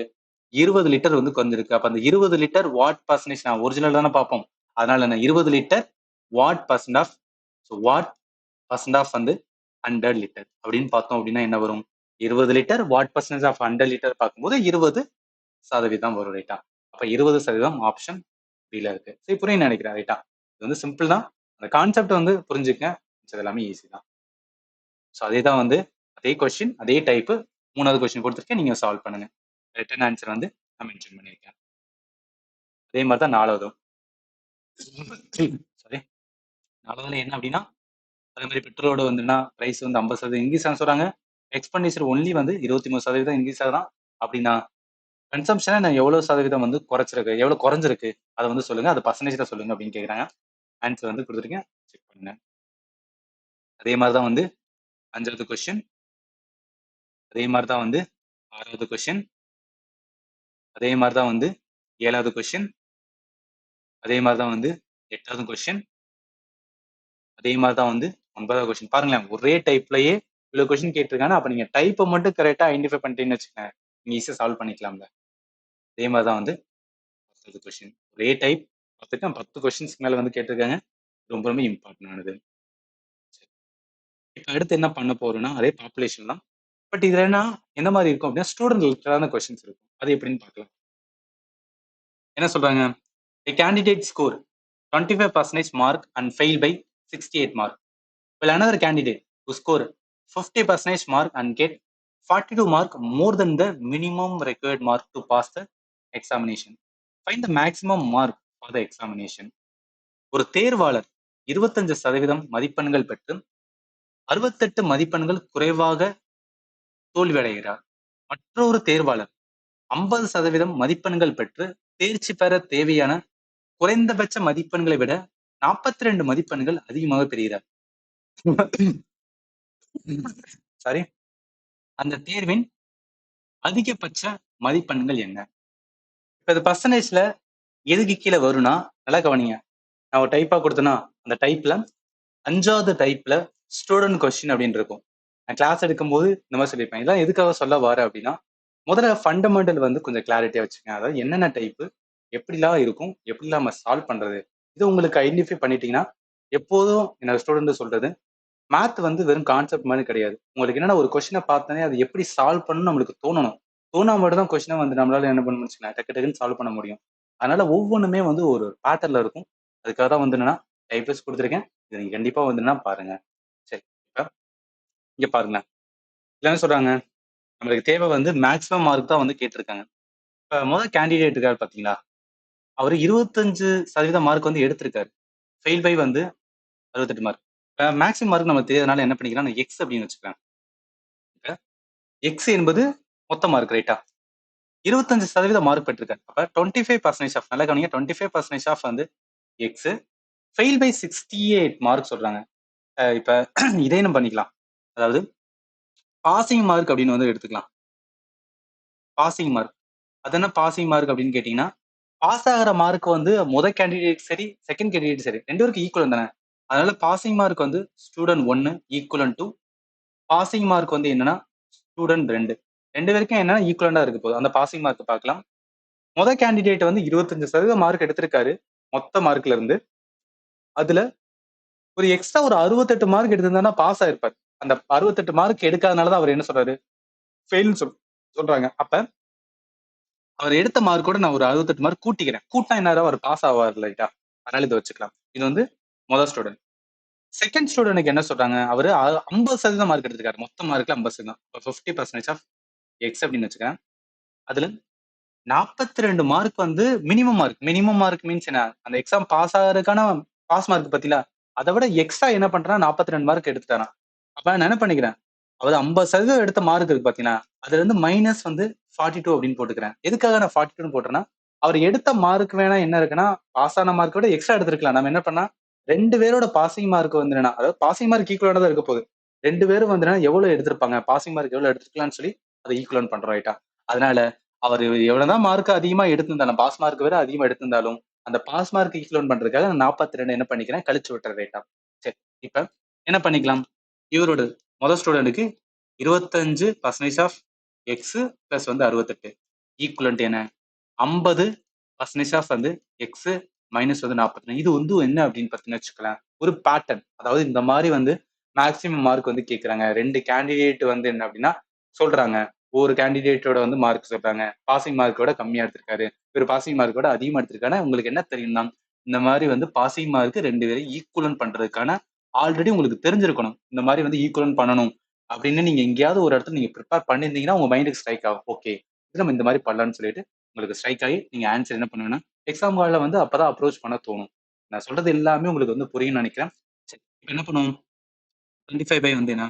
20 லிட்டர் வந்து குறைஞ்சிருக்கு. அப்ப அந்த 20 லிட்டர் வாட் பர்சன்டேஜ் நான் ஒரிஜினல் தானே பார்ப்போம். அதனால நான் 20 litre what percent of what percent of வந்து 100 லிட்டர் அப்படின்னு பார்த்தோம் அப்படின்னா என்ன வரும்? 20 litre what percentage of 100 litre பார்க்கும்போது 20% வரும் ரைட்டா. அப்ப 20% ஆப்ஷன் பில இருக்கு. சரி புரியும் நினைக்கிறேன் ரைட்டா. இது வந்து சிம்பிள் தான். அந்த கான்செப்ட் வந்து புரிஞ்சுக்க எல்லாமே ஈஸி தான். ஸோ அதே தான் வந்து அதே கொஸ்டின் அதே டைப்பு 3வது கொஸ்டின் கொடுத்துருக்கேன். நீங்க சால்வ் பண்ணுங்க. ரிட்டன் ஆன்சர் வந்து நான் மென்ஷன் பண்ணியிருக்கேன். அதே மாதிரி தான் 4வதும். சாரி 4வதுல என்ன அப்படின்னா அதே மாதிரி பெட்ரோலோட வந்துன்னா பிரைஸ் வந்து 50% இன்க்ரீஸ் ஆக சொல்றாங்க. எக்ஸ்பெண்டிச்சர் ஒன்லி வந்து 23% இன்க்ரீஸ் ஆகுதான். அப்படின்னா கன்சம்ஷனை நான் எவ்வளவு சதவீதம் வந்து குறைச்சிருக்கு எவ்வளவு குறைஞ்சிருக்கு அதை வந்து சொல்லுங்க. அது பர்சன்டேஜ்ல சொல்லுங்க அப்படின்னு கேட்குறாங்க. ஆன்சர் வந்து கொடுத்துருக்கேன். செக் பண்ணுங்க. அதே மாதிரி தான் வந்து 5வது கொஸ்டின். அதே மாதிரி தான் வந்து 6வது கொஸ்டின். அதே மாதிரி தான் வந்து 7வது கொஸ்டின். அதே மாதிரி தான் வந்து 8வது கொஸ்டின். அதே மாதிரி தான் வந்து 9வது கொஸ்டின். பாருங்களேன் ஒரே டைப்லயே இவ்வளவு கொஸ்டின் கேட்டிருக்காங்க. அப்ப நீங்க டைப்பை மட்டும் கரெக்டா ஐடென்டிஃபை பண்ணிட்டீங்கன்னு வச்சுக்கோங்க, நீங்க ஈஸியா சால்வ் பண்ணிக்கலாம்ல. அதே மாதிரி தான் வந்து 10வது கொஸ்டின். ஒரே டைப் 10 கொஸ்டின்ஸ்க்கு மேல வந்து கேட்டிருக்காங்க. ரொம்ப ரொம்ப இம்பார்ட்டன்ட் ஆனது. இப்ப அடுத்து என்ன பண்ண போறோம்னா அதே பாப்புலேஷன் தான். பட் இதுல என்ன மாதிரி இருக்கும் அப்படின்னா ஸ்டூடெண்ட் ரிலேட்டடான கொஸ்டின்ஸ் இருக்கும். அது எப்படின்னு பார்க்கலாம். என்ன சொல்றாங்க? A candidate score 25% mark and fail by 68 mark. Well, another candidate who score 50% mark and get 42 mark more than the minimum required mark to pass the examination. Find the maximum mark for the examination. ஒரு தேர்வாளர் 25% மதிப்பெண்கள் பெற்று 68 மதிப்பெண்கள் குறைவாக தோல்வியடைகிறார். மற்றொரு தேர்வாளர் 50% மதிப்பெண்கள் பெற்று தேர்ச்சி பெற தேவையான குறைந்தபட்ச மதிப்பெண்களை விட 42 மதிப்பெண்கள் அதிகமாக பெறுகிறார். சாரி அந்த தேர்வின் அதிகபட்ச மதிப்பெண்கள் என்ன? இப்ப இது பர்சன்டேஜ்ல எதுக்கு கீழே வரும்னா நல்லா கவனிங்க. நான் ஒரு டைப்பா கொடுத்தேன்னா அந்த டைப்ல 5வது டைப்ல ஸ்டூடெண்ட் கொஸ்டின் அப்படின்னு இருக்கும். நான் கிளாஸ் எடுக்கும்போது இந்த மாதிரி சொல்லியிருப்பேன். இதெல்லாம் எதுக்காக சொல்ல வரேன் அப்படின்னா முதல்ல ஃபண்டமெண்டல் வந்து கொஞ்சம் கிளாரிட்டியா வச்சுக்கோங்க. அதாவது என்னென்ன டைப்பு எப்படிலாம் இருக்கும் எப்படிலாம் நம்ம சால்வ் பண்றது இது உங்களுக்கு ஐடென்டிஃபை பண்ணிட்டீங்கன்னா எப்போதும் என்னோட ஸ்டூடெண்ட் சொல்றது மேத் வந்து வெறும் கான்செப்ட் மாதிரி கிடையாது. உங்களுக்கு என்னன்னா ஒரு கொஸ்டினை பார்த்தோன்னே அது எப்படி சால்வ் பண்ணணும் நம்மளுக்கு தோணணும். தோணா மட்டும் தான் கொஸ்டினை வந்து நம்மளால என்ன பண்ண முடிச்சுன்னா டக்கு டக்குன்னு சால்வ் பண்ண முடியும். அதனால ஒவ்வொன்றுமே வந்து ஒரு பேட்டர்ல இருக்கும். அதுக்காக தான் வந்து என்னன்னா டைப்ஸ் கொடுத்துருக்கேன். இதை நீங்க கண்டிப்பா வந்து பாருங்க. சரி இப்ப இங்க பாருங்க. என்ன சொல்றாங்க? நம்மளுக்கு தேவை வந்து மேக்ஸிமம் மார்க் தான் வந்து கேட்டிருக்காங்க. இப்ப முதல் கேண்டிடேட் இருக்காரு பாத்தீங்களா? அவர் 25% மார்க் வந்து எடுத்திருக்காரு. ஃபெயில் பை வந்து 68 மார்க். மேக்ஸிமம் மார்க் நம்ம தெரியாதனால என்ன பண்ணிக்கலாம் எக்ஸ் அப்படின்னு வச்சுக்கலாம். எக்ஸ் என்பது மொத்த மார்க் ரைட்டா? 25% மார்க் பெற்றிருக்காரு. அப்ப 25% ஆஃப் நல்லா கவனிங்க 25% ஆஃப் வந்து எக்ஸ் ஃபெயில் பை 68 மார்க் சொல்றாங்க. இப்ப இதே நம்ம பண்ணிக்கலாம். அதாவது பாசிங் மார்க் அப்படின்னு வந்து எடுத்துக்கலாம். பாசிங் மார்க் அது என்ன பாசிங் மார்க் அப்படின்னு கேட்டீங்கன்னா பாஸ் ஆகிற மார்க் வந்து முதல் கேண்டிடேட் சரி செகண்ட் கேண்டிடேட் சரி 2 பேருக்கு ஈக்குவல் தானே. அதனால பாசிங் மார்க் வந்து ஸ்டூடெண்ட் 1 ஈக்குவலன் டு பாசிங் மார்க் வந்து என்னன்னா ஸ்டூடெண்ட் 2 பேருக்கும் என்ன ஈக்குவலண்டா இருக்கு போகுது. அந்த பாசிங் மார்க் பார்க்கலாம். முதல் கேண்டிடேட் வந்து 25% மார்க் எடுத்திருக்காரு மொத்த மார்க்ல இருந்து. அதுல ஒரு எக்ஸ்ட்ரா ஒரு 68 மார்க் எடுத்திருந்தா பாஸ் ஆயிருப்பாரு. அந்த 68 மார்க் எடுக்காதனாலதான் அவர் என்ன சொல்றாரு ஃபெயில் சொல்றாங்க. அப்ப அவர் எடுத்த மார்க்கோட நான் ஒரு 68 மார்க் கூட்டிக்கிறேன். கூட்டினா என்ன அவர் பாஸ் ஆவார் லைட்டா. அதனால இதை வச்சுக்கலாம். இது வந்து முதல் ஸ்டூடெண்ட். செகண்ட் ஸ்டூடெண்ட்க்கு என்ன சொல்றாங்க? அவரு 50% மார்க் எடுத்திருக்காரு. மொத்த மார்க்ல 50% 50% ஆஃப் எக்ஸ் அப்படின்னு வச்சுக்கிறேன். அதுல 42 மார்க் வந்து minimum mark. Minimum mark means என்ன? அந்த எக்ஸாம் பாஸ் ஆகிறதுக்கான பாஸ் மார்க் பத்தில அதை விட எக்ஸ்ட்ரா என்ன பண்றான் 42 மார்க் எடுத்துட்டாரான். அப்ப நான் என்ன பண்ணிக்கிறேன்? அவர் 50% எடுத்த மார்க் இருக்கு பாத்தீங்கன்னா அதுல இருந்து மைனஸ் வந்து 42 அப்படின்னு போட்டுக்கிறேன். எதுக்காக நான் 42 போட்டேன்னா அவர் எடுத்த மார்க் வேணா என்ன இருக்குன்னா பாஸ் ஆன மார்க் விட எக்ஸ்ட்ரா எடுத்திருக்கலாம். நம்ம என்ன பண்ணா 2 பேரோட பாசிங் மார்க் வந்து என்ன அதாவது பாசிங் மார்க் ஈக்குவலா தான் இருக்க போகுது. 2 பேரும் வந்து எவ்வளவு எடுத்திருப்பாங்க பாசிங் மார்க் எவ்வளவு எடுத்துக்கலாம்னு சொல்லி அதை ஈக்குவலன் பண்றோம் ரைட்டா. அதனால அவர் எவ்வளவுதான் மார்க் அதிகமா எடுத்திருந்தாலும் பாஸ் மார்க் வேற அதிகமா எடுத்திருந்தாலும் அந்த பாஸ் மார்க் ஈக்குவலன்ட் பண்றதுக்காக நான் 42 என்ன பண்ணிக்கிறேன், கழிச்சு விட்டுறேன் ரைட்டா. சரி, இப்ப என்ன பண்ணிக்கலாம், இவரோட முதல் ஸ்டூடெண்ட்டுக்கு 25% ஆஃப் எக்ஸ் பிளஸ் வந்து 68 ஈக்குவலன்ட் என்ன, 50% ஆஃப் வந்து எக்ஸ் மைனஸ் வந்து 42. இது வந்து என்ன அப்படின்னு பார்த்தீங்கன்னு வச்சுக்கலாம், ஒரு பேட்டர்ன். அதாவது இந்த மாதிரி வந்து மேக்ஸிமம் மார்க் வந்து கேட்குறாங்க. 2 கேண்டிடேட் வந்து என்ன அப்படின்னா சொல்றாங்க, ஒரு கேண்டிடேட்டோட வந்து மார்க் சொல்றாங்க, பாசிங் மார்க்கோட கம்மியா எடுத்திருக்காரு, ஒரு பாசிங் மார்க்கோட அதிகமா எடுத்திருக்காரு. உங்களுக்கு என்ன தெரியும்னா, இந்த மாதிரி வந்து பாசிங் மார்க் 2 பேரும் ஈக்குவலன்ட் பண்றதுக்கான ஆல்ரெடி உங்களுக்கு தெரிஞ்சிருக்கணும். இந்த மாதிரி வந்து ஈக்குவலன்ட் பண்ணணும் அப்படின்னு நீங்க எங்கேயாவது ஒரு இடத்துல நீங்க ப்ரிப்பேர் பண்ணியிருந்தீங்கன்னா உங்க மைண்டுக்கு ஸ்ட்ரைக் ஆகும். ஓகே, இது நம்ம இந்த மாதிரி பண்ணலாம்னு சொல்லிட்டு உங்களுக்கு ஸ்ட்ரைக் ஆகி நீங்க ஆன்சர் என்ன பண்ணுவேன்னா எக்ஸாம் ஹாலில் வந்து அப்பதான் அப்ரோச் பண்ண தோணும். நான் சொல்றது எல்லாமே உங்களுக்கு வந்து புரியும்னு நினைக்கிறேன். சரி, இப்போ என்ன பண்ணுவோம், 25 வந்து என்ன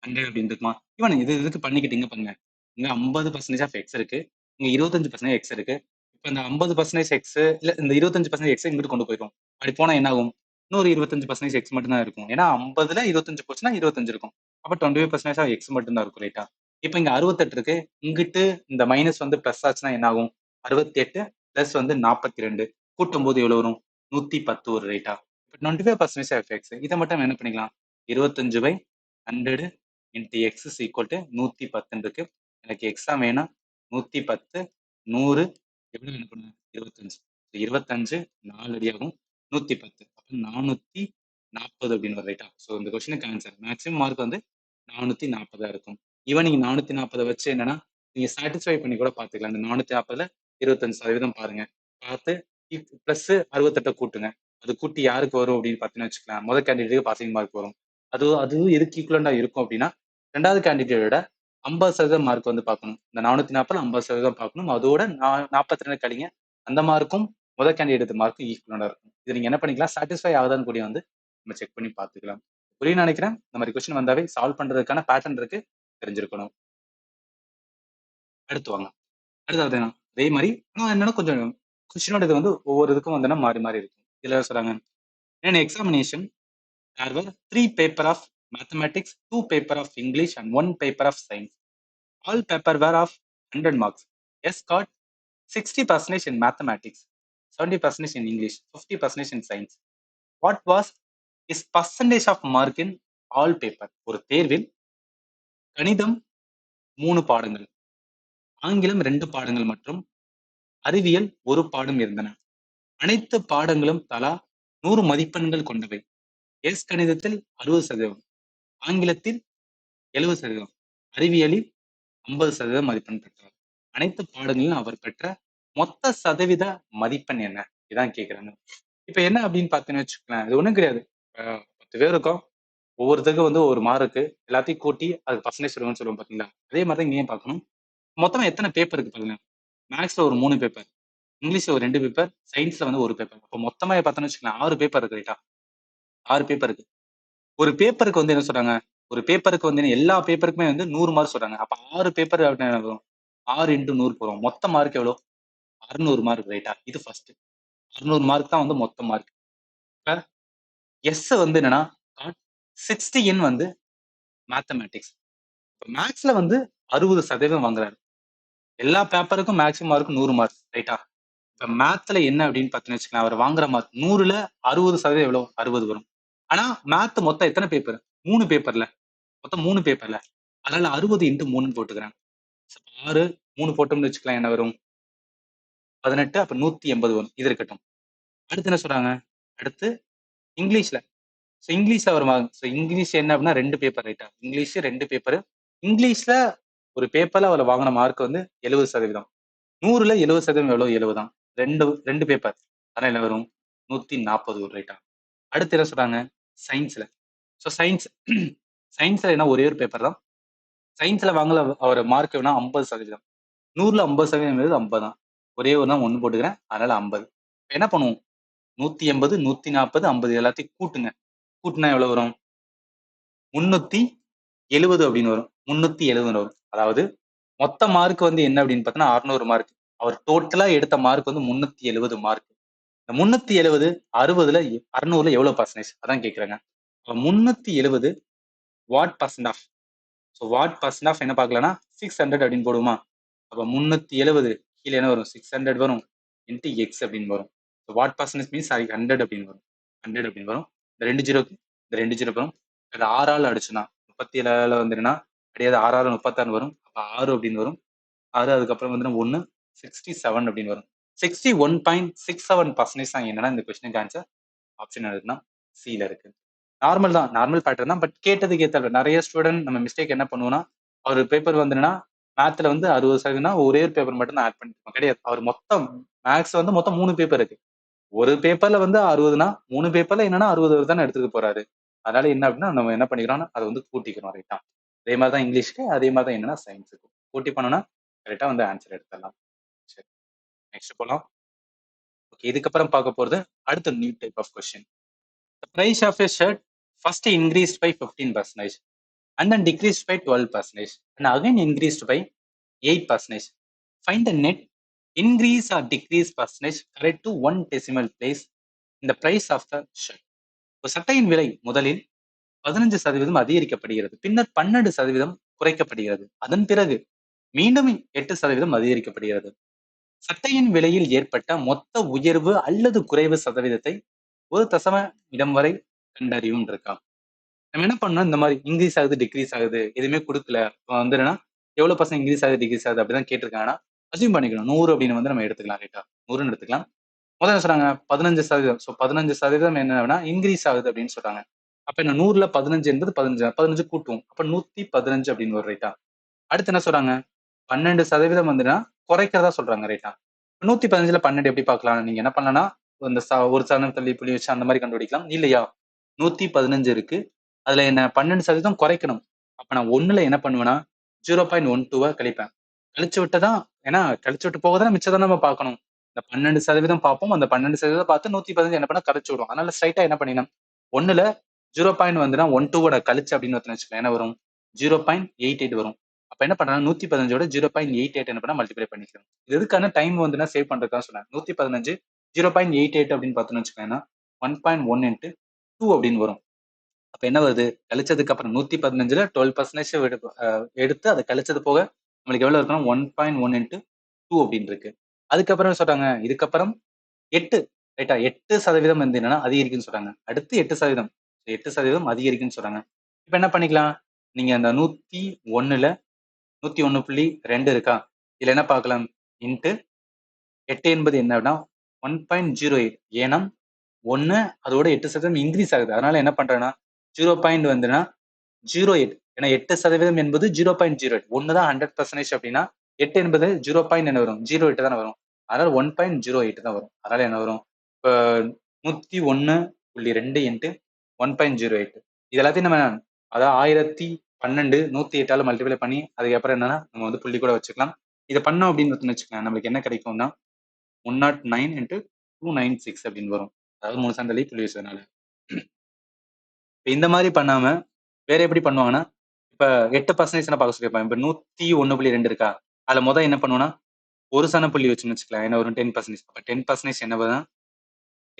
100 அப்படின்னு இருக்குமா, இவன் இதுக்கு பண்ணிக்கிட்டீங்க பாருங்க. இங்க 50% ஆஃப் எக்ஸ் இருக்கு, இங்க 25% எக்ஸ் இருக்கு. இப்போ இந்த 50% எக்ஸ் இல்ல இந்த 25% எக்ஸ் இங்கிட்டு கொண்டு போயிடும். அப்படி போனா என்ன ஆகும், இன்னொரு 25% எக்ஸ் மட்டும் தான் இருக்கும். ஏன்னா 50ல 25 போச்சுன்னா 25 இருக்கும். அப்ப 25% ஆஃப் எக்ஸ் மட்டும் தான் இருக்கும் ரைட்டா. இப்போ இங்க 68 இருக்கு, இங்கிட்டு இந்த மைனஸ் வந்து பிளஸ் ஆச்சுன்னா என்ன ஆகும், 68 பிளஸ் வந்து 42 கூட்டும் போது எவ்வளவு வரும், 110 ஒரு ரைட்டா. இப்போ 25% ஆஃப் எக்ஸ் இதை மட்டும் என்ன பண்ணிக்கலாம், 25/100 into X is equal to 110 இருக்கு. எனக்கு எக்ஸா வேணும் 110 100 எவ்வளவு என்ன பண்ணுங்க 25. 25 4 அடியாகும் 110, அப்ப 440 அப்படின்னு வரும் ரைட்டா. ஸோ இந்த கொஸ்டினுக்கு ஆன்சர் மேக்ஸிமம் மார்க் வந்து 440 இருக்கும். ஈவன் நீங்க 440 வச்சு என்னன்னா நீங்க சாட்டிஸ்ஃபை பண்ணி கூட பாத்துக்கலாம். இந்த 440ல 25% பாருங்க, பார்த்து பிளஸ் 68 கூட்டுங்க. அது கூட்டி யாருக்கு வரும் அப்படின்னு பார்த்தீங்கன்னு வச்சுக்கலாம், முதல் கேண்டிடேட்டுக்கு பாசிங் மார்க் வரும். அதுவும் எதுக்கு ஈக்குவலண்டா இருக்கும் அப்படின்னா, ரெண்டாவது கேண்டிடேட்டோட 50% மார்க் வந்து பார்க்கணும். இந்த 440 50% பார்க்கணும். அதோட 42 கழிங்க, அந்த மார்க்கும் முதல் கேண்டிடேட் மார்க்கும் ஈக்குவலண்டா இருக்கும். இது நீங்க என்ன பண்ணிக்கலாம், சாட்டிஸ்ஃபை ஆகுதான்னு கூட வந்து நம்ம செக் பண்ணி பார்த்துக்கலாம். புரியும் நினைக்கிறேன். இந்த மாதிரி கொஸ்டின் வந்தாவே சால்வ் பண்றதுக்கான பேட்டர்ன் இருக்கு, தெரிஞ்சிருக்கணும். அடுத்து வாங்க, அடுத்தது என்ன அதே மாதிரி ஆனால் என்னன்னா கொஞ்சம் கொஸ்டினோட இது வந்து ஒவ்வொரு இதுக்கும் வந்து மாறி மாறி இருக்கும். இதுல சொல்றாங்க, in examination there were 3 paper of mathematics, 2 paper of English and 1 paper of science. All paper were of 100 marks. S got 60% in mathematics, 70% in English, 50% in science. What was his percentage of mark in all paper? ஒரு தேர்வில் கணிதம் 3 பாடங்கள், ஆங்கிலம் 2 பாடங்கள் மற்றும் அறிவியல் 1 பாடம் இருந்தன. அனைத்து பாடங்களும் தலா 100 மதிப்பெண்கள் கொண்டவை. எஸ் கணிதத்தில் 60%, ஆங்கிலத்தில் 70%, அறிவியலில் 50% மதிப்பெண் பெற்றார். அனைத்து பாடங்களிலும் அவர் பெற்ற மொத்த சதவீத மதிப்பெண் என்ன, இதான் கேட்கிறாங்க. இப்ப என்ன அப்படின்னு பாத்தீங்கன்னு வச்சுக்கலாம், இது ஒண்ணும் கிடையாது. 10 பேர் இருக்கோம், ஒவ்வொருத்தருக்கும் வந்து ஒரு மார்க்கு எல்லாத்தையும் கூட்டி அது பர்சன்டேஜ் சொல்லுவோம் பாத்தீங்களா, அதே மாதிரி தான் இங்கேயும் பார்க்கணும். மொத்தமா எத்தனை பேப்பர் இருக்கு பாருங்க, மேக்ஸ்ல ஒரு 3 பேப்பர், இங்கிலீஷ்ல ஒரு 2 பேப்பர், சயின்ஸ்ல வந்து ஒரு பேப்பர். அப்போ மொத்தமா பார்த்தோன்னு வச்சுக்கலாம் 6 பேப்பர் இருக்கு ரைட்டா. 6 பேப்பர் இருக்கு. ஒரு பேப்பருக்கு வந்து என்ன சொல்றாங்க, ஒரு பேப்பருக்கு வந்து எல்லா பேப்பருக்குமே வந்து 100 மார்க் சொல்றாங்க. அப்ப 6 பேப்பர் அப்படின்னு வரும், 6 இன்டு 100 போறோம். மொத்த மார்க் எவ்வளோ, 600 மார்க் ரைட்டா. இது ஃபர்ஸ்ட் 600 மார்க் தான் வந்து மொத்த மார்க். இப்ப எஸ் வந்து என்னன்னா 60 வந்து மேத்தமேட்டிக்ஸ். மேக்ஸ்ல வந்து 60% வாங்குறாரு. எல்லா பேப்பருக்கும் மேக்ஸிமம் மார்க் 100 மார்க் ரைட்டா. இப்ப மேத்ல என்ன அப்படின்னு பாத்தீங்கன்னு வச்சுக்கலாம், அவர் வாங்குற மார்க் 100ல 60% எவ்வளவு, 60 வரும். ஆனா மேத் மொத்தம் எத்தனை பேப்பர், 3 பேப்பர்ல, மொத்தம் 3 பேப்பர்ல, அதனால 60 இன்ட்டு 3 போட்டுக்கிறேன். 6 3 போட்டோம்னு வச்சுக்கலாம், என்ன வரும் 18, அப்ப 180 வரும். இது இருக்கட்டும். அடுத்து என்ன சொல்றாங்க, அடுத்து இங்கிலீஷ்ல. இங்கிலீஷ்ல வரும். இங்கிலீஷ் என்ன அப்படின்னா 2 பேப்பர் ரைட்டா. English 2 paper. இங்கிலீஷ்ல ஒரு பேப்பர்ல அவர் வாங்கின மார்க் வந்து 70%. 100ல 70% எவ்வளவு, 70 தான். 2 பேப்பர், அதனால என்ன வரும் 140 ஒரு ரைட்டா. அடுத்து என்ன சொல்றாங்க, சயின்ஸ்ல. சயின்ஸ் சயின்ஸ்ல என்ன ஒரே ஒரு பேப்பர் தான். சயின்ஸ்ல வாங்கல அவர் மார்க் வேணா 50%. 100ல 50% 50 தான். ஒரே ஒரு தான் 1 போட்டுக்கிறேன், அதனால 50. என்ன பண்ணுவோம், 180 140 50 எல்லாத்தையும் கூட்டுங்க. கூட்டினா எவ்வளவு வரும், 370 அப்படின்னு வரும். 370 வரும். அதாவது மொத்த மார்க் வந்து என்ன அப்படின்னு பார்த்தோன்னா 600 மார்க். அவர் டோட்டலா எடுத்த மார்க் வந்து 370 மார்க். இந்த 370 60ல 600ல எவ்வளவு பர்சன்டேஜ், அதான் கேட்குறாங்க. 370 what percent of. What percent of என்ன பார்க்கலாம்னா 600 அப்படின்னு போடுவோமா. அப்ப 370 கீழே என்ன வரும், 600 வரும் இன்ட்டு எக்ஸ் அப்படின்னு வரும். வாட் பர்சன்டேஜ் மீன்ஸ் சாரி 100 அப்படின்னு வரும். 100 அப்படின்னு வரும். இந்த 2 ஜீரோக்கு இந்த 2 ஜீரோ வரும். அது 6ஆல் அடிச்சுனா 37 வந்துருன்னா கிடையாது, 6 36 வரும். அப்ப 6 அப்படின்னு வரும். 6 அதுக்கப்புறம் வந்து 1 67 அப்படின்னு வரும். 61.67% தான் என்னன்னா இந்த கொஸ்டினுக்கு ஆன்சர் ஆப்ஷன் இருக்குன்னா சில இருக்கு. நார்மல் தான், நார்மல் பேட்டர்ன் தான். பட் கேட்டதுக்கு ஏற்ற நிறைய ஸ்டூடெண்ட் நம்ம மிஸ்டேக் என்ன பண்ணுவோம்னா, அவர் பேப்பர் வந்துன்னா மேத்ல வந்து 60% ஒரே ஒரு பேப்பர் மட்டும் தான் ஆட் பண்ணிருப்போம். கிடையாது, அவர் மொத்தம் மேக்ஸ் வந்து மொத்தம் 3 பேப்பர் இருக்கு. ஒரு பேப்பர்ல வந்து 60னா 3 பேப்பர்ல என்னன்னா 60 தானே எடுத்துக்க போறாரு. அதனால என்ன அப்படின்னா நம்ம என்ன பண்ணிக்கிறோம்னா அதை வந்து கூட்டிக்கிறோம். ரைட்டா? அதே மாதிரி தான் இங்கிலீஷ்க்கு, அதே மாதிரி தான் என்னன்னா சயின்ஸுக்கு கூட்டி பண்ணோம்னா கரெக்டா வந்து ஆன்சர் எடுத்துடலாம். சரி, நெக்ஸ்ட் போலாம். ஓகே, இதுக்கப்புறம் பார்க்க போறது அடுத்த new type of question. The price of a shirt first increased by 15% and then decreased by 12% and again increased by 8%. Find the net increase or decrease percentage correct to one decimal place in the price of the shirt. ஒரு சட்டையின் விலை முதலில் 15% அதிகரிக்கப்படுகிறது, பின்னர் 12% குறைக்கப்படுகிறது, அதன் பிறகு மீண்டும் 8% அதிகரிக்கப்படுகிறது. சட்டையின் விலையில் ஏற்பட்ட மொத்த உயர்வு அல்லது குறைவு சதவீதத்தை ஒரு தசம இடம் வரை கண்டறியும் இருக்கா. நம்ம என்ன பண்ணோம், இந்த மாதிரி இன்க்ரீஸ் ஆகுது டிக்ரீஸ் ஆகுது எதுவுமே கொடுக்கல, வந்து என்னன்னா எவ்வளவு பர்சன்ட் இன்க்ரீஸ் ஆகுது டிக்ரீஸ் ஆகுது அப்படிதான் கேட்டிருக்காங்கன்னா அசியூம் பண்ணிக்கணும் 100 அப்படின்னு வந்து நம்ம எடுத்துக்கலாம். ரைட்டா? 100 எடுத்துக்கலாம். முதல்ல சொல்றாங்க 15%. ஸோ 15% என்னன்னா இன்க்ரீஸ் ஆகுது அப்படின்னு சொல்றாங்க. அப்ப என்ன 100ல 15 என்பது 15 கூட்டுவோம். அப்ப 115 அப்படின்னு வரும். ரைட்டா? அடுத்து என்ன சொல்றாங்க, 12% வந்துன்னா குறைக்கிறதா சொல்றாங்க. ரைட்டா? 115ல 12 எப்படி பார்க்கலாம், நீங்க என்ன பண்ணலாம்னா இந்த ஒரு சதவீதம் தள்ளி புள்ளி வச்சு அந்த மாதிரி கண்டுபிடிக்கலாம். இல்லையா, 115 இருக்கு, அதுல என்ன 12% குறைக்கணும். அப்ப நான் ஒண்ணுல என்ன பண்ணுவேன்னா 0.12 கழிப்பேன். கழிச்சு விட்டுதான், ஏன்னா கழிச்சு விட்டு போகதான் மிச்சம் தான் நம்ம பார்க்கணும். இந்த 12% பார்ப்போம், அந்த 12% பார்த்து 115 என்ன பண்ண கழிச்சு விடும். அதனால ஸ்ட்ரைட்டா என்ன பண்ணிடணும், ஒண்ணுல 0.12 கழிச்சு அப்படின்னு வச்சுக்கலாம், என்ன வரும் 0.88 வரும். அப்ப என்ன பண்றாங்க 115ஓட 0.88 என்ன பண்ணா மல்டிப்ளை பண்ணிக்கிறோம். இது எதுக்கான டைம் வந்துன்னா சேவ் பண்றதுக்காக சொன்னேன். 115 0.88 அப்படின்னு பார்த்தோம்னு வச்சுக்கோங்கன்னா 1.1 into 2 அப்படின்னு வரும். அப்ப என்ன வருது, கழிச்சதுக்கு அப்புறம் 115ல 12% எடுத்து அதை கழிச்சது போக நம்மளுக்கு எவ்வளவு இருக்குன்னா 1.1 into 2 அப்படின்னு இருக்கு. அதுக்கப்புறம் சொல்றாங்க இதுக்கப்புறம் 8 ரைட்டா, 8% வந்து என்னன்னா அதிகரிக்குன்னு சொல்றாங்க. அடுத்து 8%, 8% அதிகரிக்குன்னு சொல்றாங்க. இப்ப என்ன பண்ணிக்கலாம், நீங்க அந்த 101ல 101.2 இருக்கா, இதுல என்ன பார்க்கலாம், இன்ட்டு 8 என்பது என்ன அப்படின்னா 1.08. ஏன்னா 1 அதோட 8% இன்க்ரீஸ் ஆகுது. அதனால என்ன பண்றேன்னா 0. வந்துன்னா 08. ஏன்னா 8% என்பது 0.08. 1 தான் 100% அப்படின்னா 8 என்பது 0. என்ன வரும் 08 தானே வரும். அதனால 1.08 தான் வரும். அதனால என்ன வரும், இப்போ 101.2 இன்ட்டு 1.08 இது எல்லாத்தையும் நம்ம அதாவது 1012 108ஆல மல்டிப்ளை பண்ணி அதுக்கப்புறம் என்னன்னா நம்ம வந்து புள்ளி கூட வச்சுக்கலாம். இதை பண்ணோம் அப்படின்னு வச்சுக்கலாம், நம்மளுக்கு என்ன கிடைக்கும்னா 109 into 296 அப்படின்னு வரும். அதாவது 3 சண்டலி புள்ளி வச்சதுனால. இந்த மாதிரி பண்ணாம வேற எப்படி பண்ணுவாங்கன்னா, இப்ப 8% பார்க்க சொல்லியிருப்பாங்க. இப்ப 101.2 இருக்கா, அதுல முதல் என்ன பண்ணுவோம்னா ஒரு சன புள்ளி வச்சுன்னு வச்சுக்கலாம், என்ன வரும் 10%. அப்ப 10% என்ன வரும்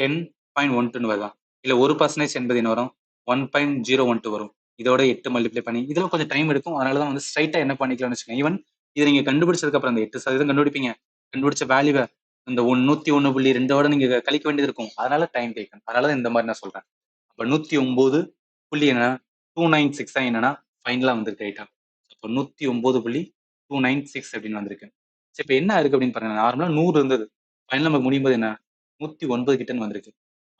10.12 வருதா, இல்ல 1% என்பது என்ன வரும் 1.012 வரும். இதோட 8 மல்டிப்ளை பண்ணி இதுல கொஞ்சம் டைம் எடுக்கும். அதனாலதான் வந்து ஸ்ட்ரைட்டா என்ன பண்ணிக்கலாம்னு வச்சுக்கோங்க. ஈவன் இதை நீங்க கண்டுபிடிச்சதுக்கு அப்புறம் அந்த 8% கண்டுபிடிப்பீங்க, கண்டுபிடிச்ச வேல்யூவை இந்த 101.2ஓட நீங்க கழிக்க வேண்டியது இருக்கும். அதனால டைம் டேக்கன். அதனால இந்த மாதிரி நான் சொல்றேன். அப்ப 109 என்னன்னா 296 தான் என்னன்னா ஃபைனலா வந்திருக்கு. ரைட்டா? அப்போ 109.296 அப்படின்னு வந்திருக்கு. சரி, இப்ப என்ன இருக்கு அப்படின்னு பாருங்க, நார்மலா 100 இருந்தது, ஃபைனல் நமக்கு முடியும் போது என்ன 109 கிட்டன்னு வந்திருக்கு.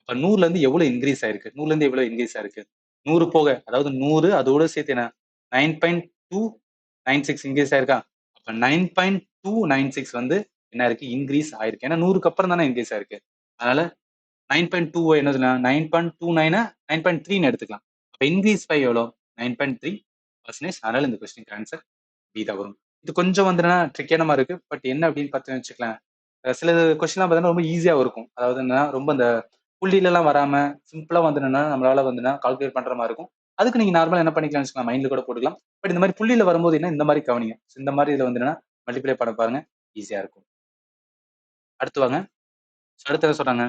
அப்ப 100ல இருந்து எவ்வளவு இன்க்ரீஸ் ஆயிருக்கு, 100ல இருந்து எவ்வளவு இன்க்ரீஸ் ஆயிருக்கு, 100 போக அதாவது 100 அதோட சேர்த்து என்ன 9.296 இன்க்ரீஸ் ஆயிருக்கா. அப்ப 9.296 வந்து என்ன இருக்கு இன்க்ரீஸ் ஆயிருக்கு. ஏன்னா 100க்கு அப்புறம் தானே இன்க்ரீஸ் ஆயிருக்கு. அதனால 9.2 என்னதுன்னா 9.29 9.3 எடுத்துக்கலாம். அப்ப இன்க்ரீஸ் பை எவ்வளோ 9.3%. அதனால இந்த கொஸ்டின் ஆன்சர் பி தான் வரும். இது கொஞ்சம் வந்துன்னா ட்ரிக்கியான மாதிரி இருக்கு. பட் என்ன அப்படின்னு பார்த்து வச்சுக்கலாம், சில கொஸ்டின்லாம் பார்த்தீங்கன்னா ரொம்ப ஈஸியாகவும் இருக்கும். அதாவது என்னன்னா ரொம்ப இந்த புள்ளியிலலாம் வராம சிம்பிளா வந்து என்னன்னா நம்மளால வந்துன்னா கால்குலேட் பண்ற மாதிரி இருக்கும். அதுக்கு நீங்க நார்மலா என்ன பண்ணிக்கலாம் வச்சுக்கலாம், மைண்ட்ல கூட போட்டுக்கலாம். பட் இந்த மாதிரி புள்ளியில வரும்போது என்ன இந்த மாதிரி கவனிங்க. இந்த மாதிரி இதுல வந்து மல்டிப்ளை பண்ண பாருங்க, ஈஸியா இருக்கும். அடுத்து வாங்க. அடுத்து என்ன சொல்றாங்க,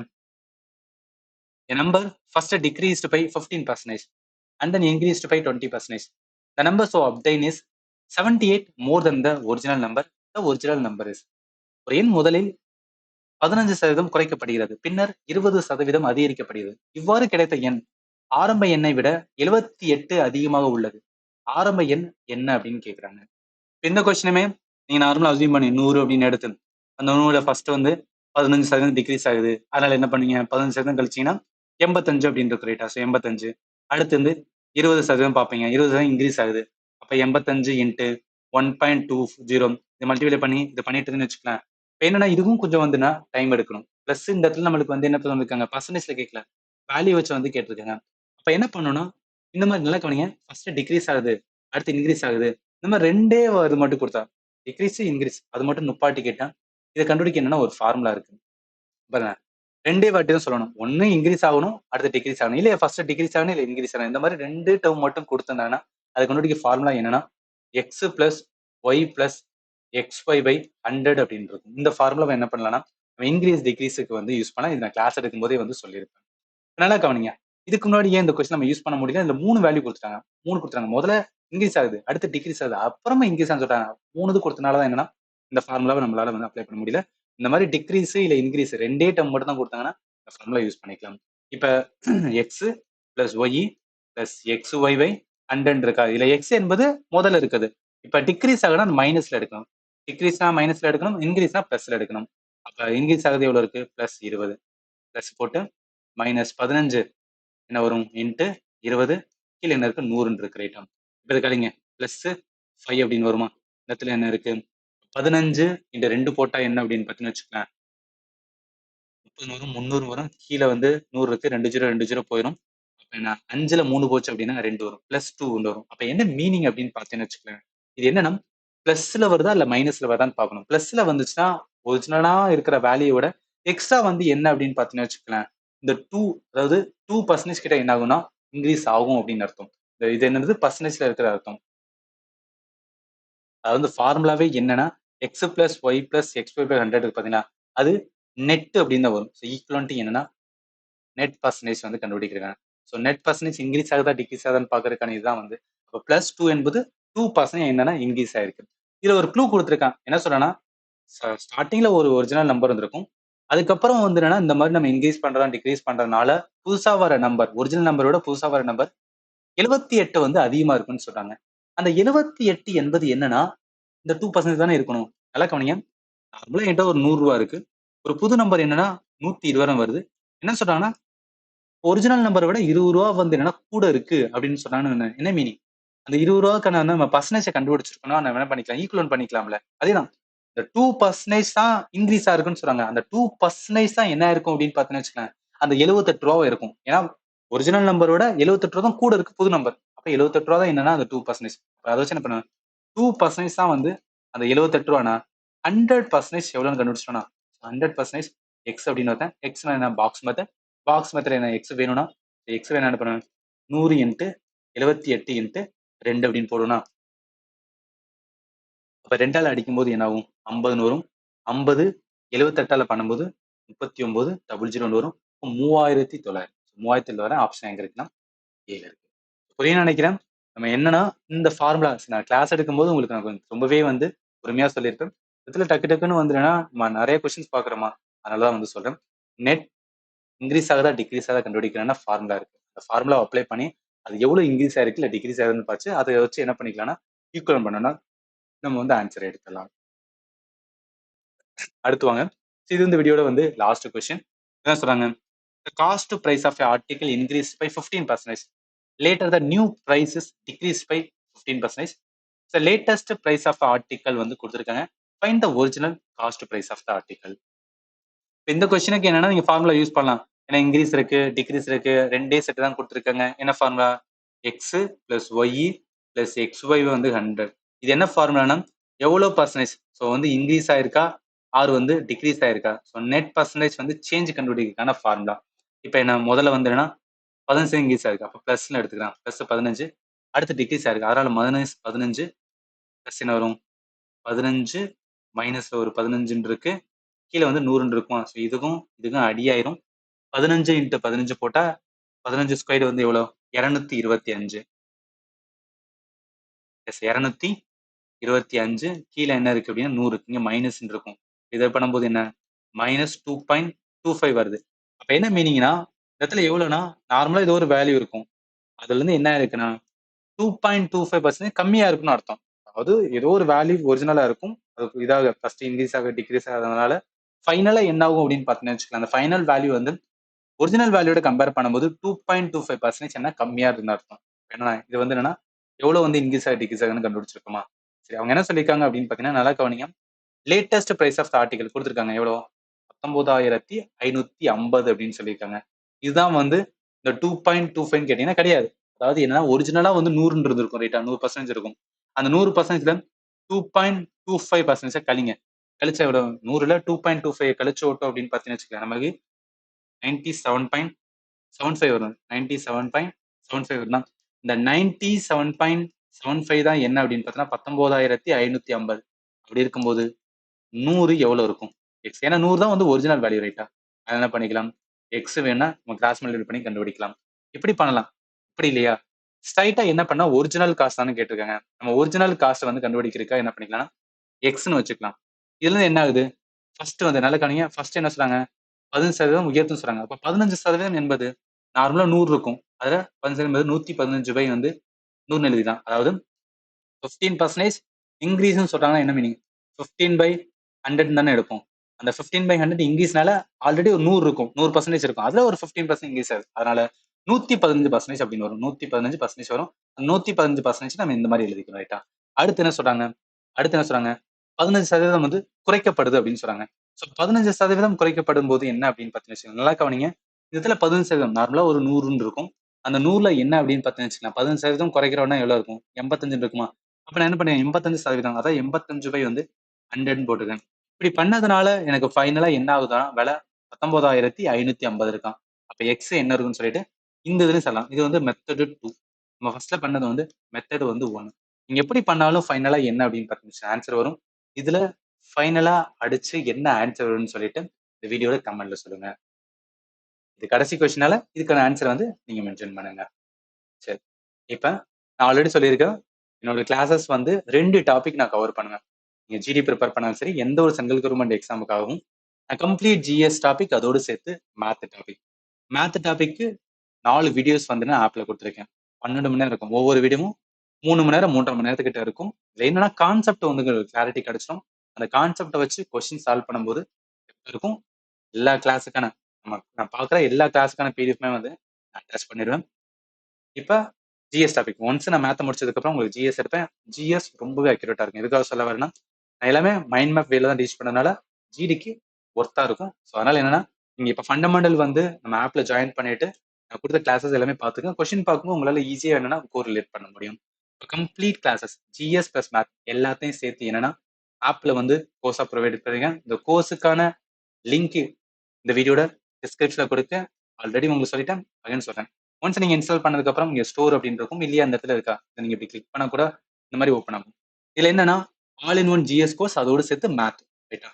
a number first decreased by 15% and then increased by 20%. The number so obtained is 78 more than the original number. The original number is. ஒரு எண் முதலில் 15% குறைக்கப்படுகிறது. பின்னர் 20% அதிகரிக்கப்படுகிறது. இவ்வாறு கிடைத்த எண் ஆரம்ப எண்ணை விட 78 அதிகமாக உள்ளது. ஆரம்ப எண் என்ன அப்படின்னு கேக்குறாங்க. இந்த கொஸ்டினுமே நீங்க நார்மலா அசியூம் பண்ணி 100 அப்படின்னு எடுத்து அந்த 100ல ஃபர்ஸ்ட் வந்து 15% டிக்ரீஸ் ஆகுது. அதனால என்ன பண்ணீங்க 15% கழிச்சீங்கன்னா 85 அப்படின்னு இருக்கு ரைட்டா. ஸோ 85 அடுத்து வந்து 20% பார்ப்பீங்க. 20% இன்க்ரீஸ் ஆகுது. அப்ப 85 இன்ட்டு 1.20 இதை மல்டிப்ளை பண்ணி இதை பண்ணிட்டு இருந்துன்னு வச்சுக்கலாம். இப்போ என்னன்னா இதுவும் கொஞ்சம் வந்துன்னா டைம் எடுக்கணும். பிளஸ் இந்த இடத்துல நம்மளுக்கு வந்து என்ன பண்ணிருக்காங்க பர்சன்டேஜ்ல கேட்கல வேல்யூ வச்சு வந்து கேட்டிருக்காங்க. அப்ப என்ன பண்ணணும் இந்த மாதிரி நல்லா கவனிங்க. ஃபர்ஸ்ட் டிக்ரீஸ் ஆகுது அடுத்து இன்க்ரீஸ் ஆகுது. இந்த மாதிரி ரெண்டே இது மட்டும் கொடுத்தா டிக்ரீஸ் இன்க்ரீஸ் அது மட்டும் நுப்பாட்டி கேட்டா இதை கண்டுபிடிக்க என்னன்னா ஒரு ஃபார்முலா இருக்கு பாருங்க. ரெண்டே வாட்டி தான் சொல்லணும். ஒன்னு இன்க்ரீஸ் ஆகணும் அடுத்து டிக்ரீஸ் ஆகணும். இல்ல ஃபர்ஸ்ட் டிக்ரீஸ் ஆகணும் இல்ல இன்க்ரீஸ் ஆகணும். இந்த மாதிரி ரெண்டு டேர்ம் மட்டும் கொடுத்திருந்தாங்கன்னா அது கண்டுபிடிக்க ஃபார்முலா என்னன்னா x plus y plus x y by 100 அப்படின்னு இருக்கும். இந்த ஃபார்முலா என்ன பண்ணலாம்னா இன்க்ரீஸ் டிக்ரீஸுக்கு வந்து யூஸ் பண்ணா இது நான் கிளாஸ் எடுக்கும் போதே வந்து சொல்லியிருப்பேன். நல்லா கவனிங்க. இதுக்கு முன்னாடி ஏன் இந்த கொஸ்டின் நம்ம யூஸ் பண்ண முடியல? இதுல 3 வேல்யூ கொடுத்துட்டாங்க. 3 கொடுத்துட்டாங்க. முதல்ல இன்க்ரீஸ் ஆகுது. அடுத்து டிக்ரீஸ் ஆகுது. அப்புறமா இன்க்ரீஸ் ஆகுதுன்னு சொல்றாங்க. 3 இது கொடுத்தனால தான் என்னன்னா இந்த ஃபார்முலாவை நம்மளால வந்து அப்ளை பண்ண முடியல. இந்த மாதிரி டிக்ரீஸ் இல்ல இன்க்ரீஸ் ரெண்டே டேர்ம் மட்டும் தான் கொடுத்தாங்கன்னா இந்த ஃபார்முலா யூஸ் பண்ணிக்கலாம். இப்ப x plus y plus x y by 100 இருக்கா? இதுல எக்ஸ் என்பது முதல்ல இருக்குது. இப்ப டிக்ரீஸ் ஆகுனா மைனஸ்ல எடுக்கணும். டிக்ரீஸ்னா மைனஸ்ல எடுக்கணும். இன்க்ரீஸ்னா பிளஸ்ல எடுக்கணும். அப்ப இன்க்ரீஸ் ஆகுது எவ்வளவு இருக்கு? பிளஸ் 20 பிளஸ் போட்டு மைனஸ் 15 என்ன வரும் இன்ட்டு 20 கீழே என்ன இருக்கு 100 இருக்கு ரைட்டா. இப்போ இது கழிங்க பிளஸ் 5 அப்படின்னு வருமா? இந்த இடத்துல என்ன இருக்கு 15 இந்த 2 போட்டா என்ன அப்படின்னு பார்த்தீங்கன்னு வச்சுக்கலாம் 30 வரும் 300 வரும் கீழே வந்து 100 இருக்கு 2 0 போயிடும். அப்ப என்ன 5ல 3 போச்சு அப்படின்னா 2 வரும் பிளஸ் 2 வரும். அப்ப என்ன மீனிங் அப்படின்னு பார்த்தீங்கன்னு வச்சுக்கலாம் இது என்னன்னா பிளஸ்ல வருதா இல்ல மைனஸ்ல வருதான்னு பார்க்கணும். பிளஸ்ல வந்துச்சுன்னா ஒரிஜினலா இருக்கிற வேல்யூவோட எக்ஸ்ட்ரா வந்து என்ன அப்படின்னு பார்த்தீங்கன்னு வச்சுக்கலாம் இந்த 2 அதாவது 2% கிட்ட என்ன ஆகும்னா இன்க்ரீஸ் ஆகும் அப்படின்னு அர்த்தம். இது என்னது பர்சன்டேஜ்ல இருக்கிற அர்த்தம். அது வந்து ஃபார்முலாவே என்னன்னா x plus y plus x by 100 இருக்கு பாத்தீங்கன்னா அது நெட் அப்படின்னு தான் வரும். ஸோ ஈக்குவலன்ட் என்னன்னா நெட் பர்சன்டேஜ் வந்து கண்டுபிடிக்கிறாங்க. ஸோ நெட் பர்சன்டேஜ் இன்க்ரீஸ் ஆகுதா டிக்ரீஸ் ஆகுதான்னு பாக்குறதுக்கான இதுதான் வந்து இப்போ பிளஸ் 2 என்பது 2% என்னன்னா இன்க்ரீஸ் ஆயிருக்கு. இதுல ஒரு க்ளூ கொடுத்துருக்கான். என்ன சொல்றேன்னா ஸ்டார்டிங்ல ஒரு ஒரிஜினல் நம்பர் இருந்திருக்கும். அதுக்கப்புறம் வந்து என்னன்னா இந்த மாதிரி நம்ம இன்க்ரீஸ் பண்றோம் டிக்ரீஸ் பண்றதுனால புதுசா வர நம்பர் ஒரிஜினல் நம்பரோட புதுசா வர நம்பர் 78 வந்து அதிகமா இருக்குன்னு சொல்றாங்க. அந்த 78 என்பது என்னன்னா இந்த 2% தானே இருக்கணும். நல்லா கவனிங்க. நார்மலா என்கிட்ட ஒரு 100 ரூபா இருக்கு. ஒரு புது நம்பர் என்னன்னா 120 வருது. என்ன சொல்றாங்கன்னா ஒரிஜினல் நம்பரை விட 20 ரூபா வந்து என்னன்னா கூட இருக்கு அப்படின்னு சொன்னான்னு என்ன மீனிங்? அந்த 20 ரூபாய்க்கான நம்ம பர்சன்டேஜ் கண்டுபிடிச்சிருக்கோம்னா நம்ம என்ன பண்ணிக்கலாம் ஈக்குவலன்ட் பண்ணிக்கலாம்ல. அதேதான் இந்த 2% தான் இன்க்ரீஸ் ஆயிருக்குன்னு சொல்றாங்க. அந்த 2% தான் என்ன இருக்கும் அப்படின்னு பார்த்தீங்கன்னு வச்சுக்கோங்க அந்த 78 ரூபா இருக்கும். ஏன்னா ஒரிஜினல் நம்பரோட 78 ரூபா தான் கூட இருக்கு புது நம்பர். அப்ப 78 ரூபா தான் என்னன்னா அந்த 2%. அதை வச்சு என்ன பண்ணுவேன் 2% தான் வந்து அந்த 78 ரூபானா 100% எவ்வளவுன்னு கண்டுபிடிச்சிட்டோம்னா 100% எக்ஸ் அப்படின்னு பார்த்தேன். எக்ஸ் என்ன பாக்ஸ் மெத்தட் பாக்ஸ் மெத்தட் என்ன எக்ஸ் வேணும்னா எக்ஸ் வேணும் என்ன பண்ணுவேன் 100 இன்ட்டு 78 இன்ட்டு 2 அப்படின்னு போடுவோம்னா அப்ப 2ஆல அடிக்கும்போது என்ன ஆகும் 50 வரும். 50 78ஆல பண்ணும்போது 39 00 வரும். 3900 3900 ஆப்ஷன் எங்க இருக்குன்னா ஏல இருக்கு. புரியும்னு நினைக்கிறேன். நம்ம என்னன்னா இந்த ஃபார்முலா நான் கிளாஸ் எடுக்கும்போது உங்களுக்கு நான் கொஞ்சம் ரொம்பவே வந்து பொறுமையா சொல்லியிருப்பேன். இதுல டக்கு டக்குன்னு வந்துடுன்னா நம்ம நிறைய கொஸ்டின்ஸ் பாக்குறோமா அதனாலதான் வந்து சொல்றேன். நெட் இன்க்ரீஸ் ஆகுதா டிக்ரீஸ் ஆகுதா கண்டுபிடிக்கிறேன்னா ஃபார்முலா இருக்கு. அந்த ஃபார்முலா அப்ளை பண்ணி அது எவ்வளவு இன்க்ரீஸ் ஆயிருக்கு இல்ல டிக்ரீஸ் ஆகுதுன்னு பார்த்து அதை வச்சு என்ன பண்ணிக்கலாம்னா ஈக்குவல் பண்ணோம்னா நம்ம வந்து ஆன்சர் எடுத்துடலாம். அடுத்து வாங்க. இது இந்த வீடியோட வந்து லாஸ்ட் கொஸ்டின் என்ன சொல்றாங்க the cost price of a article increased by 15%. Later the new prices decreased by 15%. The latest price of the article வந்து கொடுத்திருக்காங்க. Find the original cost price of the article. இந்த கொஸ்டினுக்கு என்னன்னா நீங்க ஃபார்முலா யூஸ் பண்ணலாம். ஏன்னா இன்க்ரீஸ் இருக்கு degrees இருக்கு ரெண்டே செட் தான் கொடுத்துருக்காங்க. என்ன formula x plus y plus x y வந்து 100. இது என்ன ஃபார்முலானா எவ்வளவு பர்சன்டேஜ் ஸோ வந்து இன்க்ரீஸ் ஆயிருக்கா ஆர் வந்து டிக்ரீஸ் ஆயிருக்கா ஸோ நெட் பர்சன்டேஜ் வந்து சேஞ்ச் கண்டுபிடிக்கிறதுக்கான ஃபார்முலா. இப்போ என்ன முதல்ல வந்து என்னன்னா 15 இன்க்ரீஸ் ஆயிருக்கு அப்போ பிளஸ்ல எடுத்துக்கலாம் பிளஸ் 15 அடுத்து டிக்ரீஸ் ஆயிருக்கு அதனால மைனஸ் 15 பிளஸ் என்ன வரும் 15 மைனஸ்ல ஒரு 15 இருக்கு கீழே வந்து 100 இருக்கும். ஸோ இதுக்கும் இதுக்கும் அடியாயிரும். 15 இன்ட்டு 15 போட்டா 15 ஸ்கொயர் வந்து எவ்வளோ 225. எஸ் 225 கீழே என்ன இருக்கு அப்படின்னா 100 இங்க மைனஸ் இருக்கும். இதை பண்ணும்போது என்ன -2.25 வருது. அப்ப என்ன மீனிங்னா இந்த இடத்துல எவ்வளவுனா நார்மலா ஏதோ ஒரு வேல்யூ இருக்கும். அதுல இருந்து என்ன இருக்குன்னா 2.25% கம்மியா இருக்குன்னு அர்த்தம். அதாவது ஏதோ ஒரு வேல்யூ ஒரிஜினலா இருக்கும். அது இதாக ஃபர்ஸ்ட் இன்க்ரீஸ் ஆக டிக்ரீஸ் ஆகிறதுனால ஃபைனலா என்ன ஆகும் அப்படின்னு பார்த்தீங்கன்னு வச்சுக்கலாம். அந்த ஃபைனல் வேல்யூ வந்து ஒரிஜினல் வேல்யூட கம்பேர் பண்ணும்போது 2.25% என்ன கம்மியா இருக்குன்னு அர்த்தம். ஏன்னா இது வந்து என்னன்னா எவ்வளவு வந்து இன்க்ரீஸ் ஆகி டிக்ரீஸ் ஆகுன்னு கண்டுபிடிச்சிருக்கோமா. சரி அவங்க என்ன சொல்லியிருக்காங்க அப்படின்னு பார்த்தீங்கன்னா நல்லா கவனிங்க. Latest price of the article கொடுத்துருக்காங்க எவ்வளோ 19,550 அப்படின்னு சொல்லியிருக்காங்க. இதுதான் வந்து இந்த 2.25 கேட்டீங்கன்னா கிடையாது. அதாவது என்னன்னா ஒரிஜினலா வந்து 100 இருக்கும் ரைட்டா 100% இருக்கும். அந்த 100%ல 2.25% கழிங்க. கழிச்சா எவ்வளோ 100ல 2.25 கழிச்சு ஓட்டோம் அப்படின்னு பார்த்தீங்கன்னு வச்சுக்கோங்க நமக்கு 97.75 வரும். 97.75 வரும் தான். இந்த 97.75 தான் என்ன அப்படின்னு பார்த்தீங்கன்னா 19,550 அப்படி இருக்கும்போது 100 எவ்வளவு இருக்கும் எக்ஸ் ஏன்னா 100 தான் வந்து ஒரிஜினல் வேல்யூ ரைட்டா அது என்ன பண்ணிக்கலாம் எக்ஸ் வேணா நம்ம கிராஸ் மல்டிபிள் பண்ணி கண்டுபிடிக்கலாம் இப்படி பண்ணலாம் இப்படி இல்லையா ஸ்ட்ரைட்டா என்ன பண்ணா ஒரிஜினல் காஸ்ட் தானே கேட்டிருக்காங்க நம்ம ஒரிஜினல் காஸ்ட் வந்து கண்டுபிடிக்கிறதுக்கா என்ன பண்ணிக்கலாம் எக்ஸ்னு வச்சுக்கலாம் இதுல இருந்து என்ன ஆகுது ஃபர்ஸ்ட் வந்து நல்ல கவனிங்க ஃபர்ஸ்ட் என்ன சொல்றாங்க 15% உயர்த்தும் சொல்றாங்க அப்ப 15% என்பது நார்மலா 100 இருக்கும் அதுல 15 என்பது 115 பை வந்து 100 எழுதிதான் அதாவது 15% இன்க்ரீஸ்னு சொல்றாங்கன்னா என்ன மீனிங் 15/100 தானே எடுப்போம் அந்த 15/100 இன்க்ரீஸ்னால ஆல்ரெடி ஒரு 100 இருக்கும் 100% இருக்கும் அதுல ஒரு 15% இன்க்ரீஸ் ஆகுது அதனால 115% அப்படின்னு வரும் 115% வரும் 115% நம்ம இந்த மாதிரி எழுதிக்கணும் ரைட்டா அடுத்து என்ன சொல்றாங்க 15% வந்து குறைக்கப்படுது அப்படின்னு சொல்றாங்க ஸோ 15% குறைக்கப்படும் போது என்ன அப்படின்னு பார்த்தீங்கன்னா நல்லா கவனிங்க இதுல 15% நார்மலா ஒரு 100 இருக்கும் அந்த 100ல என்ன அப்படின்னு பார்த்தீங்கன்னா 15% குறைக்கிறோம்னா எவ்வளவு இருக்கும் 85 இருக்குமா அப்ப நான் என்ன பண்ணேன் 85% அதான் 85 பை வந்து 100 போட்டுருக்கேன் இப்படி பண்ணதுனால எனக்கு ஃபைனலா என்ன ஆகுதுன்னா விலை 19,550 இருக்கான் அப்ப எக்ஸ் என்ன இருக்குன்னு சொல்லிட்டு இந்த இதுலயும் சொல்லலாம் இது வந்து மெத்தடு 2 நம்ம ஃபர்ஸ்ட்ல பண்ணது வந்து மெத்தடு வந்து 1 நீங்க எப்படி பண்ணாலும் ஃபைனலா என்ன அப்படின்னு பார்த்தீங்கன்னா ஆன்சர் வரும் இதுல ஃபைனலா அடிச்சு என்ன ஆன்சர் வரும்னு சொல்லிட்டு இந்த வீடியோட கமெண்ட்ல சொல்லுங்க இது கடைசி கொஸ்டினால இதுக்கான ஆன்சர் வந்து நீங்க மென்ஷன் பண்ணுங்க சரி இப்ப நான் ஆல்ரெடி சொல்லியிருக்கேன் என்னோட கிளாஸஸ் வந்து 2 டாபிக் நான் கவர் பண்ணுவேன் நீங்க ஜிடி ப்ரிப்பேர் பண்ணாலும் சரி எந்த ஒரு சென்ட்ரல் கவர்மெண்ட் எக்ஸாமுக்காகவும் கம்ப்ளீட் ஜிஎஸ் டாபிக் அதோடு சேர்த்து மேத் டாபிக்கு 4 வீடியோஸ் வந்து நான் ஆப்ல கொடுத்துருக்கேன் 12 மணி நேரம் இருக்கும் ஒவ்வொரு வீடியோவும் 3 மணி நேரம் 3.5 மணி நேரத்துக்கிட்ட இருக்கும் இதுல என்னன்னா கான்செப்ட் வந்து கிளாரிட்டி கிடைச்சிடும் அந்த கான்செப்டை வச்சு கொஸ்டின் சால்வ் பண்ணும்போது இருக்கும் எல்லா கிளாஸுக்கான நான் பார்க்குற எல்லா கிளாஸுக்கான பிடிஎஃப்மே வந்து நான் அட்டாச் பண்ணிடுவேன் இப்போ ஜிஎஸ் டாபிக் ஒன்ஸ் நான் மேத்த முடிச்சதுக்கப்புறம் உங்களுக்கு ஜிஎஸ் எடுப்பேன் ஜிஎஸ் ரொம்பவே அக்யூரேட்டா இருக்கும் எதுக்காக சொல்ல வரேன்னா நான் எல்லாமே மைண்ட் மேப் வேல தான் டீச் பண்ணனால ஜிடிக்கு ஒர்த்தா இருக்கும் ஸோ அதனால என்னன்னா நீங்க இப்போ ஃபண்டமெண்டல் வந்து நம்ம ஆப்ல ஜாயின் பண்ணிட்டு நான் கொடுத்த கிளாஸஸ் எல்லாமே பார்த்துக்கோங்க கொஸ்டின் பார்க்கும்போது உங்களால ஈஸியாக என்னன்னா கோரிலேட் பண்ண முடியும் complete classes GS plus math எல்லாத்தையும் சேர்த்து என்னன்னா ஆப்ல வந்து கோர்ஸா ப்ரொவைட் பண்ணுறீங்க இந்த கோர்ஸுக்கான லிங்க் இந்த வீடியோட டிஸ்கிரிப்ஷன்ல கொடுக்க ஆல்ரெடி உங்களுக்கு சொல்லிட்டேன் அகைன் சொல்றேன் ஒன்ஸ் நீங்க இன்ஸ்டால் பண்ணதுக்கு அப்புறம் இங்க ஸ்டோர் அப்படின்னு இருக்கும் இல்லையா அந்த இடத்துல இருக்கா இதை நீங்க இப்படி கிளிக் பண்ணா கூட இந்த மாதிரி ஓப்பன் ஆகும் இதுல என்னன்னா all in one GS course அதோடு சேர்த்து மேத் ரைட்டா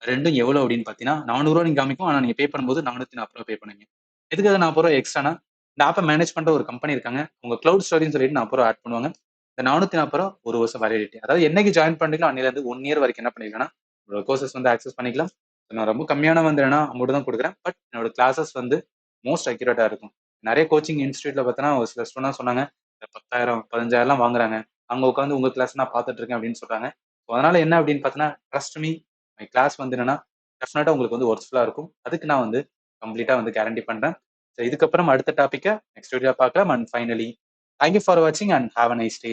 ரெண்டும் எவ்வளவு அப்படின்னு பாத்தீங்கன்னா 400 நீங்க காமிக்கும் ஆனா நீங்க பே பண்ணும்போது 440 பே பண்ணுங்க எதுக்கு அதை 40 எக்ஸ்ட்ரானா இந்த ஆப்பை மேனேஜ் பண்ற ஒரு கம்பெனி இருக்காங்க உங்க கிளவுட் ஸ்டோரின்னு சொல்லிட்டு 40 ஆட் பண்ணுவாங்க இந்த 440 ஒரு வருஷம் வேலிடிட்டி அதாவது என்னைக்கு ஜாயின் பண்றீங்களோ அன்னில இருந்து 1 இயர் வரைக்கும் என்ன பண்ணிருக்கேன்னா உங்களோட கோர்சஸ் வந்து ஆக்சஸ் பண்ணிக்கலாம் நான் ரொம்ப கம்மியான வந்து என்ன அமௌண்ட் தான் கொடுக்குறேன் பட் என்னோட கிளாஸஸ் வந்து மோஸ்ட் அக்யூரேட்டா இருக்கும் நிறைய கோச்சிங் இன்ஸ்டியூட்ல பார்த்தீங்கன்னா ஒரு சில ஸ்டூடெண்ட் சொன்னாங்க 10,000 15,000 வாங்குறாங்க அங்க உட்காந்து உங்க கிளாஸ் நான் பார்த்துட்டு இருக்கேன் அப்படின்னு சொல்றாங்க அதனால என்ன அப்படின்னு பார்த்தீங்கன்னா ட்ரஸ்ட் மீ மை கிளாஸ் வந்து என்னன்னா டெஃபினட்டா உங்களுக்கு வந்து ஒர்க்ஃபுல்லா இருக்கும் அதுக்கு நான் வந்து கம்ப்ளீட்டா வந்து கேரண்டி பண்றேன் ஸோ இதுக்கப்புறம் அடுத்த டாப்பிக்கை நெக்ஸ்ட் வீடியோ பார்க்கலாம் அண்ட் ஃபைனலி தேங்க்யூ ஃபார் வாட்சிங் and have a nice day